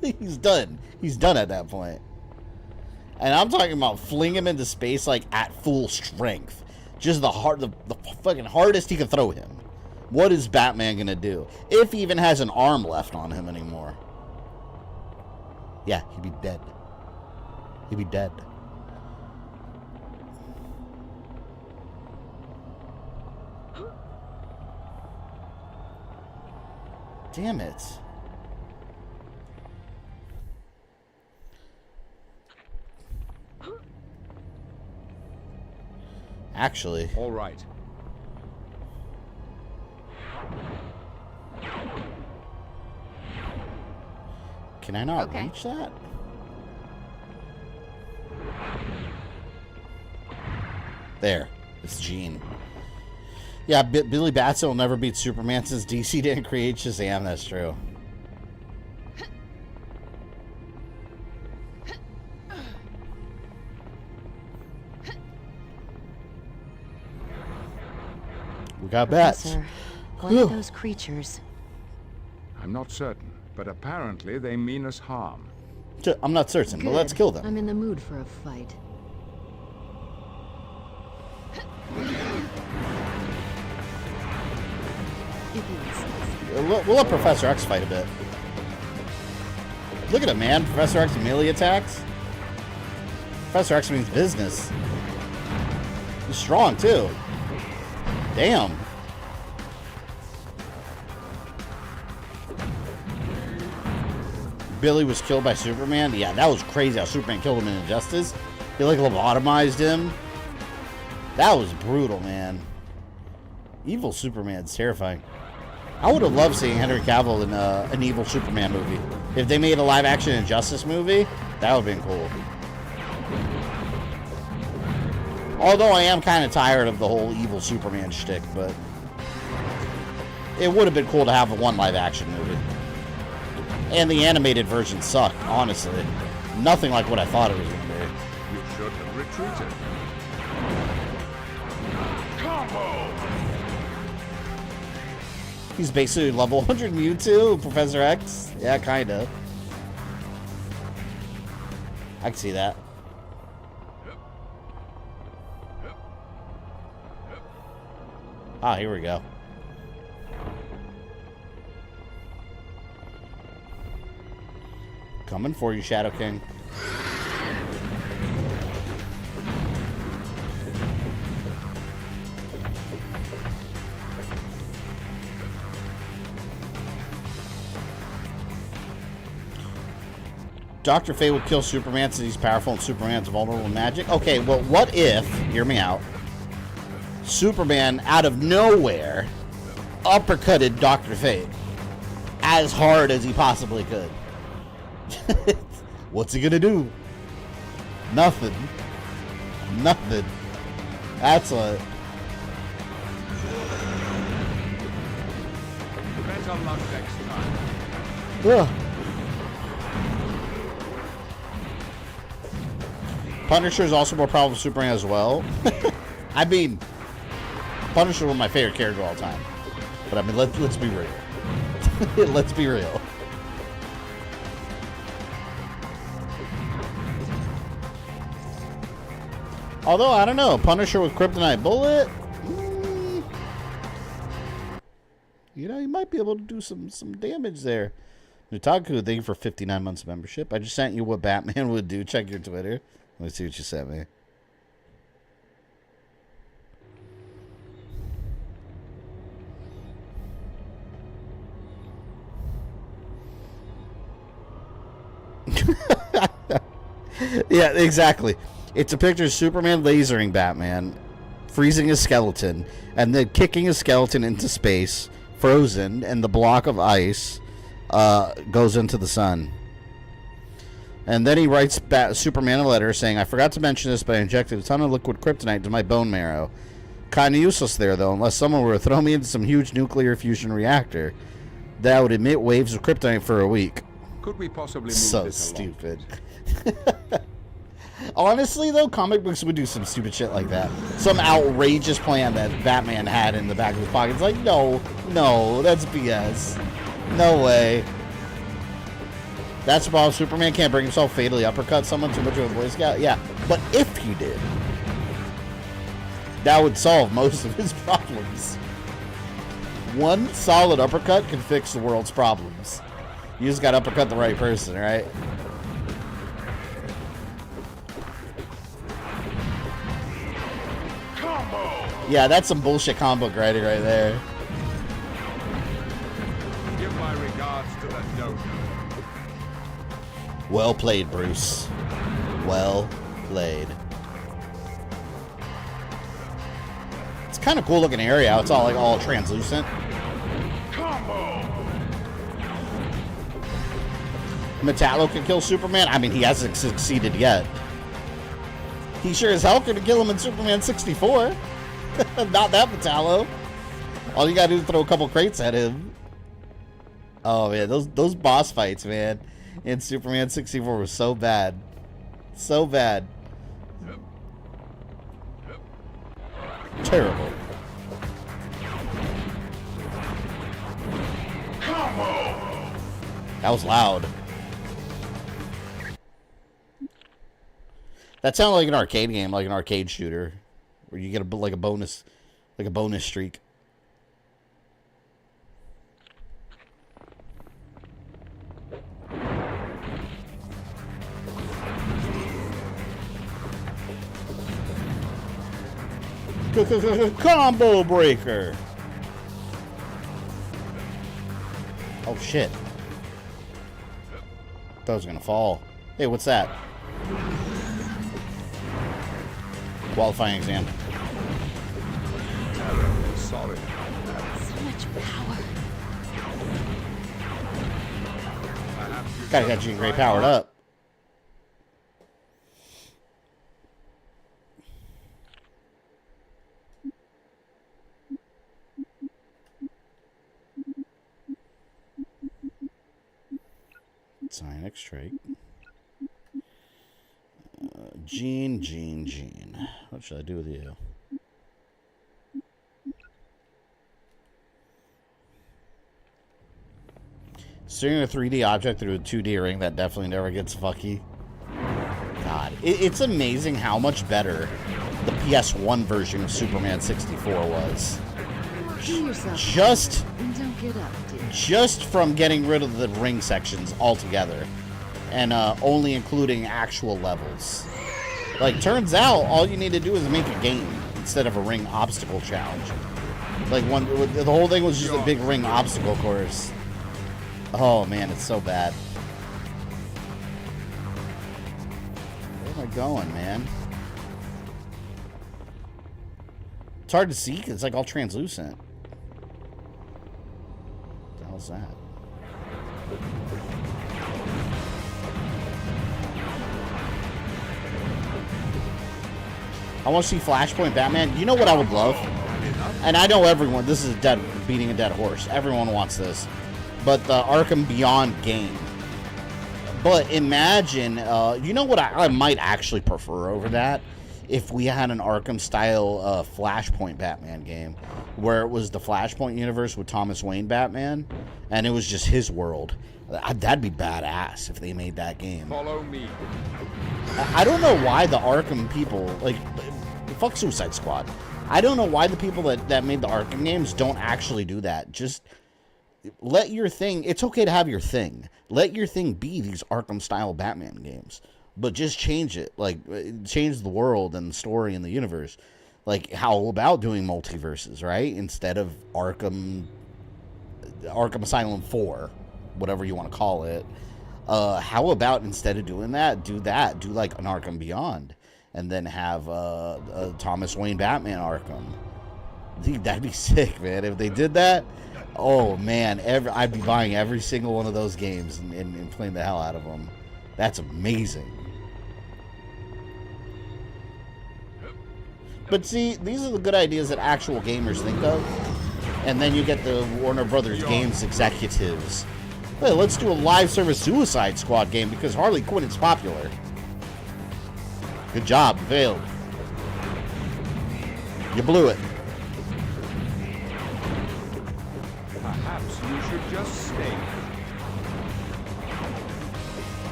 He's done. He's done at that point. And I'm talking about fling him into space like at full strength. Just the fucking hardest he can throw him. What is Batman gonna do? If he even has an arm left on him anymore. Yeah, he'd be dead. He'd be dead. Damn it. Actually. All right. Can I not reach that? There. It's Jean. Yeah, Billy Batson will never beat Superman since DC didn't create Shazam. That's true. We got bats. Professor, what are those creatures? I'm not certain, but apparently they mean us harm. I'm not certain, but let's kill them. I'm in the mood for a fight. We'll let Professor X fight a bit. Look at him, man. Professor X melee attacks. Professor X means business. He's strong, too. Damn. Billy was killed by Superman? Yeah, that was crazy how Superman killed him in Injustice. He, like, lobotomized him. That was brutal, man. Evil Superman's terrifying. I would have loved seeing Henry Cavill in an evil Superman movie. If they made a live-action Injustice movie, that would have been cool. Although I am kind of tired of the whole evil Superman shtick, but it would have been cool to have one live-action movie. And the animated version sucked, honestly. Nothing like what I thought it was going to be. You should have retreated. Combo! He's basically level 100 Mewtwo, Professor X. Yeah, kind of. I can see that. Ah, here we go. Coming for you, Shadow King. Dr. Fate would kill Superman since he's powerful and Superman's vulnerable to magic? Okay, well, what if, hear me out, Superman, out of nowhere, uppercutted Dr. Fate as hard as he possibly could? What's he gonna do? Nothing. Nothing. That's what... Better luck next time. Ugh. Punisher is also more powerful than Superman as well. I mean, Punisher was my favorite character of all time. But I mean, let's be real. Let's be real. Although, I don't know, Punisher with Kryptonite Bullet? You know, you might be able to do some damage there. Nutaku, thank you for 59 months of membership. I just sent you what Batman would do. Check your Twitter. Let me see what you sent me. Yeah, exactly. It's a picture of Superman lasering Batman, freezing a skeleton, and then kicking a skeleton into space, frozen, and the block of ice goes into the sun. And then he writes Superman a letter saying, I forgot to mention this, but I injected a ton of liquid kryptonite into my bone marrow. Kind of useless there, though, unless someone were to throw me into some huge nuclear fusion reactor that would emit waves of kryptonite for a week. Could we possibly move So this stupid. Honestly, though, comic books would do some stupid shit like that. Some outrageous plan that Batman had in the back of his pocket. It's like, no, that's BS. No way. That's the problem. Superman can't bring himself fatally uppercut someone too much of a Boy Scout. Yeah, but if he did, that would solve most of his problems. One solid uppercut can fix the world's problems. You just gotta uppercut the right person, right? Combo! Yeah, that's some bullshit comic book writing right there. Give my regards to the dodo. Well played, Bruce. Well played. It's kind of cool looking area. It's all like all translucent. Combo! Metallo can kill Superman? I mean, he hasn't succeeded yet. He sure as hell could kill him in Superman 64. Not that Metallo. All you gotta do is throw a couple crates at him. Oh man, those boss fights, man, in Superman 64 were so bad. So bad. Terrible. Combo! That was loud. That sounded like an arcade game, like an arcade shooter, where you get like a bonus streak. Combo breaker. Oh shit! Thought I was gonna fall. Hey, what's that? Qualifying exam. Sorry. So much power. Gotta get Jean Grey powered up. Cyanix Strike. Jean. What should I do with you? Steering a 3D object through a 2D ring, that definitely never gets fucky. God, it's amazing how much better the PS1 version of Superman 64 was. Just from getting rid of the ring sections altogether. And only including actual levels. Like, turns out, all you need to do is make a game instead of a ring obstacle challenge. Like, the whole thing was just a big ring obstacle course. Oh, man, it's so bad. Keep going, man. It's hard to see because it's like all translucent. What the hell's that? I want to see Flashpoint Batman. You know what I would love? And I know everyone, this is beating a dead horse. Everyone wants this. But the Arkham Beyond game. But imagine, you know what I might actually prefer over that? If we had an Arkham-style Flashpoint Batman game, where it was the Flashpoint universe with Thomas Wayne Batman, and it was just his world. That'd be badass if they made that game. Follow me. I don't know why the Arkham people, like, fuck Suicide Squad. I don't know why the people that made the Arkham games don't actually do that. Just let your thing, it's okay to have your thing. Let your thing be these Arkham-style Batman games. But just change it. Like, change the world and the story and the universe. Like, how about doing multiverses, right? Instead of Arkham Asylum 4, whatever you want to call it. How about instead of doing that, do like an Arkham Beyond. And then have Thomas Wayne Batman Arkham. Dude, that'd be sick, man. If they did that, oh, man. I'd be buying every single one of those games and playing the hell out of them. That's amazing. But see, these are the good ideas that actual gamers think of. And then you get the Warner Brothers Games executives. Hey, let's do a live service Suicide Squad game because Harley Quinn is popular. Good job, failed. You blew it. Perhaps you should just stay.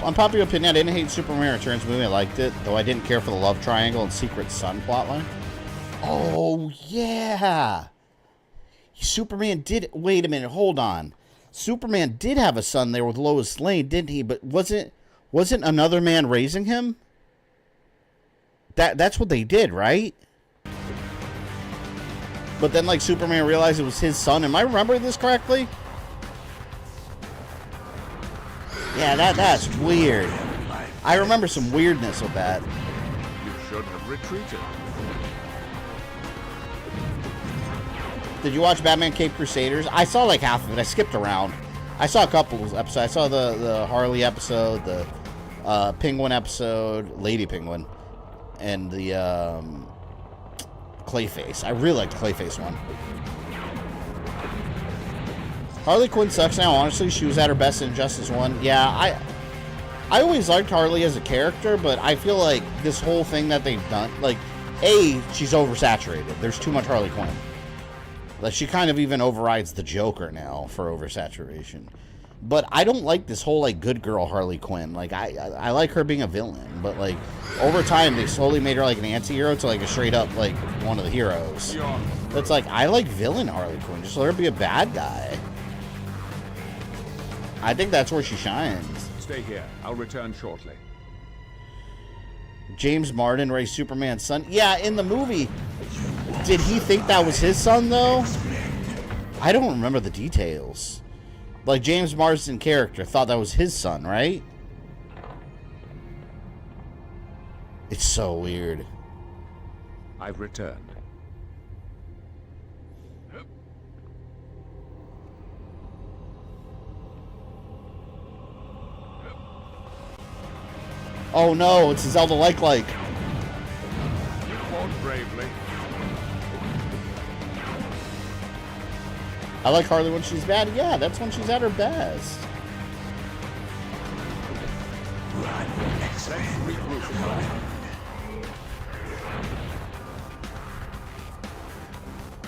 Unpopular opinion, I didn't hate Superman Returns movie. I liked it, though I didn't care for the love triangle and Secret Son plotline. Oh, yeah. Superman did... Wait a minute, hold on. Superman did have a son there with Lois Lane, didn't he? But wasn't another man raising him? That's what they did, right? But then, like, Superman realized it was his son. Am I remembering this correctly? Yeah, that's weird. I remember some weirdness with that. You should have retreated. Did you watch Batman Cape Crusaders? I saw like half of it. I skipped around. I saw a couple of episodes. I saw the Harley episode, the Penguin episode, Lady Penguin, and the Clayface. I really liked the Clayface one. Harley Quinn sucks now, honestly. She was at her best in Justice 1. Yeah, I always liked Harley as a character, but I feel like this whole thing that they've done, like, A, she's oversaturated. There's too much Harley Quinn. Like, she kind of even overrides the Joker now for oversaturation. But I don't like this whole, like, good girl Harley Quinn. Like, I like her being a villain. But, like, over time, they slowly made her, like, an anti-hero to, like, a straight-up, like, one of the heroes. It's like, I like villain Harley Quinn. Just let her be a bad guy. I think that's where she shines. Stay here. I'll return shortly. James Martin raised Superman's son. Yeah, in the movie, did he think that was his son, though? I don't remember the details. Like, James Marsden character thought that was his son, right? It's so weird. I've returned. Oh no, it's a Zelda like. You fought bravely. I like Harley when she's bad. Yeah, that's when she's at her best.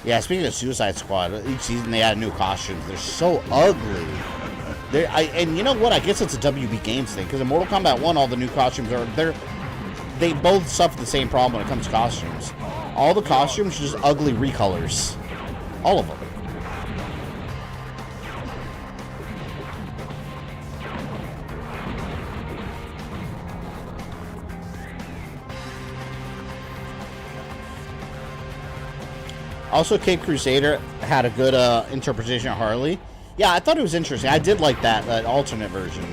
Yeah, speaking of Suicide Squad, each season they add new costumes. They're so ugly. And you know what? I guess it's a WB Games thing, because in Mortal Kombat 1, all the new costumes they both suffer the same problem when it comes to costumes. All the costumes are just ugly recolors. All of them. Also, Cape Crusader had a good interpretation of Harley. Yeah, I thought it was interesting. I did like that alternate version.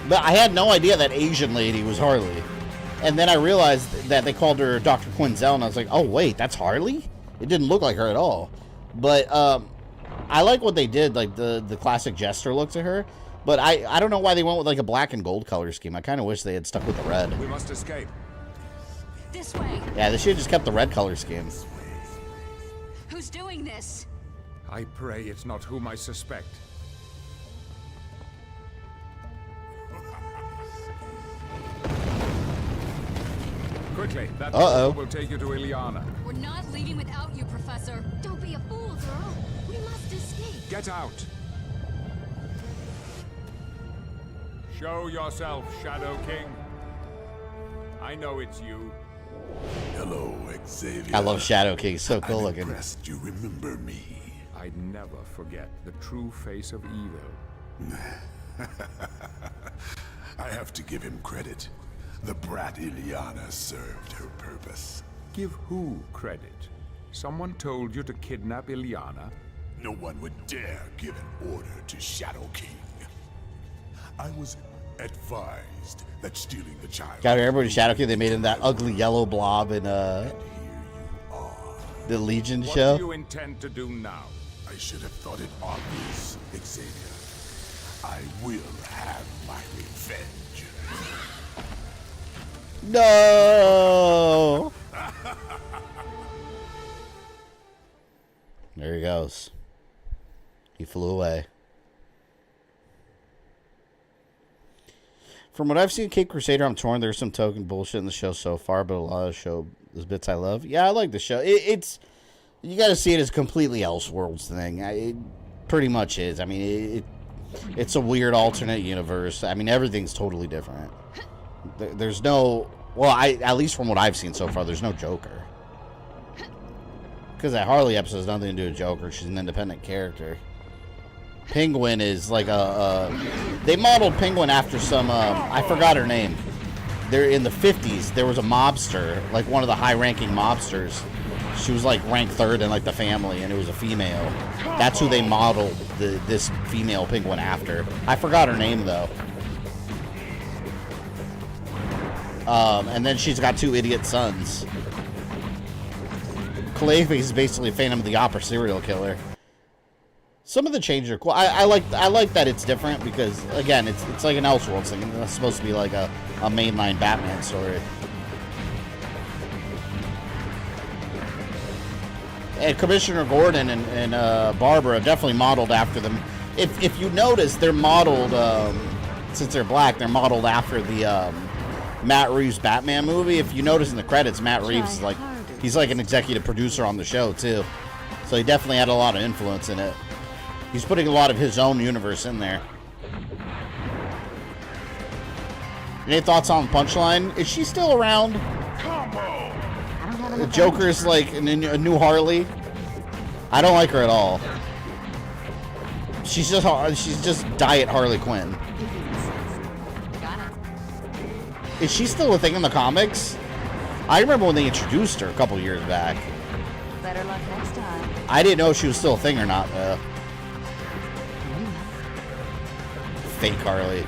But I had no idea that Asian lady was Harley. And then I realized that they called her Dr. Quinzel, and I was like, oh, wait, that's Harley? It didn't look like her at all. But I like what they did, like the classic Jester look to her. But I don't know why they went with like a black and gold color scheme. I kind of wish they had stuck with the red. We must escape. This way. Yeah, they should have just kept the red color scheme. Who's doing this? I pray it's not whom I suspect. Quickly, that will take you to Ileana. We're not leaving without you, Professor. Don't be a fool, girl. We must escape. Get out! Show yourself, Shadow King. I know it's you. Hello, Xavier. I love Shadow King. So cool I'm looking. impressed you remember me. I'd never forget the true face of evil. I have to give him credit. The brat Ileana served her purpose. Give who credit? Someone told you to kidnap Ileana? No one would dare give an order to Shadow King. I was advised that stealing the child... God, everybody Shadow King, they made him that ugly yellow blob in the Legion show. What do you intend to do now? I should have thought it obvious, Xavier. I will have my revenge. No! There he goes. He flew away. From what I've seen, Cape Crusader, I'm torn. There's some token bullshit in the show so far, but a lot of the show, those bits I love. Yeah, I like the show. It's you got to see it as a completely Elseworlds thing. It pretty much is. I mean, it's a weird alternate universe. I mean, everything's totally different. There's no, well, at least from what I've seen so far, there's no Joker. Because that Harley episode has nothing to do with Joker. She's an independent character. Penguin is like they modeled Penguin after some, I forgot her name. They're in the 50s. There was a mobster, like one of the high-ranking mobsters. She was like ranked third in like the family, and it was a female. That's who they modeled this female Penguin after. I forgot her name though. And then she's got two idiot sons. Clayface is basically Phantom of the Opera serial killer. Some of the changes are cool. I like that it's different because again it's like an Elseworlds thing. It's supposed to be like a mainline Batman story. And Commissioner Gordon and Barbara definitely modeled after them. If you notice, they're modeled since they're black. They're modeled after the Matt Reeves Batman movie. If you notice in the credits, Matt Reeves is like he's like an executive producer on the show too. So he definitely had a lot of influence in it. He's putting a lot of his own universe in there. Any thoughts on Punchline? Is she still around? The Joker's like a new Harley. I don't like her at all. She's just diet Harley Quinn. Is she still a thing in the comics? I remember when they introduced her a couple years back. Better luck next time. I didn't know if she was still a thing or not though. Fake Harley.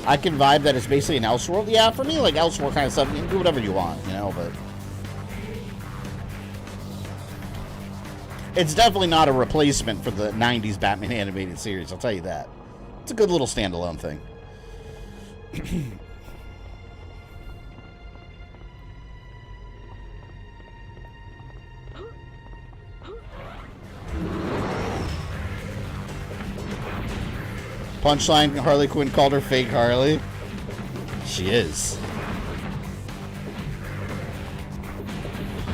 I can vibe that it's basically an Elseworld. Yeah, for me, like Elseworld kind of stuff, you can do whatever you want, you know, but it's definitely not a replacement for the 90s Batman animated series, I'll tell you that. It's a good little standalone thing. Punchline, Harley Quinn called her fake Harley. She is.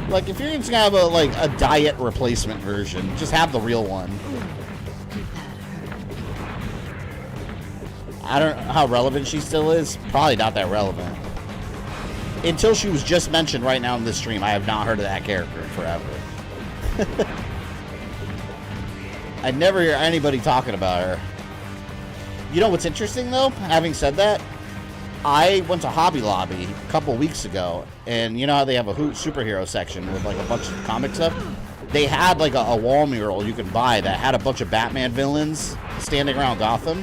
Like, if you're just gonna have a diet replacement version, just have the real one. I don't know how relevant she still is. Probably not that relevant. Until she was just mentioned right now in this stream, I have not heard of that character in forever. I never hear anybody talking about her. You know what's interesting, though? Having said that, I went to Hobby Lobby a couple weeks ago, and you know how they have a superhero section with like a bunch of comic stuff? they had like a wall mural you could buy that had a bunch of Batman villains standing around Gotham,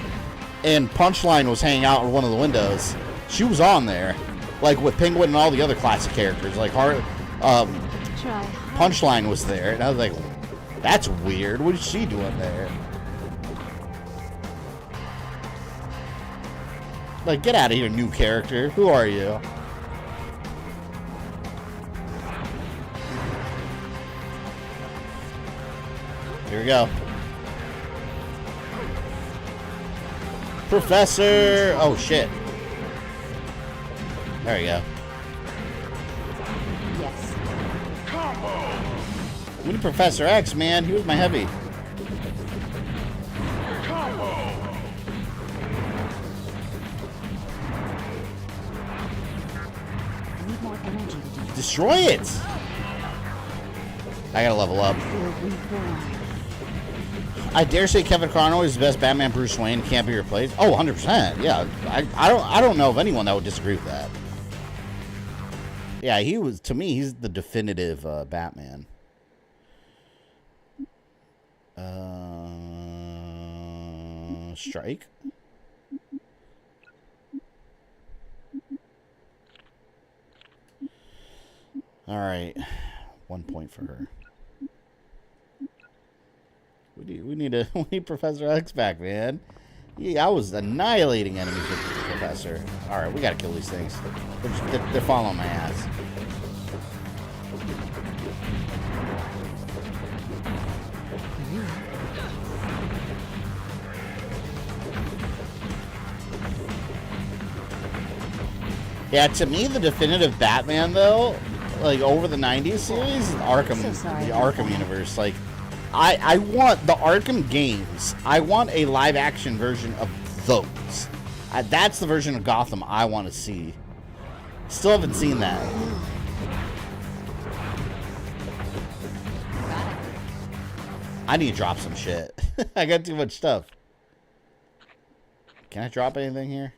and Punchline was hanging out in one of the windows. She was on there, like with Penguin and all the other classic characters. Like Punchline was there, and I was like, that's weird. What is she doing there? Like, get out of here, new character. Who are you? Here we go. Professor! Oh, shit. There we go. Yes. We need Professor X, man. He was my heavy. I need more energy to do this. Destroy it! I gotta level up. I dare say Kevin Conroy is the best Batman Bruce Wayne, can't be replaced. Oh, 100%. Yeah, I don't know of anyone that would disagree with that. Yeah, he was, to me, he's the definitive Batman. Strike. All right, 1 point for her. We need Professor X back, man. Yeah, I was annihilating enemies with the Professor. All right, we gotta kill these things. They're following my ass. Yeah, to me, the definitive Batman, though, like over the '90s series, Arkham, the Arkham universe, like. I want the Arkham games. I want a live-action version of those. That's the version of Gotham I want to see. Still haven't seen that. I need to drop some shit. I got too much stuff. Can I drop anything here?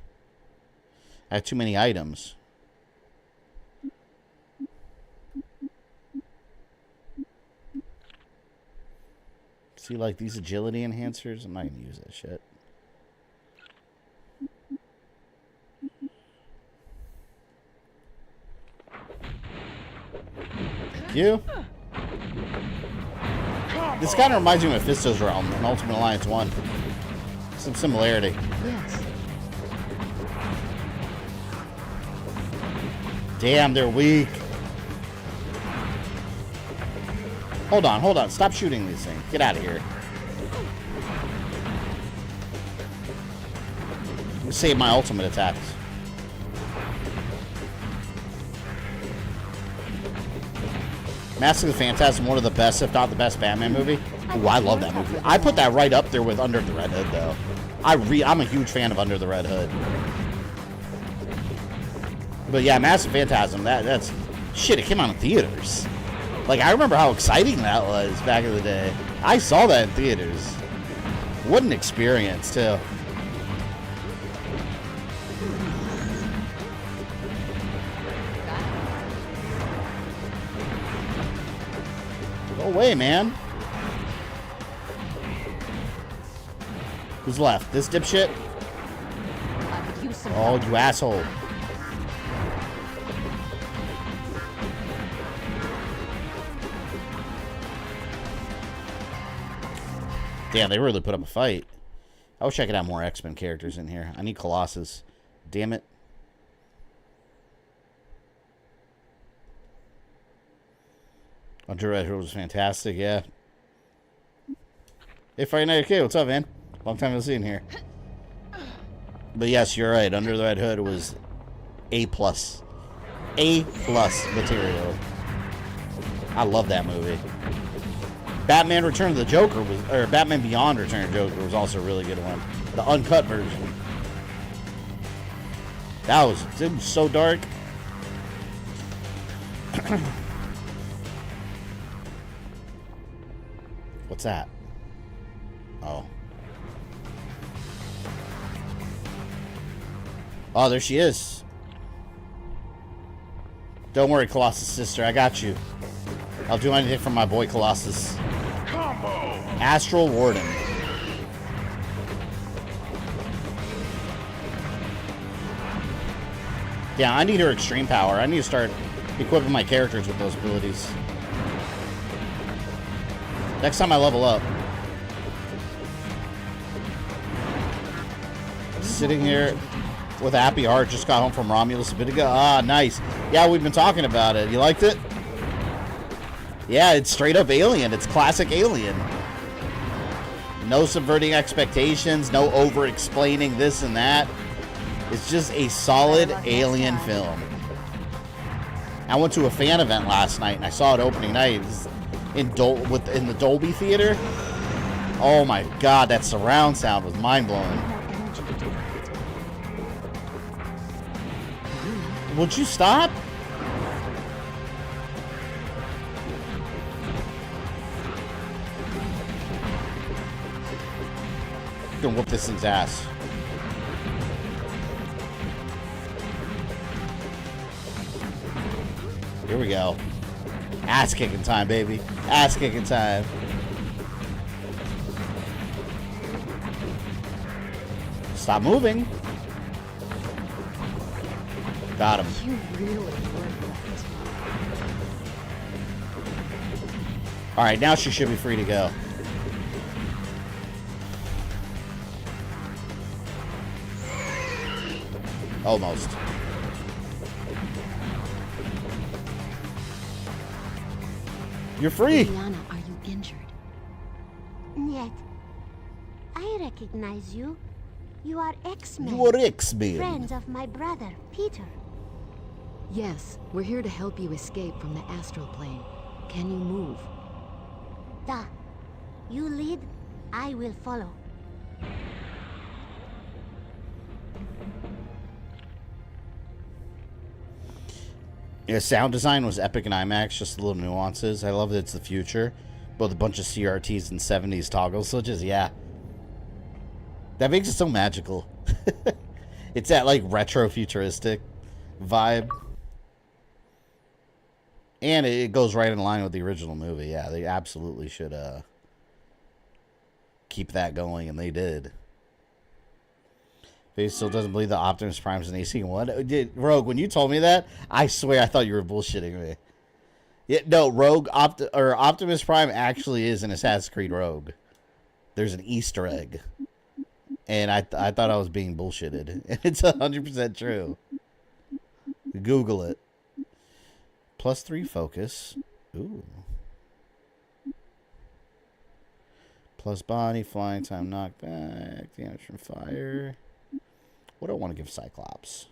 I have too many items. See, like these agility enhancers? I'm not going to use that shit. Thank you. This kind of reminds me of Mephisto's Realm in Ultimate Alliance 1. Some similarity. Yes. Damn, they're weak. Hold on, hold on. Stop shooting these things. Get out of here. Let me save my ultimate attacks. Mask of the Phantasm, one of the best, if not the best, Batman movie. Ooh, I love that movie. I put that right up there with Under the Red Hood, though. I'm a huge fan of Under the Red Hood. But yeah, Mask of Phantasm, that's... Shit, it came out in theaters. Like, I remember how exciting that was back in the day. I saw that in theaters. What an experience, too. Go away, man. Who's left? This dipshit? Oh, you asshole. Damn, they really put up a fight. I wish I could have more X-Men characters in here. I need Colossus. Damn it. Under Red Hood was fantastic, yeah. Hey, Friday Night Okay, what's up, man? Long time no see in here. But yes, you're right. Under the Red Hood was A+. A+ material. I love that movie. Batman Return of the Joker was, or Batman Beyond Return of the Joker was also a really good one. The uncut version. It was so dark. What's that? Oh. Oh, there she is. Don't worry, Colossus sister, I got you. I'll do anything for my boy Colossus. Combo! Astral Warden. Yeah, I need her extreme power. I need to start equipping my characters with those abilities. Next time I level up. Sitting here with a happy heart, just got home from Romulus a bit ago. Ah, nice. Yeah, we've been talking about it. You liked it? Yeah, it's straight up Alien. It's classic Alien. No subverting expectations, no over-explaining this and that. It's just a solid Alien film. I went to a fan event last night, and I saw it opening night in the Dolby Theater. Oh my God, that surround sound was mind-blowing. Would you stop? I'm gonna whoop this thing's ass. Here we go. Ass kicking time, baby. Ass kicking time. Stop moving. Got him. You really were that. All right, now she should be free to go. Almost. You're free. Liana, are you injured? Niet. I recognize you. You are X-Men. You are X-Men. Friends of my brother, Peter. Yes, we're here to help you escape from the Astral Plane. Can you move? Da. You lead, I will follow. Yeah, sound design was epic in IMAX, just little nuances. I love that it's the future, but with a bunch of CRTs and 70s toggle switches, yeah. That makes it so magical. It's that, like, retro-futuristic vibe. And it goes right in line with the original movie. Yeah, they absolutely should keep that going, and they did. He still doesn't believe that Optimus Prime's an AC. What? Rogue, when you told me that, I swear I thought you were bullshitting me. Yeah, no, Optimus Prime actually is an Assassin's Creed Rogue. There's an Easter egg. And I thought I was being bullshitted. And it's 100% true. Google it. +3 focus. Ooh. Plus body, flying time, knockback, damage from fire. What do I want to give Cyclops?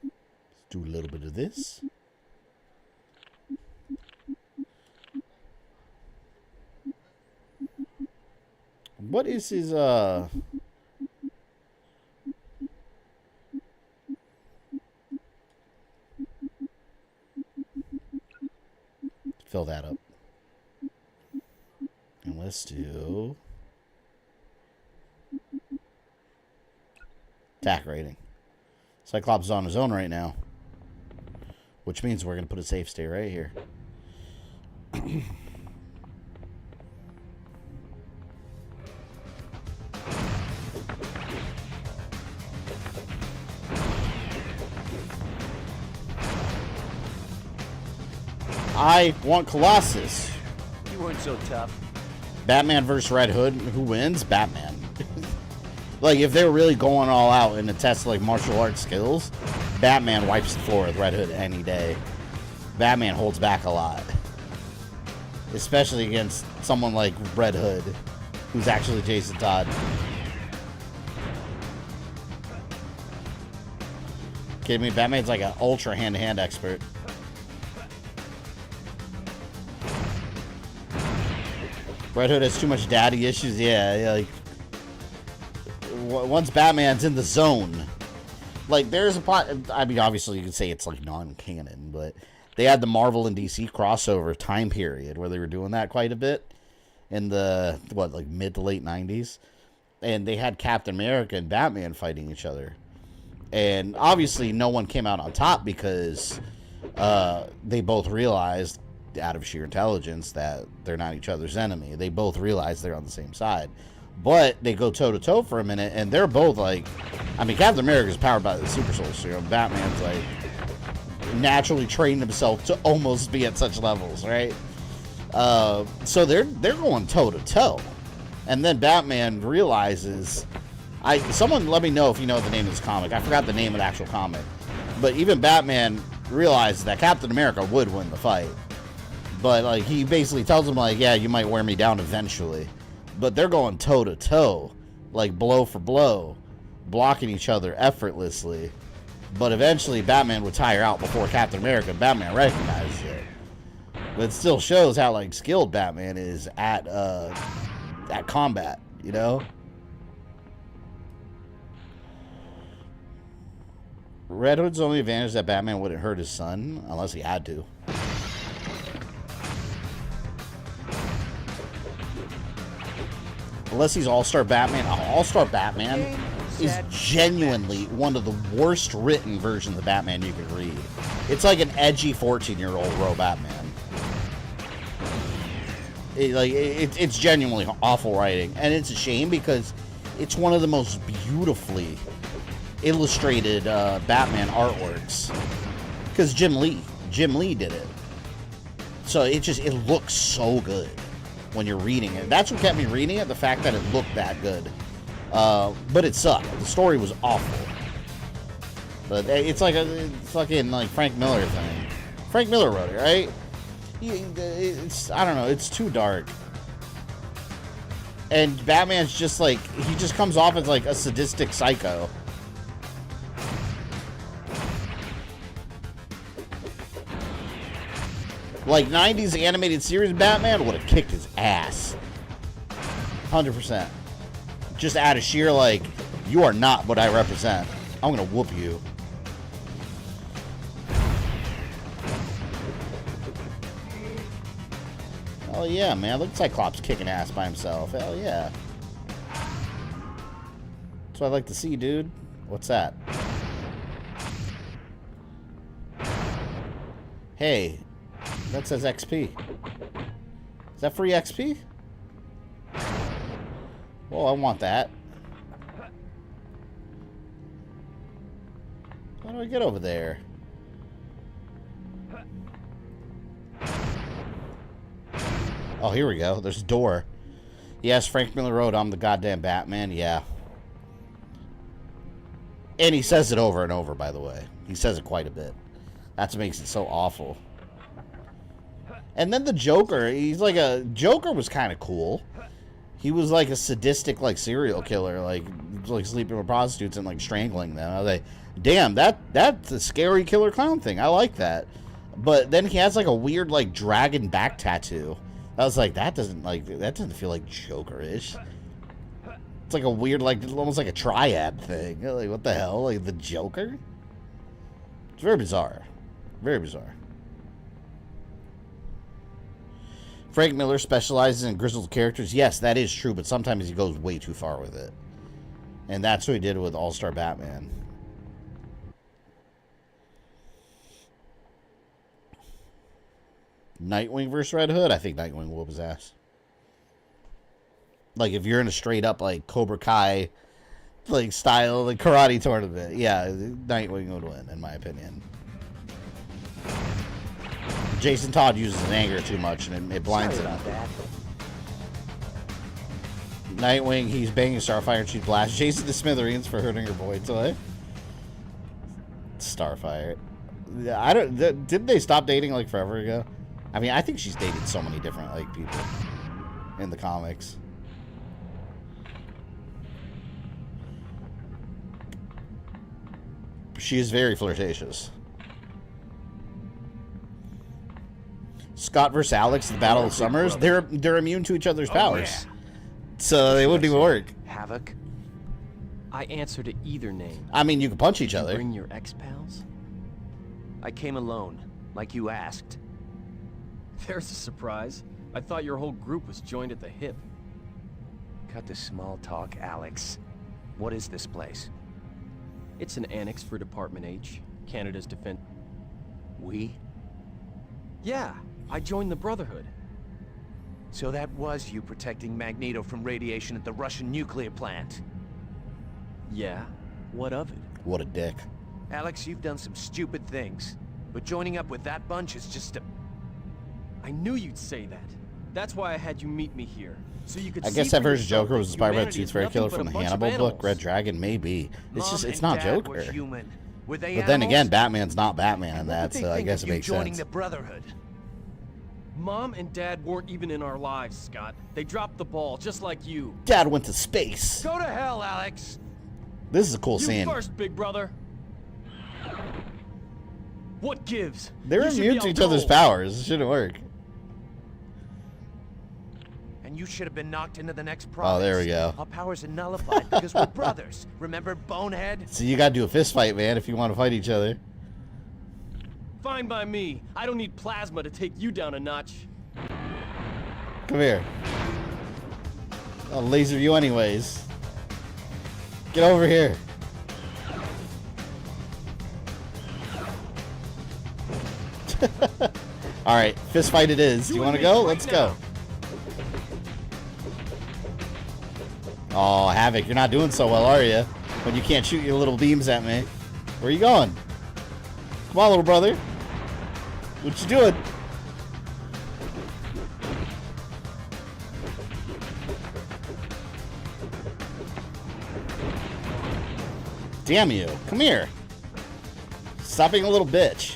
Let's do a little bit of this. What is his, fill that up. And let's do attack rating. Cyclops is on his own right now, which means we're going to put a safe stay right here. I want Colossus. You weren't so tough. Batman versus Red Hood. Who wins? Batman. Like, if they were really going all out in a test like martial arts skills, Batman wipes the floor with Red Hood any day. Batman holds back a lot. Especially against someone like Red Hood, who's actually Jason Todd. Kidding me? Batman's like an ultra hand-to-hand expert. Red Hood has too much daddy issues. Yeah, like once Batman's in the zone, like there's a plot. I mean, obviously you can say it's like non-canon, but they had the Marvel and DC crossover time period where they were doing that quite a bit in the mid to late 90s, and they had Captain America and Batman fighting each other, And obviously no one came out on top because they both realized, out of sheer intelligence, that they're not each other's enemy. They both realize they're on the same side. But they go toe-to-toe for a minute, and they're both like... I mean, Captain America's powered by the Super Soul Serum. Batman's like naturally trained himself to almost be at such levels, right? So they're going toe-to-toe. And then Batman realizes... Someone let me know if you know the name of this comic. I forgot the name of the actual comic. But even Batman realized that Captain America would win the fight. But, like, he basically tells him, like, yeah, you might wear me down eventually. But they're going toe-to-toe, like, blow for blow, blocking each other effortlessly. But eventually, Batman would tire out before Captain America. Batman recognizes it. But it still shows how, like, skilled Batman is at combat, you know? Red Hood's only advantage is that Batman wouldn't hurt his son, unless he had to. Unless he's All-Star Batman. All-Star Batman is genuinely one of the worst written versions of Batman you could read. It's like an edgy 14-year-old wrote Batman. It's genuinely awful writing. And it's a shame because it's one of the most beautifully illustrated Batman artworks. Because Jim Lee did it. So it looks so good when you're reading it. That's what kept me reading it, the fact that it looked that good. But it sucked. The story was awful. But it's like a fucking like Frank Miller thing. Frank Miller wrote it, right? I don't know, it's too dark. And Batman's just like, he just comes off as like a sadistic psycho. Like 90s animated series Batman would have kicked his ass. 100%. Just out of sheer like, you are not what I represent. I'm gonna whoop you. Hell yeah, man. Look at Cyclops kicking ass by himself. Hell yeah. That's what I like to see, dude. What's that? Hey. That says XP. Is that free XP? Well, I want that. How do I get over there? Oh, here we go. There's a door. Yes, Frank Miller wrote, I'm the goddamn Batman. Yeah. And he says it over and over, by the way. He says it quite a bit. That's what makes it so awful. And then the Joker, Joker was kind of cool. He was like a sadistic, like, serial killer, like sleeping with prostitutes and, like, strangling them. I was like, damn, that's a scary killer clown thing. I like that. But then he has, like, a weird, like, dragon back tattoo. I was like, that doesn't feel like Joker-ish. It's like a weird, like, almost like a triad thing. Like, what the hell? Like, the Joker? It's very bizarre. Very bizarre. Frank Miller specializes in grizzled characters. Yes, that is true, but sometimes he goes way too far with it. And that's what he did with All-Star Batman. Nightwing versus Red Hood? I think Nightwing will whoop his ass. Like, if you're in a straight-up, like, Cobra Kai, like, style, like, karate tournament, yeah, Nightwing would win, in my opinion. Jason Todd uses his anger too much, and it blinds him. Nightwing, he's banging Starfire and she's blasting Jason to smithereens for hurting her boy toy. Starfire. Didn't they stop dating, like, forever ago? I mean, I think she's dated so many different, like, people in the comics. She is very flirtatious. Scott versus Alex, the Battle of Summers, they're immune to each other's powers. Yeah. So they wouldn't even work. Havok? I answer to either name. I mean, you can punch each other. Bring your ex-pals? I came alone, like you asked. There's a surprise. I thought your whole group was joined at the hip. Cut the small talk, Alex. What is this place? It's an annex for Department H, Canada's defense. We? Yeah, I joined the Brotherhood. So that was you protecting Magneto from radiation at the Russian nuclear plant? Yeah, what of it? What a dick. Alex, you've done some stupid things, but joining up with that bunch is just a... I knew you'd say that. That's why I had you meet me here. So you could I see guess that for version of yourself Joker was that inspired by the humanity Tooth is Fairy nothing Killer but from a the bunch of Hannibal book, animals. Red Dragon, maybe. It's just, it's not Dad Joker. were human. Were they But then animals? again, Batman's not Batman in What that, would they so I think guess of it you makes joining sense. the Brotherhood? Mom and Dad weren't even in our lives, Scott. They dropped the ball, just like you. Dad went to space. Go to hell, Alex! This is a cool You scene. first, big brother. What gives? They're You should immune be to out each other's cold. powers. It shouldn't work. And you should have been knocked into the next province. Oh, there we go. Our powers are nullified because we're brothers. Remember, Bonehead? So you gotta do a fist fight, man, if you want to fight each other. Fine by me. I don't need plasma to take you down a notch. Come here. I'll laser you anyways. Get over here. Alright, fist fight it is. You wanna go? Let's go. Oh, Havok, you're not doing so well, are you? When you can't shoot your little beams at me. Where are you going? Come on, little brother. What you doing? Damn you. Come here. Stop being a little bitch.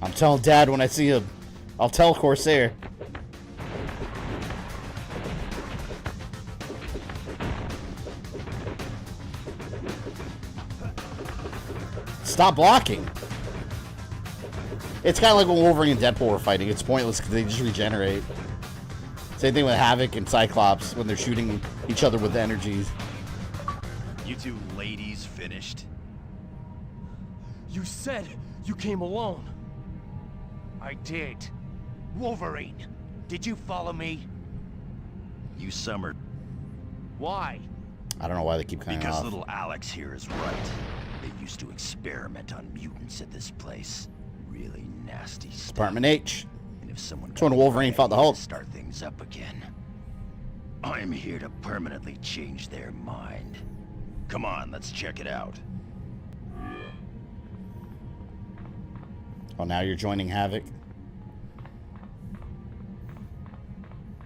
I'm telling Dad when I see him. I'll tell Corsair. Stop blocking. It's kind of like when Wolverine and Deadpool were fighting. It's pointless because they just regenerate. Same thing with Havok and Cyclops when they're shooting each other with energies. You two ladies finished? You said you came alone. I did. Wolverine, did you follow me? You summered. Why? I don't know why they keep cutting Because off. little Alex here is right. They used to experiment on mutants at this place. Really nasty stuff. Department H. And if someone That's when Wolverine fought the Hulk. start things up again. I'm here to permanently change their mind. Come on, let's check it out. Oh, now you're joining Havok?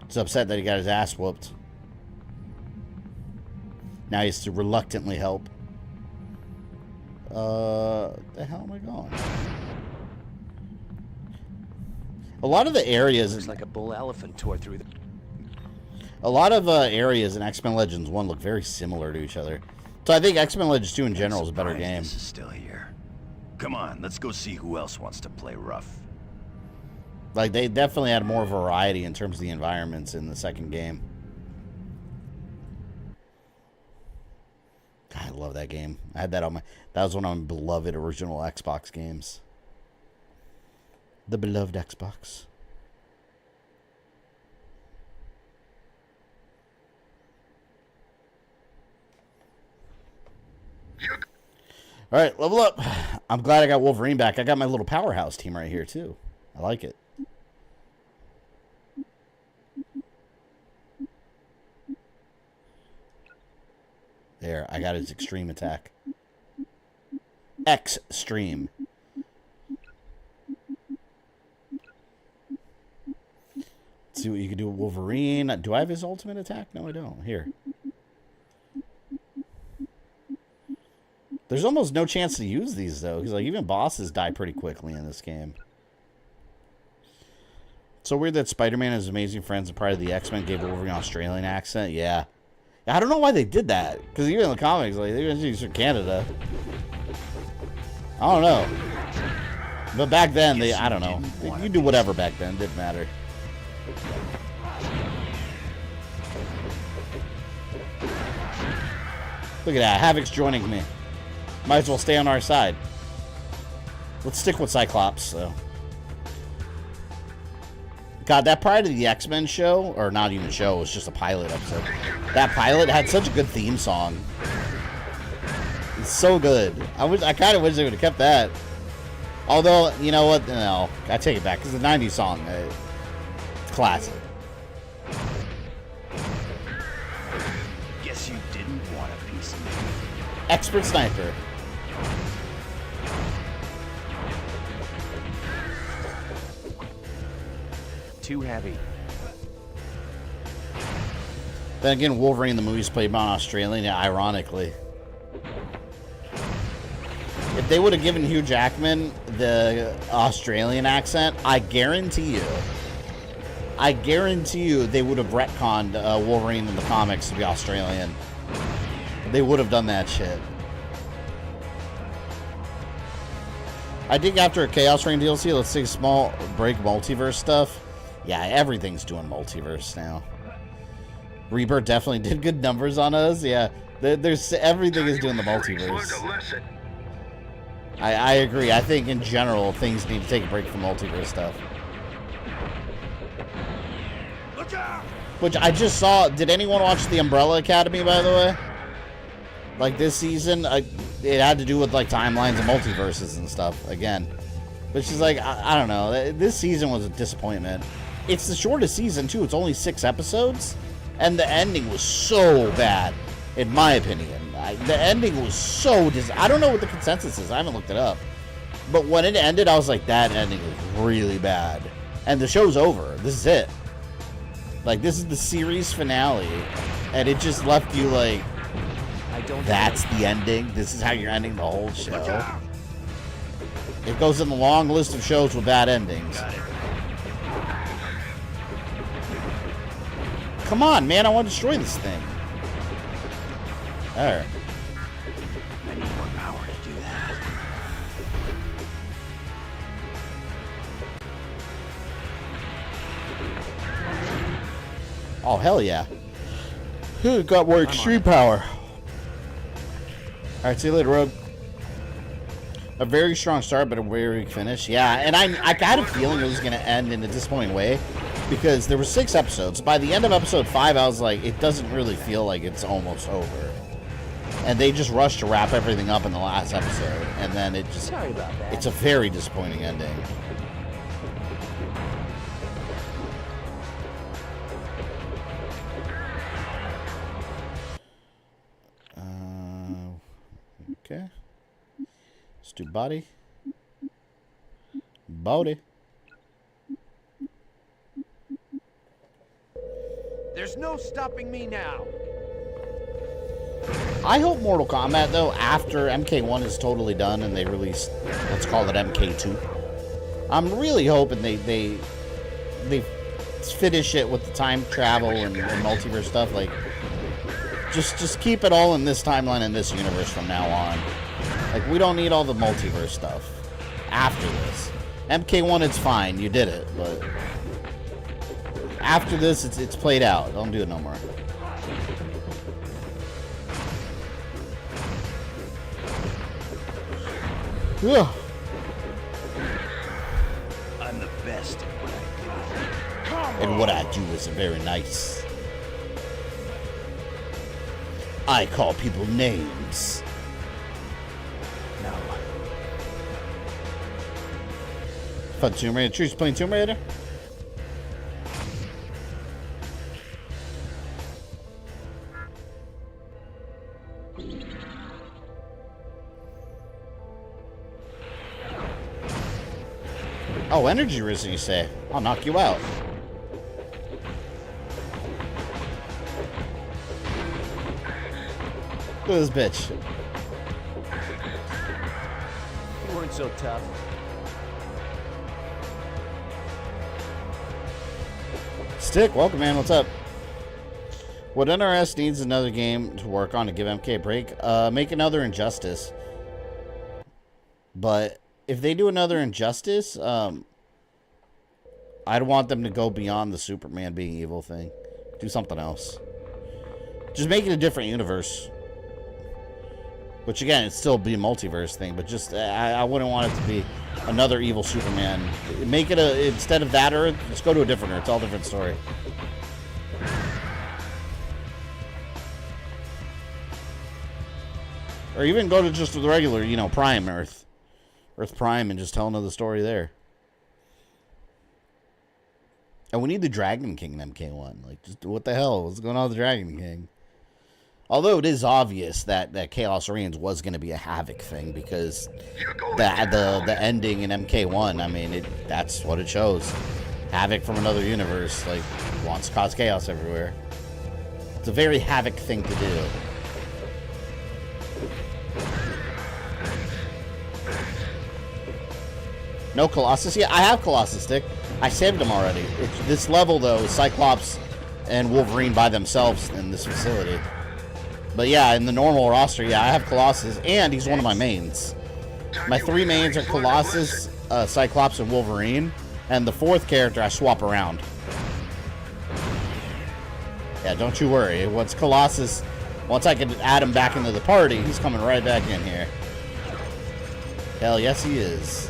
He's upset that he got his ass whooped. Now he has to reluctantly help. The hell am I going? A lot of the areas... Looks like a bull elephant tore through the... A lot of areas in X-Men Legends 1 look very similar to each other. So I think X-Men Legends 2 in general is a better game. This is still here. Come on, let's go see who else wants to play rough. Like, they definitely had more variety in terms of the environments in the second game. God, I love that game. I had that on my... That was one of my beloved original Xbox games. The beloved Xbox. Alright, level up. I'm glad I got Wolverine back. I got my little powerhouse team right here, too. I like it. There, I got his extreme attack. Extreme. Let's see what you can do with Wolverine. Do I have his ultimate attack? No, I don't. Here. There's almost no chance to use these, though, because like even bosses die pretty quickly in this game. It's so weird that Spider-Man and his amazing friends and part of the X-Men gave Wolverine an Australian accent. Yeah. I don't know why they did that, because even in the comics, like, they were from Canada. I don't know. But back then, I don't know. You do whatever back then. Didn't matter. Look at that. Havok's joining me. Might as well stay on our side. Let's stick with Cyclops, though. God, that Pride of the X-Men show, or not even show, it was just a pilot episode. That pilot had such a good theme song. It's so good. I kind of wish they would have kept that. Although, you know what? No, I take it back, because the 90s song, classic. Guess you didn't want a piece of me. Expert sniper. Too heavy. Then again, Wolverine the movie's played by an Australian, ironically. If they would have given Hugh Jackman the Australian accent, I guarantee you they would have retconned Wolverine in the comics to be Australian. They would have done that shit. I think after a Chaos Reign DLC, let's take a small break multiverse stuff. Yeah, everything's doing multiverse now. Rebirth definitely did good numbers on us. Yeah, there's everything is doing the multiverse. I agree. I think in general things need to take a break from multiverse stuff. Look out! Which I just saw. Did anyone watch The Umbrella Academy, by the way? Like this season, it had to do with like timelines and multiverses and stuff again. Which is like, I don't know. This season was a disappointment. It's the shortest season too. It's only 6 episodes, and the ending was so bad, in my opinion. The ending was so I don't know what the consensus is. I haven't looked it up. But when it ended, I was like, that ending was really bad. And the show's over. This is it. Like, this is the series finale. And it just left you like, that's the ending? This is how you're ending the whole show? It goes in the long list of shows with bad endings. Come on, man. I want to destroy this thing. There. I need more power to do that. Oh, hell yeah. Got more extreme power. Alright, see you later, Rogue. A very strong start, but a very weak finish. Yeah, and I got a feeling it was going to end in a disappointing way. Because there were 6 episodes. By the end of episode 5, I was like, it doesn't really feel like it's almost over. And they just rushed to wrap everything up in the last episode. And then it just... Sorry about that. It's a very disappointing ending. Okay. Let's do body. Body. There's no stopping me now. I hope Mortal Kombat, though, after MK1 is totally done and they release, let's call it MK2, I'm really hoping they finish it with the time travel and multiverse stuff. Like, just keep it all in this timeline and this universe from now on. Like, we don't need all the multiverse stuff after this. MK1, it's fine, you did it, but after this, it's played out. Don't do it no more. Ugh. I'm the best at what I do. And what I do is very nice. I call people names. No. Fun Tomb Raider. Choose playing Tomb Raider? Oh, energy risen, you say? I'll knock you out. Look at this bitch. You weren't so tough. Stick, welcome, man. What's up? What NRS needs another game to work on to give MK a break? Make another Injustice. But if they do another Injustice, I'd want them to go beyond the Superman being evil thing. Do something else. Just make it a different universe. Which again, it'd still be a multiverse thing, but just I wouldn't want it to be another evil Superman. Make it instead of that Earth, just go to a different Earth. It's all a different story. Or even go to just the regular, you know, Prime Earth. Earth Prime, and just tell another story there. And we need the Dragon King in MK1. Like, just what the hell? What's going on with the Dragon King? Although it is obvious that Chaos Reigns was going to be a Havok thing, because the ending in MK1, I mean, that's what it shows. Havok from another universe, like, wants to cause chaos everywhere. It's a very Havok thing to do. No Colossus? Yeah, I have Colossus stick. I saved them already. This level, though, is Cyclops and Wolverine by themselves in this facility. But yeah, in the normal roster, yeah, I have Colossus, and he's one of my mains. My 3 mains are Colossus, Cyclops, and Wolverine, and the 4th character I swap around. Yeah, don't you worry. Once Colossus, once I can add him back into the party, he's coming right back in here. Hell yes, he is.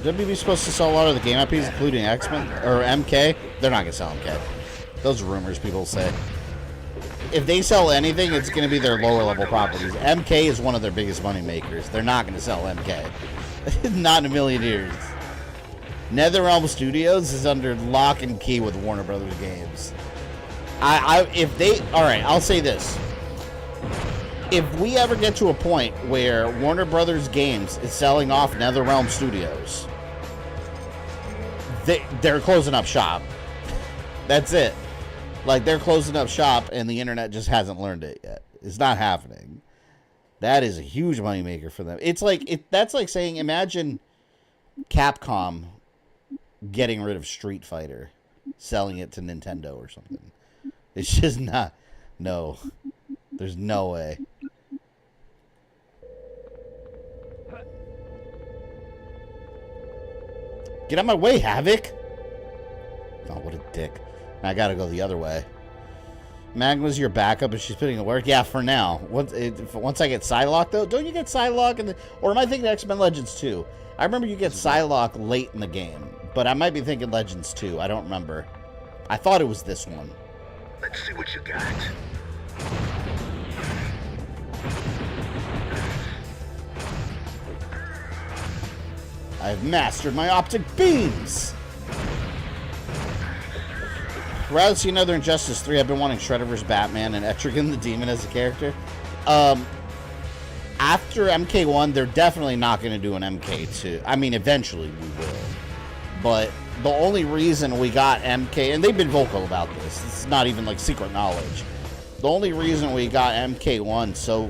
WB supposed to sell a lot of the game IPs, including X-Men or MK. They're not gonna sell MK. Those are rumors people say. If they sell anything, it's gonna be their lower level properties. MK is one of their biggest money makers. They're not gonna sell MK. Not in a million years. NetherRealm Studios is under lock and key with Warner Brothers games. If they, all right, I'll say this. If we ever get to a point where Warner Brothers Games is selling off NetherRealm Studios, they're closing up shop. That's it. Like, they're closing up shop, and the internet just hasn't learned it yet. It's not happening. That is a huge moneymaker for them. It's like that's like saying, imagine Capcom getting rid of Street Fighter, selling it to Nintendo or something. It's just not. No, there's no way. Get out of my way, Havok! Oh, what a dick. I gotta go the other way. Magma's your backup and she's putting to work? Yeah, for now. Once I get Psylocke, though, don't you get Psylocke? Or am I thinking X-Men Legends 2? I remember you get Psylocke late in the game, but I might be thinking Legends 2. I don't remember. I thought it was this one. Let's see what you got. I've mastered my optic beams! Rather see another Injustice 3. I've been wanting Shredder vs. Batman and Etrigan the Demon as a character. After MK1, they're definitely not going to do an MK2. I mean, eventually we will. But the only reason we got MK... And they've been vocal about this. It's not even, like, secret knowledge. The only reason we got MK1 so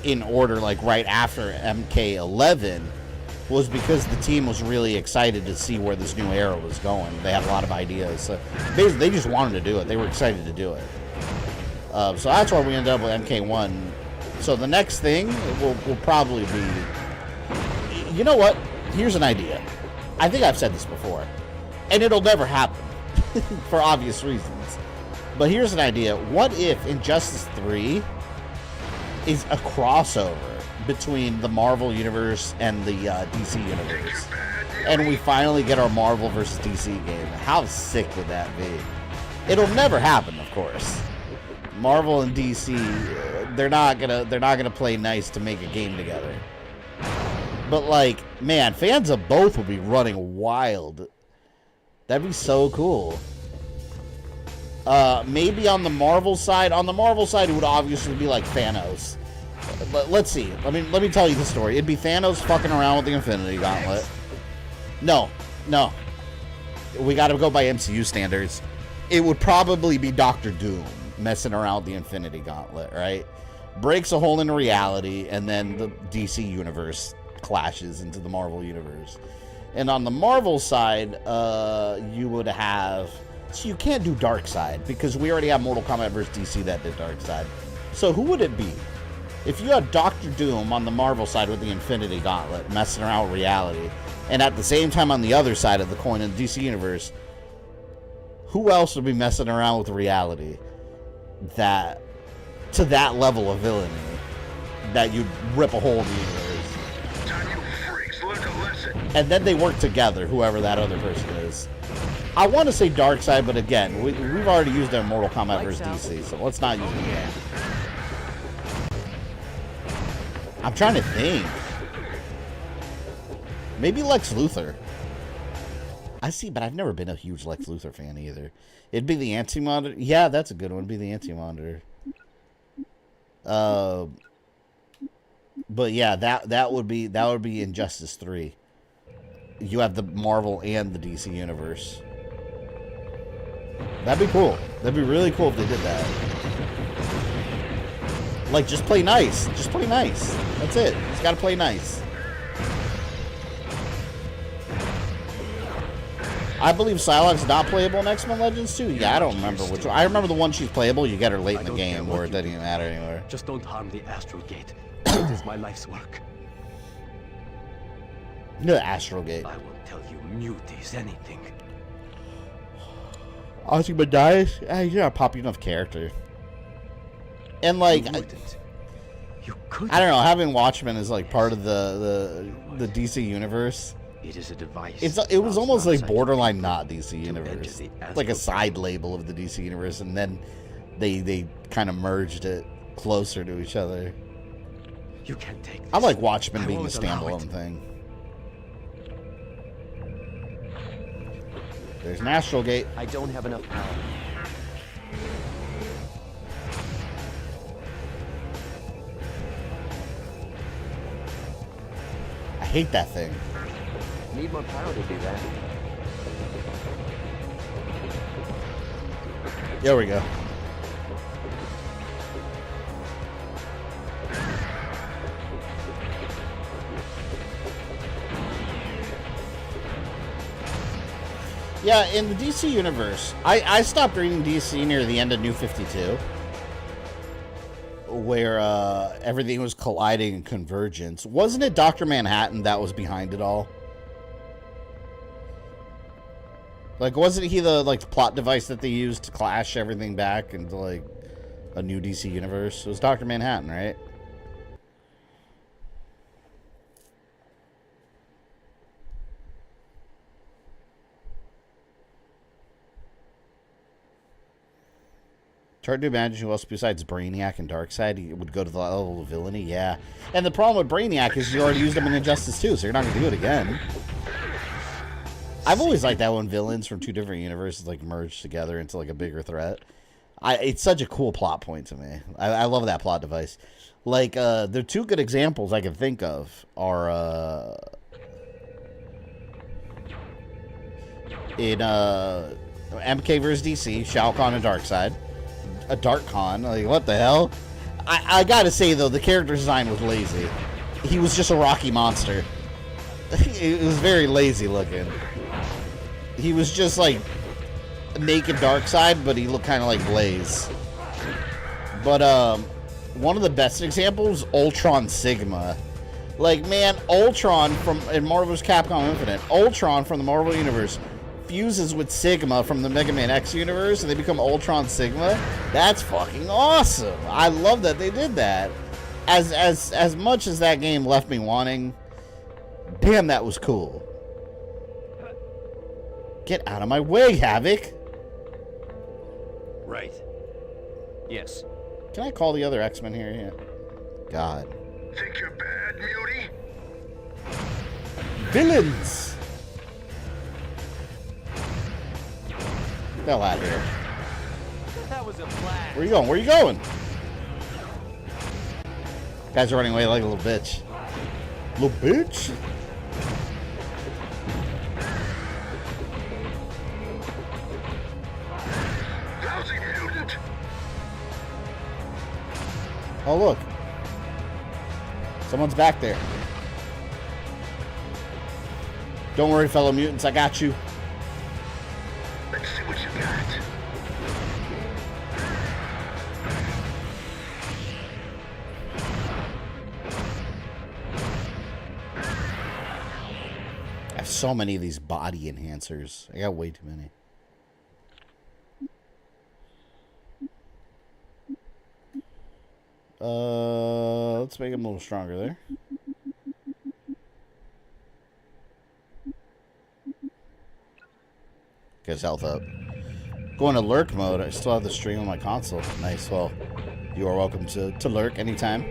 in order, like, right after MK11... was because the team was really excited to see where this new era was going. They had a lot of ideas. So they just wanted to do it. They were excited to do it. So that's why we ended up with MK1. So the next thing will probably be... You know what? Here's an idea. I think I've said this before. And it'll never happen. For obvious reasons. But here's an idea. What if Injustice 3 is a crossover between the Marvel Universe and the DC Universe? And we finally get our Marvel versus DC game. How sick would that be? It'll never happen, of course. Marvel and DC, they're not gonna play nice to make a game together. But like, man, fans of both would be running wild. That'd be so cool. Maybe on the Marvel side. On the Marvel side, it would obviously be like Thanos. Let's see. Let me tell you the story. It'd be Thanos fucking around with the Infinity Gauntlet. No. We gotta go by MCU standards. It would probably be Dr. Doom messing around with the Infinity Gauntlet, right? Breaks a hole in reality, and then the DC universe clashes into the Marvel universe. And on the Marvel side, you would have... So you can't do Darkseid, because we already have Mortal Kombat vs. DC that did Darkseid. So who would it be? If you had Dr. Doom on the Marvel side with the Infinity Gauntlet messing around with reality, and at the same time on the other side of the coin in the DC universe, who else would be messing around with reality that to that level of villainy that you'd rip a hole in the universe? Time you freaks learned a lesson. And then they work together, whoever that other person is. I want to say Darkseid, but again, we've already used it in Mortal Kombat vs. DC, so let's not use it again. I'm trying to think. Maybe Lex Luthor. I see, but I've never been a huge Lex Luthor fan either. It'd be the Anti-Monitor. Yeah, that's a good one. It'd be the Anti-Monitor. But yeah, that would be Injustice 3. You have the Marvel and the DC universe. That'd be cool. That'd be really cool if they did that. Like, just play nice. Just play nice. That's it. Just gotta play nice. I believe Psylocke's not playable in X-Men Legends 2. Yeah, I don't remember which one. I remember the one she's playable. You get her late in the game where it doesn't even matter anymore. Just don't harm the Astral Gate. It is my life's work. The Astral Gate. I will tell you muties anything. Ozymandias? He's not a popular enough character. And like, I don't know, having Watchmen is like part of the DC universe. It is a device. It was almost like borderline not DC universe, like a side label of the DC universe, and then they kind of merged it closer to each other. You can't take this. I like Watchmen being a standalone thing. There's an Astral Gate. I don't have enough power. I hate that thing. Need more power to do that. There we go. Yeah, in the DC universe, I stopped reading DC near the end of New 52, where everything was colliding in convergence. Wasn't it Dr. Manhattan that was behind it all? Like, wasn't he the plot device that they used to clash everything back into like a new DC universe? It was Dr. Manhattan, right? It's hard to imagine who else besides Brainiac and Darkseid would go to the level of villainy. Yeah, and the problem with Brainiac is you already used him in Injustice 2, so you're not going to do it again. I've always liked that when villains from two different universes like merge together into like a bigger threat. It's such a cool plot point to me. I love that plot device. Like, the two good examples I can think of are in MK vs. DC, Shao Kahn and Darkseid. A Dark Con, like, what the hell? I gotta say, though, the character design was lazy. He was just a rocky monster. It was very lazy looking. He was just like a naked Darkseid, but he looked kind of like Blaze. But one of the best examples, Ultron Sigma. Like, man, Ultron in Marvel's Capcom Infinite, Ultron from the Marvel Universe fuses with Sigma from the Mega Man X universe, and they become Ultron Sigma. That's fucking awesome. I love that they did that. As much as that game left me wanting, damn, that was cool. Get out of my way, Havok. Right. Yes. Can I call the other X-Men here? Yeah. God. Think you're bad, Mutie? Villains! Get the hell out of here. That was a blast. Where you going? Where you going? Guys are running away like a little bitch. Little bitch? Lousy mutant! Oh, look. Someone's back there. Don't worry, fellow mutants. I got you. Let's see what you got. I have so many of these body enhancers. I got way too many. Let's make him a little stronger there. Get his health up. Going to lurk mode. I still have the stream on my console. Nice. Well, you are welcome to lurk anytime.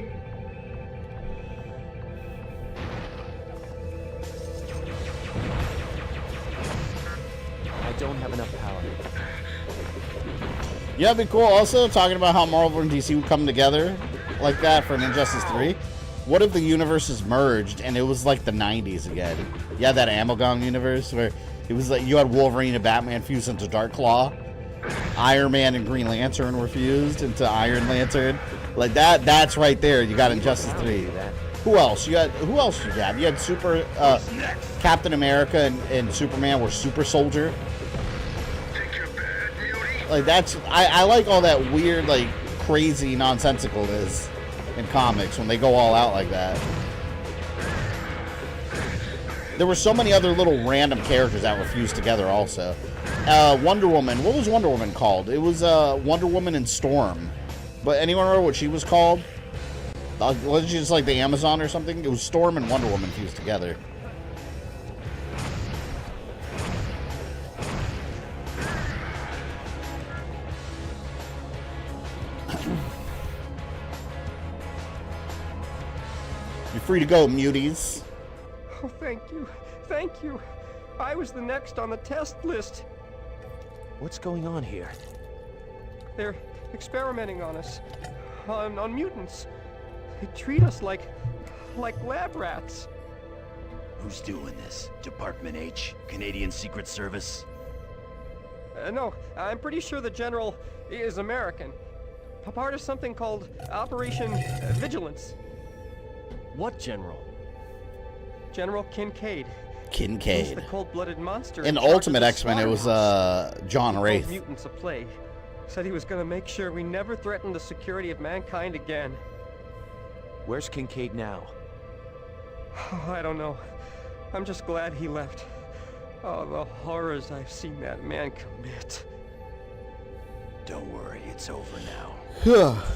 I don't have enough power. Yeah, it'd be cool. Also, talking about how Marvel and DC would come together like that for an Injustice 3. What if the universes merged and it was like the 90s again? Yeah, that Amalgam universe where it was like you had Wolverine and Batman fused into Darkclaw. Iron Man and Green Lantern were fused into Iron Lantern. Like that's right there. You got Injustice 3. Who else? Who else did you have? You had Super Captain America and Superman were Super Soldier. Like that's I like all that weird, like crazy nonsensicalness in comics when they go all out like that. There were so many other little random characters that were fused together also. Wonder Woman. What was Wonder Woman called? It was Wonder Woman and Storm. But anyone remember what she was called? Wasn't she just like the Amazon or something? It was Storm and Wonder Woman fused together. You're free to go, muties. Oh, thank you. Thank you. I was the next on the test list. What's going on here? They're experimenting on us. On mutants. They treat us like lab rats. Who's doing this? Department H? Canadian Secret Service? No, I'm pretty sure the General is American. A part of something called Operation Vigilance. What General? General Kincaid. Kincaid. He's the cold-blooded monster. In Ultimate X-Men, it was John Wraith. Mutants a plague. Said he was going to make sure we never threatened the security of mankind again. Where's Kincaid now? Oh, I don't know. I'm just glad he left. Oh, the horrors I've seen that man commit. Don't worry, it's over now.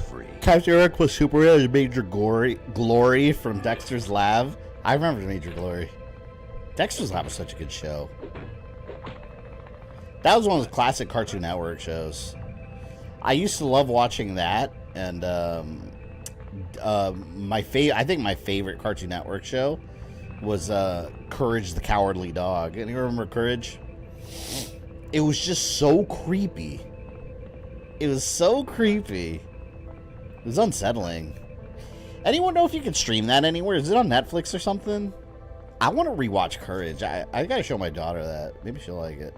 Free. Captain Eric was Superman as Major Glory from Dexter's Lab. I remember Major Glory. Dexter's Lab was such a good show. That was one of the classic Cartoon Network shows. I used to love watching that, and I think my favorite Cartoon Network show was Courage the Cowardly Dog. Anyone remember Courage? It was just so creepy. It was so creepy. It was unsettling. Anyone know if you can stream that anywhere? Is it on Netflix or something? I want to rewatch Courage. I gotta show my daughter that. Maybe she'll like it.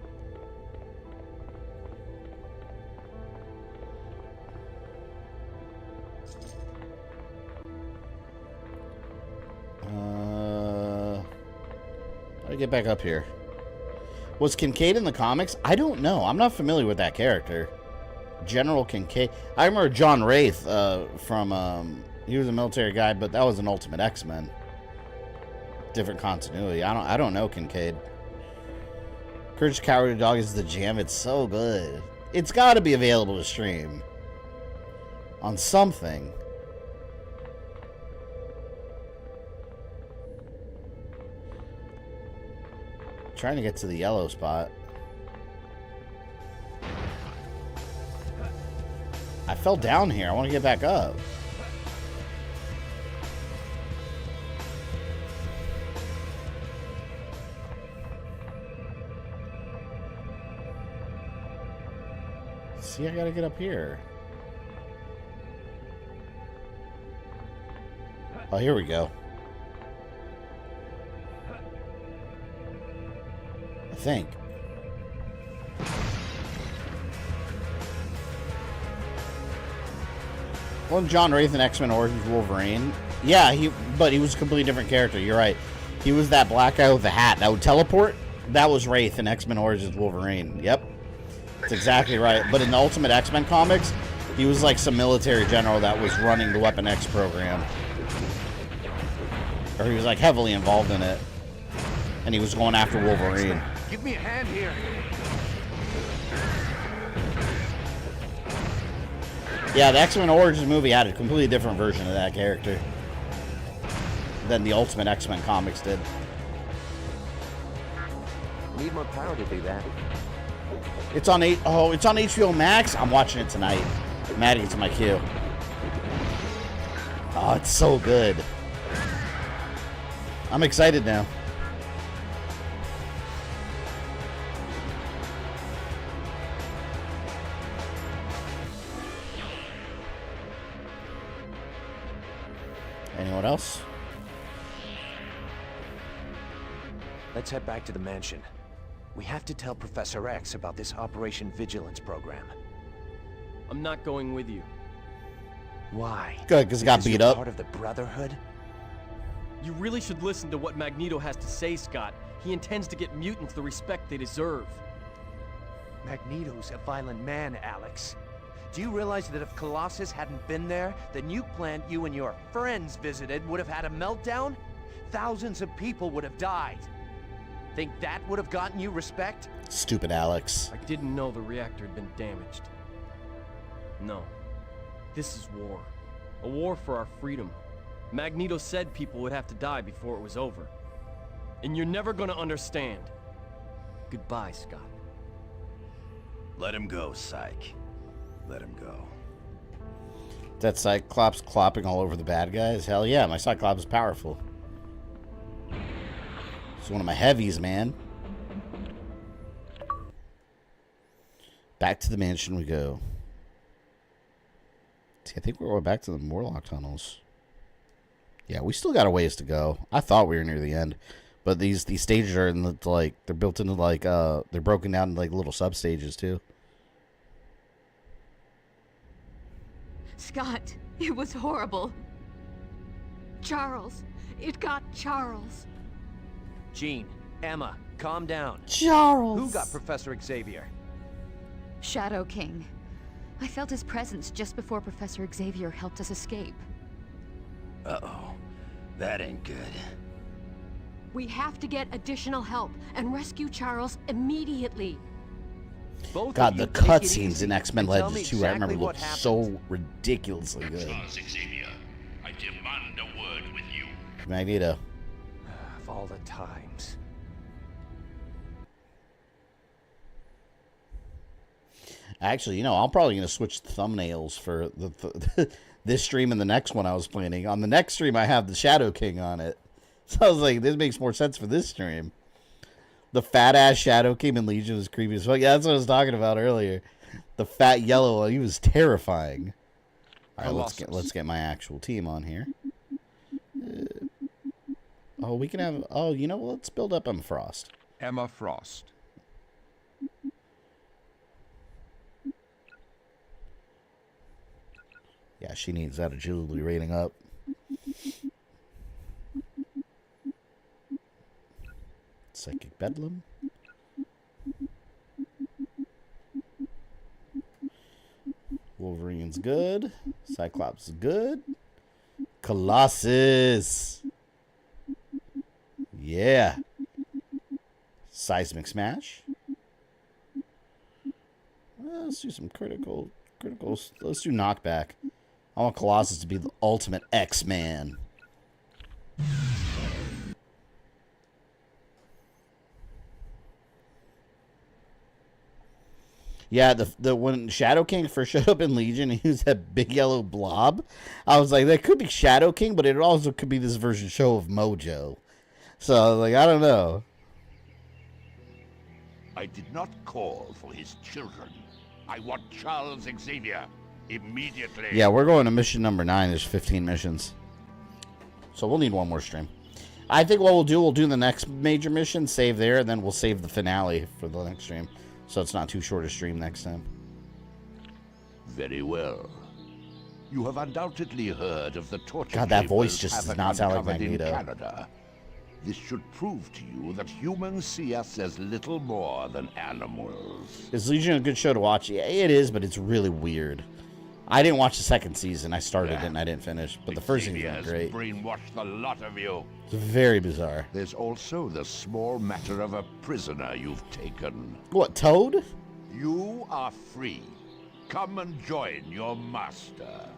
How do I get back up here? Was Kincaid in the comics? I don't know. I'm not familiar with that character. General Kincaid. I remember John Wraith from he was a military guy, but that was an Ultimate X-Men. Different continuity. I don't know Kincaid. Courage the Cowardly Dog is the jam. It's so good. It's got to be available to stream on something. Trying to get to the yellow spot. I fell down here. I want to get back up. See, I gotta get up here. Oh, here we go. I think. Wasn't John Wraith in X-Men Origins Wolverine? Yeah, but he was a completely different character. You're right. He was that black guy with the hat that would teleport. That was Wraith in X-Men Origins Wolverine. Yep. That's exactly right. But in the Ultimate X-Men comics, he was like some military general that was running the Weapon X program. Or he was like heavily involved in it. And he was going after Wolverine. Give me a hand here. Yeah, the X-Men Origins movie had a completely different version of that character than the Ultimate X-Men comics did. Need more power to do that. It's on it's on HBO Max. I'm watching it tonight. I'm adding it to my queue. Oh, it's so good. I'm excited now. Anyone else? Let's head back to the mansion. We have to tell Professor X about this Operation Vigilance program. I'm not going with you. Why? Good, because it got beat up. Part of the Brotherhood? You really should listen to what Magneto has to say, Scott. He intends to get mutants the respect they deserve. Magneto's a violent man, Alex. Do you realize that if Colossus hadn't been there, the nuke plant you and your friends visited would have had a meltdown? Thousands of people would have died. Think that would have gotten you respect? Stupid Alex. I didn't know the reactor had been damaged. No. This is war. A war for our freedom. Magneto said people would have to die before it was over. And you're never gonna understand. Goodbye, Scott. Let him go, Psych. Let him go. That Cyclops clopping all over the bad guys? Hell yeah, my Cyclops is powerful. It's one of my heavies, man. Back to the mansion we go. See, I think we're going back to the Morlock Tunnels. Yeah, we still got a ways to go. I thought we were near the end. But these stages are in the, like, they're built into, like, they're broken down into, like, little sub-stages, too. Scott, it was horrible. Charles, it got Charles. Jean, Emma, calm down. Charles! Who got Professor Xavier? Shadow King. I felt his presence just before Professor Xavier helped us escape. Uh-oh. That ain't good. We have to get additional help and rescue Charles immediately. God, the cutscenes in X-Men Legends 2, I remember, looked so ridiculously good. Charles Xavier, I demand a word with you. Magneto. Of all the times. Actually, you know, I'm probably going to switch the thumbnails for this stream and the next one I was planning. On the next stream, I have the Shadow King on it. So I was like, this makes more sense for this stream. The fat-ass Shadow King in Legion was creepy as fuck. Yeah, that's what I was talking about earlier. The fat yellow one, he was terrifying. All right, let's get my actual team on here. Oh, we can have... Oh, you know what? Let's build up Emma Frost. Emma Frost. Yeah, she needs that agility rating up. Psychic Bedlam. Wolverine's good. Cyclops is good. Colossus. Yeah. Seismic Smash. Well, let's do some criticals. Let's do knockback. I want Colossus to be the ultimate X-Man. Yeah, the when Shadow King first showed up in Legion, he was that big yellow blob. I was like, that could be Shadow King, but it also could be this version show of Mojo. So I was like, I don't know. I did not call for his children. I want Charles Xavier immediately. Yeah, we're going to mission number 9. There's 15 missions. So we'll need one more stream. I think what we'll do the next major mission, save there, and then we'll save the finale for the next stream. So it's not too short a stream next time. Very well. You have undoubtedly heard of the torture God, that voice chambers just does Havok not sound like uncovered in Magneto. Canada. This should prove to you that humans see us as little more than animals. Is Legion a good show to watch? Yeah, it is, but it's really weird. I didn't watch the second season. I started it and I didn't finish. But the first season was great. Brainwashed the lot of you. It's very bizarre. There's also the small matter of a prisoner you've taken. What, Toad? You are free. Come and join your master.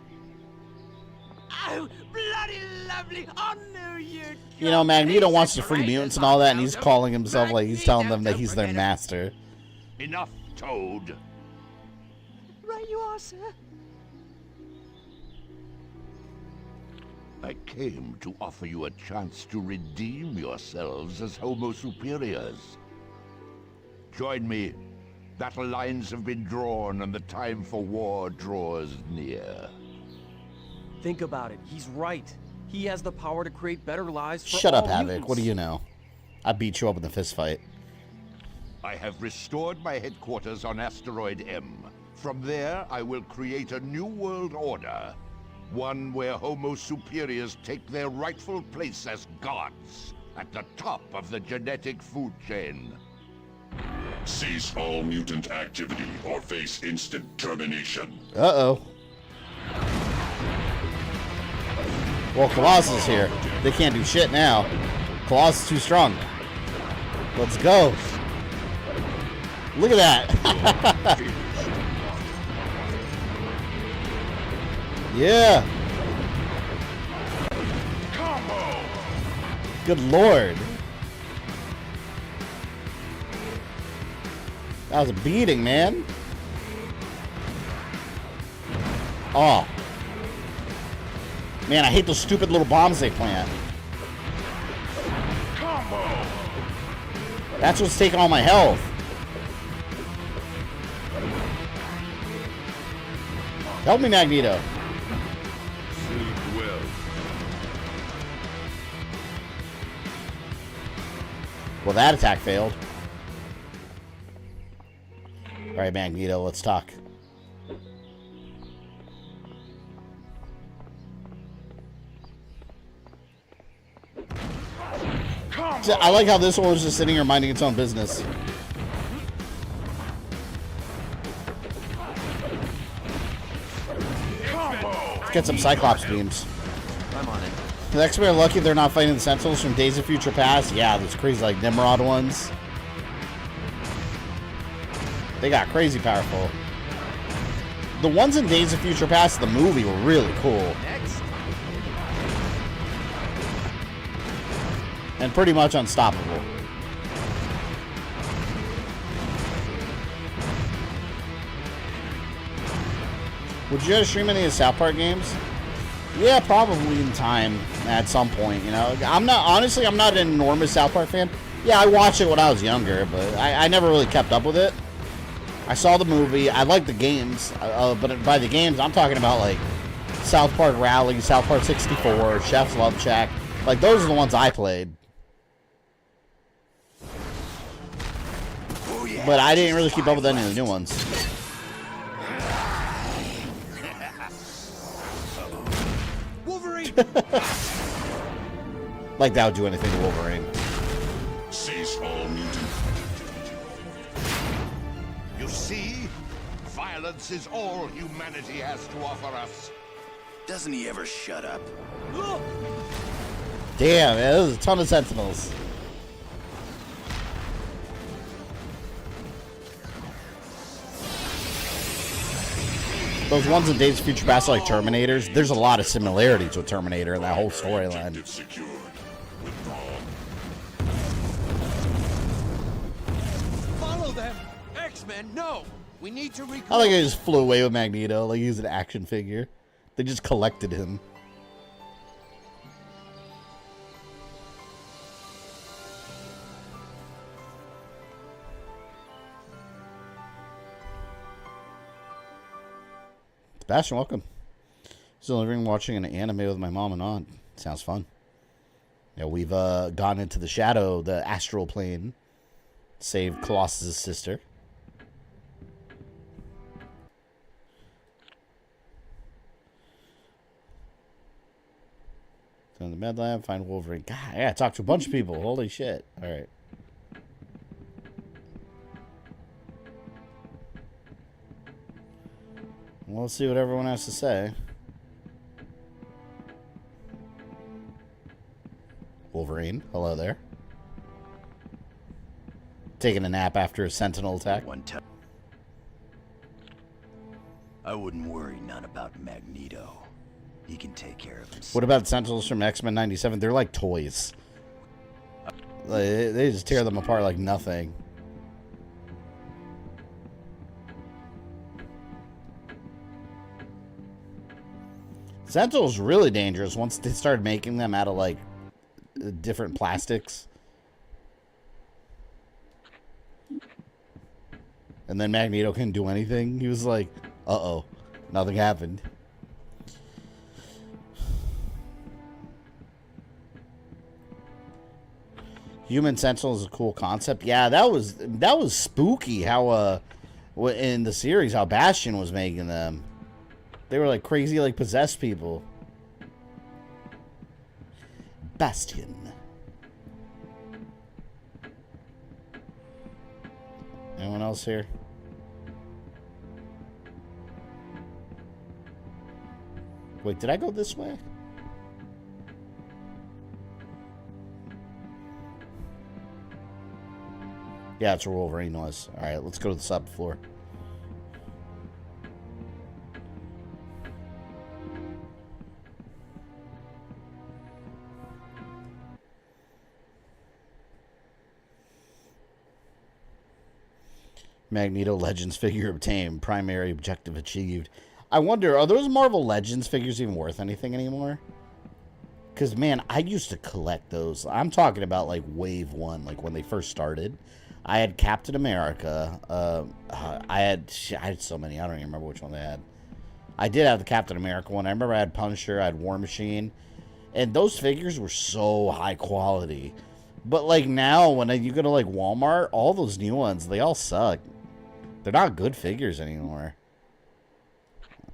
Oh, bloody lovely! I knew you'd. You know, Magneto wants to free mutants and all that, and he's calling himself like he's telling them that he's their master. Enough, Toad. Right you are, sir. I came to offer you a chance to redeem yourselves as Homo Superiors. Join me. Battle lines have been drawn and the time for war draws near. Think about it. He's right. He has the power to create better lives for Shut up, all Havok. mutants. What do you know? I beat you up in the fist fight. I have restored my headquarters on Asteroid M. From there, I will create a new world order. One where Homo Superiors take their rightful place as gods, at the top of the genetic food chain. Cease all mutant activity or face instant termination. Uh-oh. Well, Colossus is here. They can't do shit now. Colossus is too strong. Let's go. Look at that. Yeah. Good lord. That was a beating, man. Oh. Man, I hate those stupid little bombs they plant. That's what's taking all my health. Help me, Magneto. Sleep well. Well, that attack failed. Alright, Magneto, let's talk. I like how this one was just sitting here minding its own business. Let's get some Cyclops beams. I'm on it. The X-Men are lucky they're not fighting the Sentinels from Days of Future Past. Yeah, those crazy, like, Nimrod ones. They got crazy powerful. The ones in Days of Future Past, the movie, were really cool. Next. And pretty much unstoppable. Would you guys stream any of the South Park games? Yeah, probably in time at some point, you know. I'm not an enormous South Park fan. Yeah, I watched it when I was younger, but I never really kept up with it. I saw the movie. I like the games, but by the games, I'm talking about like South Park Rally, South Park 64, Chef's Love Shack. Like, those are the ones I played. But I didn't really keep up with any of the new ones. Wolverine. Like that would do anything to Wolverine. Cease all mutant. You see? Violence is all humanity has to offer us. Doesn't he ever shut up? Damn, man, there's a ton of Sentinels. Those ones in Days of Future Past are like Terminators. There's a lot of similarity to a Terminator in that whole storyline. Follow them! X-Men, no! We need to recall. I like he just flew away with Magneto, like he's an action figure. They just collected him. Sebastian, welcome. Still in the ring watching an anime with my mom and aunt. Sounds fun. Yeah, we've gone into the shadow, the Astral Plane. Saved Colossus' sister. In the med lab, find Wolverine. God, I gotta talk to a bunch of people. Holy shit. Alright. Well, let's see what everyone has to say. Wolverine, hello there. Taking a nap after a Sentinel attack. I wouldn't worry none about Magneto. He can take care of himself. What about Sentinels from X-Men 97? They're like toys. They just tear them apart like nothing. Sentinel's really dangerous once they started making them out of like different plastics. And then Magneto couldn't do anything. He was like, uh-oh, nothing happened. Human Sentinel is a cool concept. Yeah, that was spooky how in the series how Bastion was making them. They were like crazy, like possessed people. Bastion. Anyone else here? Wait, did I go this way? Yeah, that's where Wolverine was. Alright, let's go to the subfloor. Magneto Legends figure obtained. Primary objective achieved. I wonder, are those Marvel Legends figures even worth anything anymore? Because, man, I used to collect those. I'm talking about, like, Wave 1, like, when they first started. I had Captain America. I had so many. I don't even remember which one they had. I did have the Captain America one. I remember I had Punisher. I had War Machine. And those figures were so high quality. But, like, now, when you go to, like, Walmart, all those new ones, they all suck. They're not good figures anymore.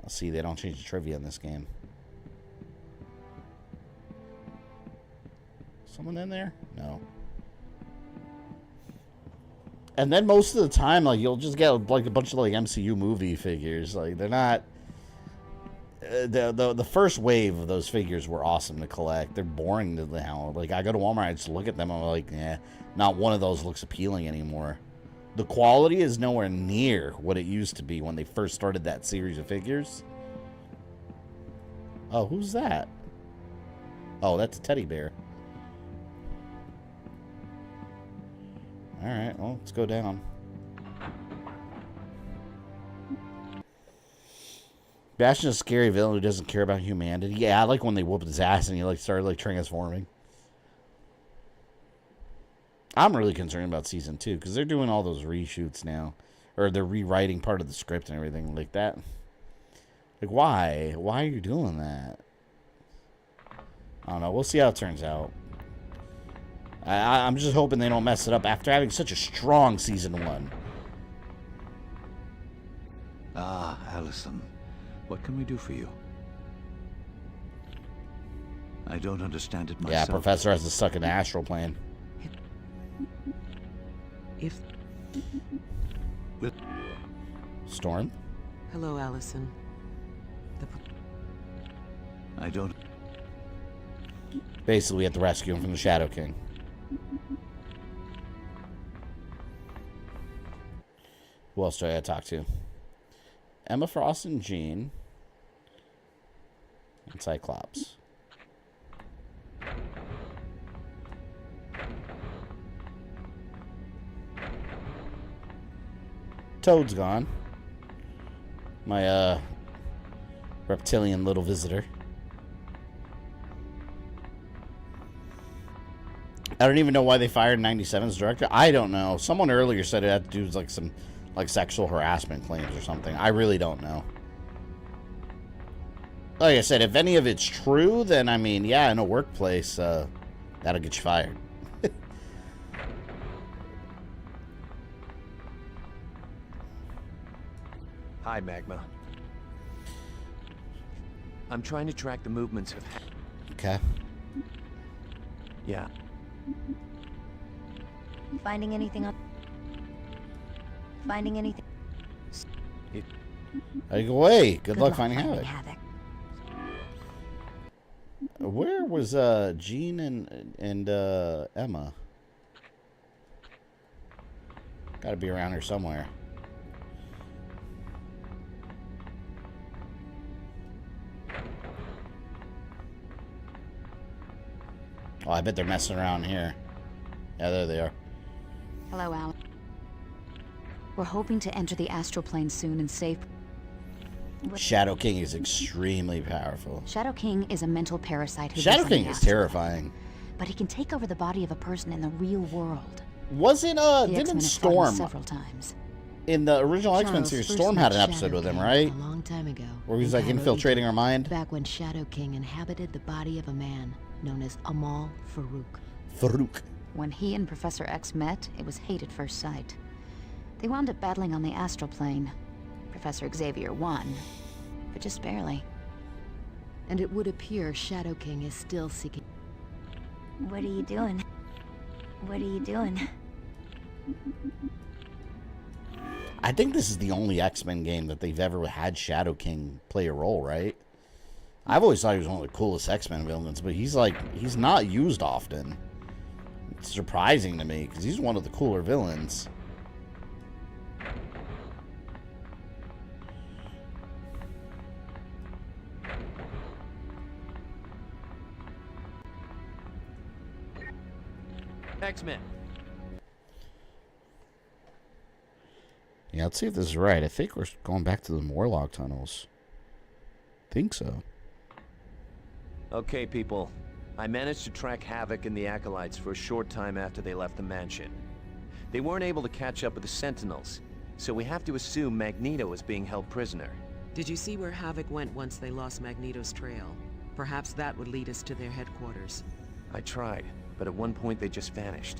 See, they don't change the trivia in this game. Someone in there? No. And then most of the time, like, you'll just get, like, a bunch of, like, MCU movie figures. Like, they're not... The first wave of those figures were awesome to collect. They're boring to the hell. Like, I go to Walmart, I just look at them, I'm like, eh, not one of those looks appealing anymore. The quality is nowhere near what it used to be when they first started that series of figures. Oh, who's that? Oh, that's a teddy bear. Alright, well, let's go down. Bastion's a scary villain who doesn't care about humanity. Yeah, I like when they whooped his ass and he like started like transforming. I'm really concerned about season 2 because they're doing all those reshoots now, or they're rewriting part of the script and everything like that. Like, why? Why are you doing that? I don't know. We'll see how it turns out. I'm just hoping they don't mess it up after having such a strong season 1. Ah, Allison. What can we do for you? I don't understand it myself. Yeah, Professor has to suck in the Astral Plane. If... Storm? Hello, Allison. I don't... Basically, we have to rescue him from the Shadow King. Who else do I gotta talk to? Emma Frost and Jean. And Cyclops. Toad's gone. My, reptilian little visitor. I don't even know why they fired 97's director. I don't know. Someone earlier said it had to do with like some like sexual harassment claims or something. I really don't know. Like I said, if any of it's true, then I mean, yeah, in a workplace, that'll get you fired. Hi, Magma. I'm trying to track the movements of... Okay. Yeah. Finding anything up? Finding anything? Hey, go away. Good luck finding Havok. Where was Jean and Emma? Gotta be around here somewhere. Oh, I bet they're messing around here. Yeah, there they are. Hello, Alex. We're hoping to enter the Astral Plane soon and save... Shadow King is extremely powerful. Shadow King is a mental parasite who Shadow lives on the King is Astral terrifying. Plane, but he can take over the body of a person in the real world. Wasn't The didn't X-Men have fought him Storm several times. in the original X-Men Charles series? first Storm met had an Shadow episode with him, King right? A long time ago. Where he was in like Cairo, infiltrating her Egypt, mind. Back when Shadow King inhabited the body of a man known as Amal Farouk. Farouk. When he and Professor X met, it was hate at first sight. They wound up battling on the Astral Plane. Professor Xavier won, but just barely. And it would appear Shadow King is still seeking... What are you doing? What are you doing? I think this is the only X-Men game that they've ever had Shadow King play a role, right? I've always thought he was one of the coolest X-Men villains, but he's not used often. It's surprising to me, because he's one of the cooler villains. X-Men. Yeah, let's see if this is right. I think we're going back to the Morlock Tunnels. Think so. Okay, people. I managed to track Havok and the Acolytes for a short time after they left the mansion. They weren't able to catch up with the Sentinels, so we have to assume Magneto is being held prisoner. Did you see where Havok went once they lost Magneto's trail? Perhaps that would lead us to their headquarters. I tried, but at one point they just vanished.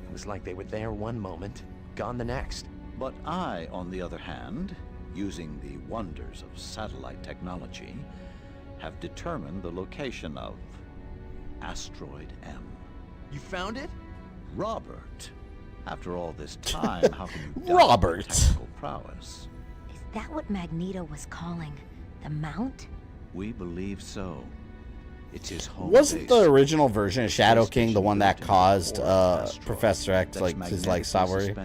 It was like they were there one moment, gone the next. But I, on the other hand, using the wonders of satellite technology, have determined the location of Asteroid M. You found it? Robert, after all this time, how can you doubt Robert. your technical prowess? Is that what Magneto was calling the Mount? We believe so. It's his home Wasn't base. the original version of Shadow King the one that caused Professor X his sovereignty?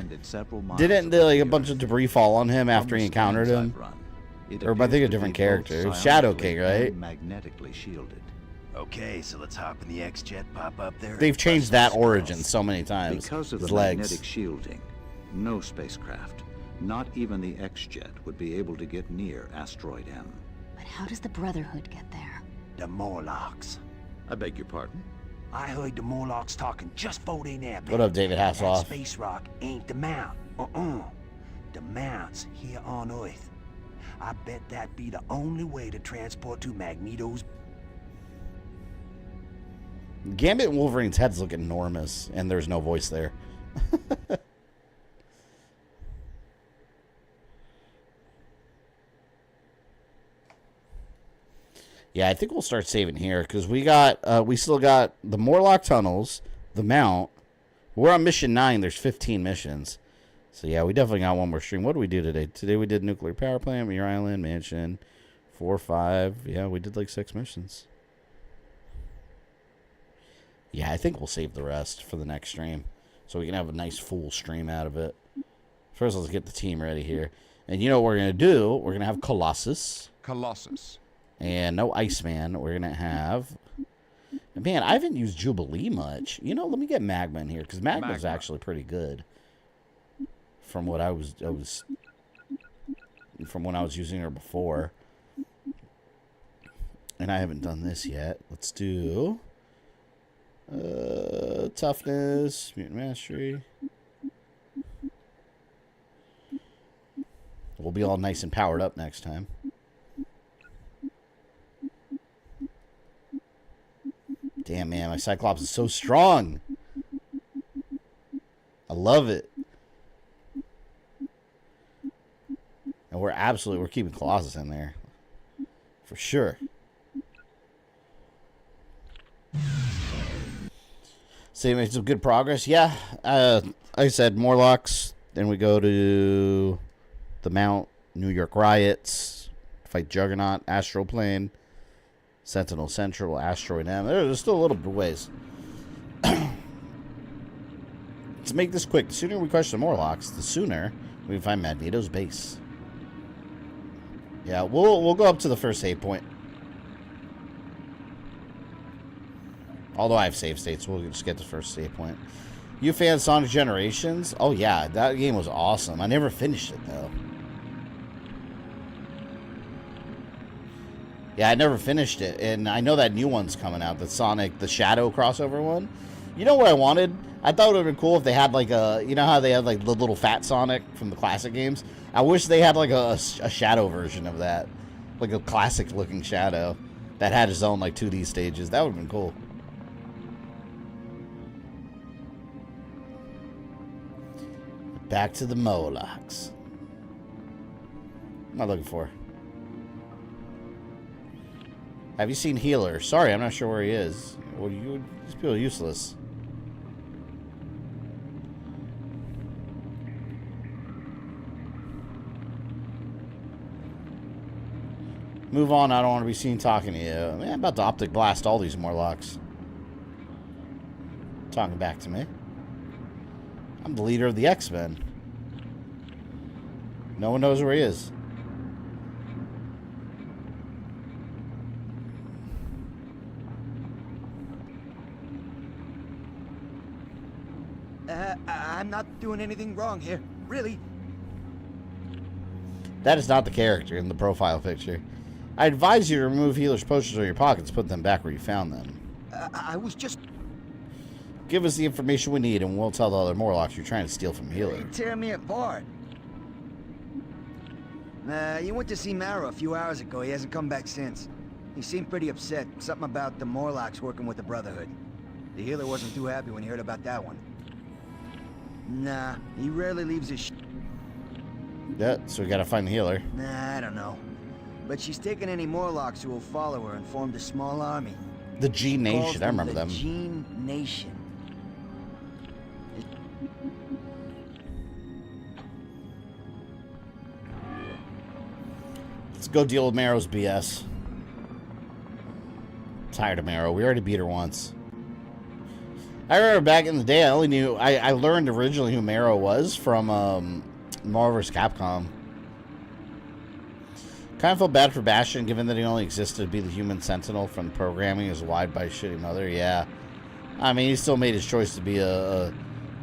Didn't a bunch of debris fall on him after he encountered him? Or am I thinking a different character? It was Shadow King, right? Magnetically shielded. Okay, so let's hop in the X-Jet, pop up there. They've changed that origin so many times. Because of His the legs. magnetic shielding, no spacecraft, not even the X-Jet, would be able to get near Asteroid M. But how does the Brotherhood get there? The Morlocks. I beg your pardon? I heard the Morlocks talking just before they nabbed What up, David Hasselhoff? That space rock ain't the Mount. The Mount's here on Earth. I bet that'd be the only way to transport to Magneto's... Gambit and Wolverine's heads look enormous, and there's no voice there. Yeah, I think we'll start saving here because we still got the Morlock Tunnels, the Mount. We're on mission 9. There's 15 missions, so yeah, we definitely got one more stream. What did we do today? Today we did nuclear power plant, Muir Island, mansion, 4, 5. Yeah, we did like 6 missions. Yeah, I think we'll save the rest for the next stream, so we can have a nice full stream out of it. First, let's get the team ready here, and you know what we're gonna do? We're gonna have Colossus. And no Iceman. We're going to have... Man, I haven't used Jubilee much. You know, let me get Magma in here, because Magma's actually pretty good. From what I was from when I was using her before. And I haven't done this yet. Let's do... Toughness, Mutant Mastery. We'll be all nice and powered up next time. Damn, man, my Cyclops is so strong. I love it. And we're keeping Colossus in there. For sure. So you made some good progress. Yeah, like I said, Morlocks. Then we go to the Mount, New York Riots, fight Juggernaut, Astral Plane, Sentinel Central, Asteroid M. There's still a little bit of ways. Let's make this quick. The sooner we crush the Morlocks, the sooner we can find Magneto's base. Yeah, we'll go up to the first save point. Although I have save states, we'll just get the first save point. You fan Sonic Generations? Oh yeah, that game was awesome. I never finished it though. Yeah, I never finished it, and I know that new one's coming out, the Sonic, the Shadow crossover one. You know what I wanted? I thought it would have been cool if they had like a, you know how they had like the little fat Sonic from the classic games? I wish they had like a Shadow version of that. Like a classic looking Shadow that had his own like 2D stages. That would have been cool. Back to the Morlocks. What am I looking for? Have you seen Healer? Sorry, I'm not sure where he is. Well, these people are useless. Move on, I don't want to be seen talking to you. Man, I'm about to optic blast all these Morlocks. Talking back to me. I'm the leader of the X-Men. No one knows where he is. I'm not doing anything wrong here. Really? That is not the character in the profile picture. I advise you to remove Healer's posters from your pockets, put them back where you found them. I was just... Give us the information we need, and we'll tell the other Morlocks you're trying to steal from Healer. Tear me apart. You went to see Mara a few hours ago. He hasn't come back since. He seemed pretty upset. Something about the Morlocks working with the Brotherhood. The Healer wasn't too happy when he heard about that one. Nah, he rarely leaves his Yeah, so we gotta find the Healer. Nah, I don't know. But she's taken any Morlocks who will follow her and formed a small army. The G Nation, I remember them. The G Nation. Let's go deal with Marrow's BS. Tired of Marrow. We already beat her once. I remember back in the day, I only knew... I learned originally who Marrow was from Marvel vs. Capcom. Kind of felt bad for Bastion, given that he only existed to be the human sentinel from the programming as lied by his shitty mother. Yeah. I mean, he still made his choice to be a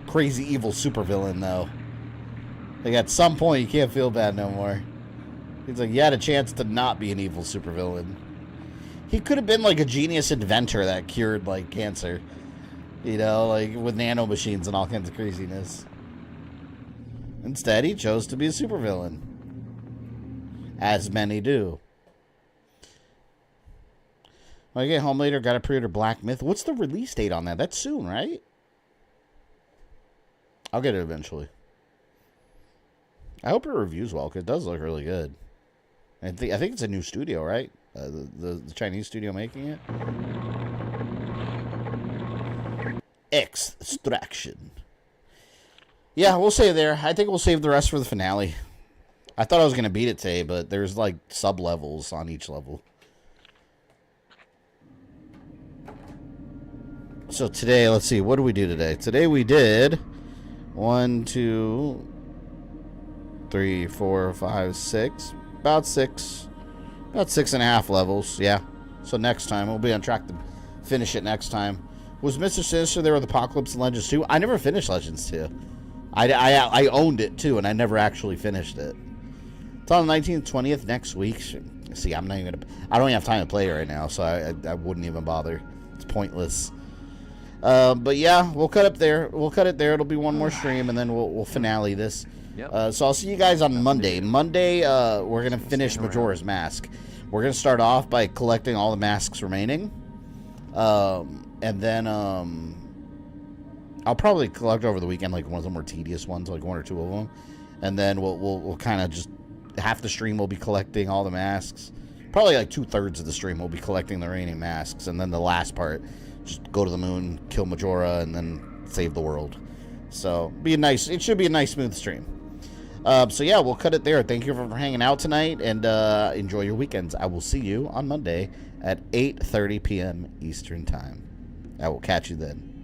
crazy evil supervillain, though. Like, at some point, you can't feel bad no more. He's like, you had a chance to not be an evil supervillain. He could have been, like, a genius inventor that cured, like, cancer. You know, like, with nanomachines and all kinds of craziness. Instead, he chose to be a supervillain. As many do. When I get home later, gotta pre-order Black Myth. What's the release date on that? That's soon, right? I'll get it eventually. I hope it reviews well, because it does look really good. I think it's a new studio, right? The Chinese studio making it. Extraction. Yeah, we'll save there. I think we'll save the rest for the finale. I thought I was going to beat it today, but there's like sub-levels on each level. So today, let's see, what did we do today? Today we did 1, 2, 3, 4, 5, 6. About 6.5 levels, yeah. So next time, we'll be on track to finish it next time. Was Mr. Sinister there with Apocalypse and Legends 2? I never finished Legends 2. I owned it too, and I never actually finished it. It's on the 19th, 20th next week. See, I'm not even gonna... I don't even have time to play it right now, so I wouldn't even bother. It's pointless. But yeah, we'll cut up there. We'll cut it there. It'll be one more stream, and then we'll finale this. Yep. So I'll see you guys on Monday. Monday, we're gonna finish Majora's Mask. We're gonna start off by collecting all the masks remaining, and then I'll probably collect over the weekend like one of the more tedious ones, like 1 or 2 of them, and then we'll kind of just half the stream will be collecting all the masks. Probably like 2/3 of the stream will be collecting the remaining masks, and then the last part, just go to the moon, kill Majora, and then save the world. So it should be a nice smooth stream. So yeah, we'll cut it there. Thank you for hanging out tonight, and enjoy your weekends. I will see you on Monday at 8:30 p.m. Eastern Time. I will catch you then.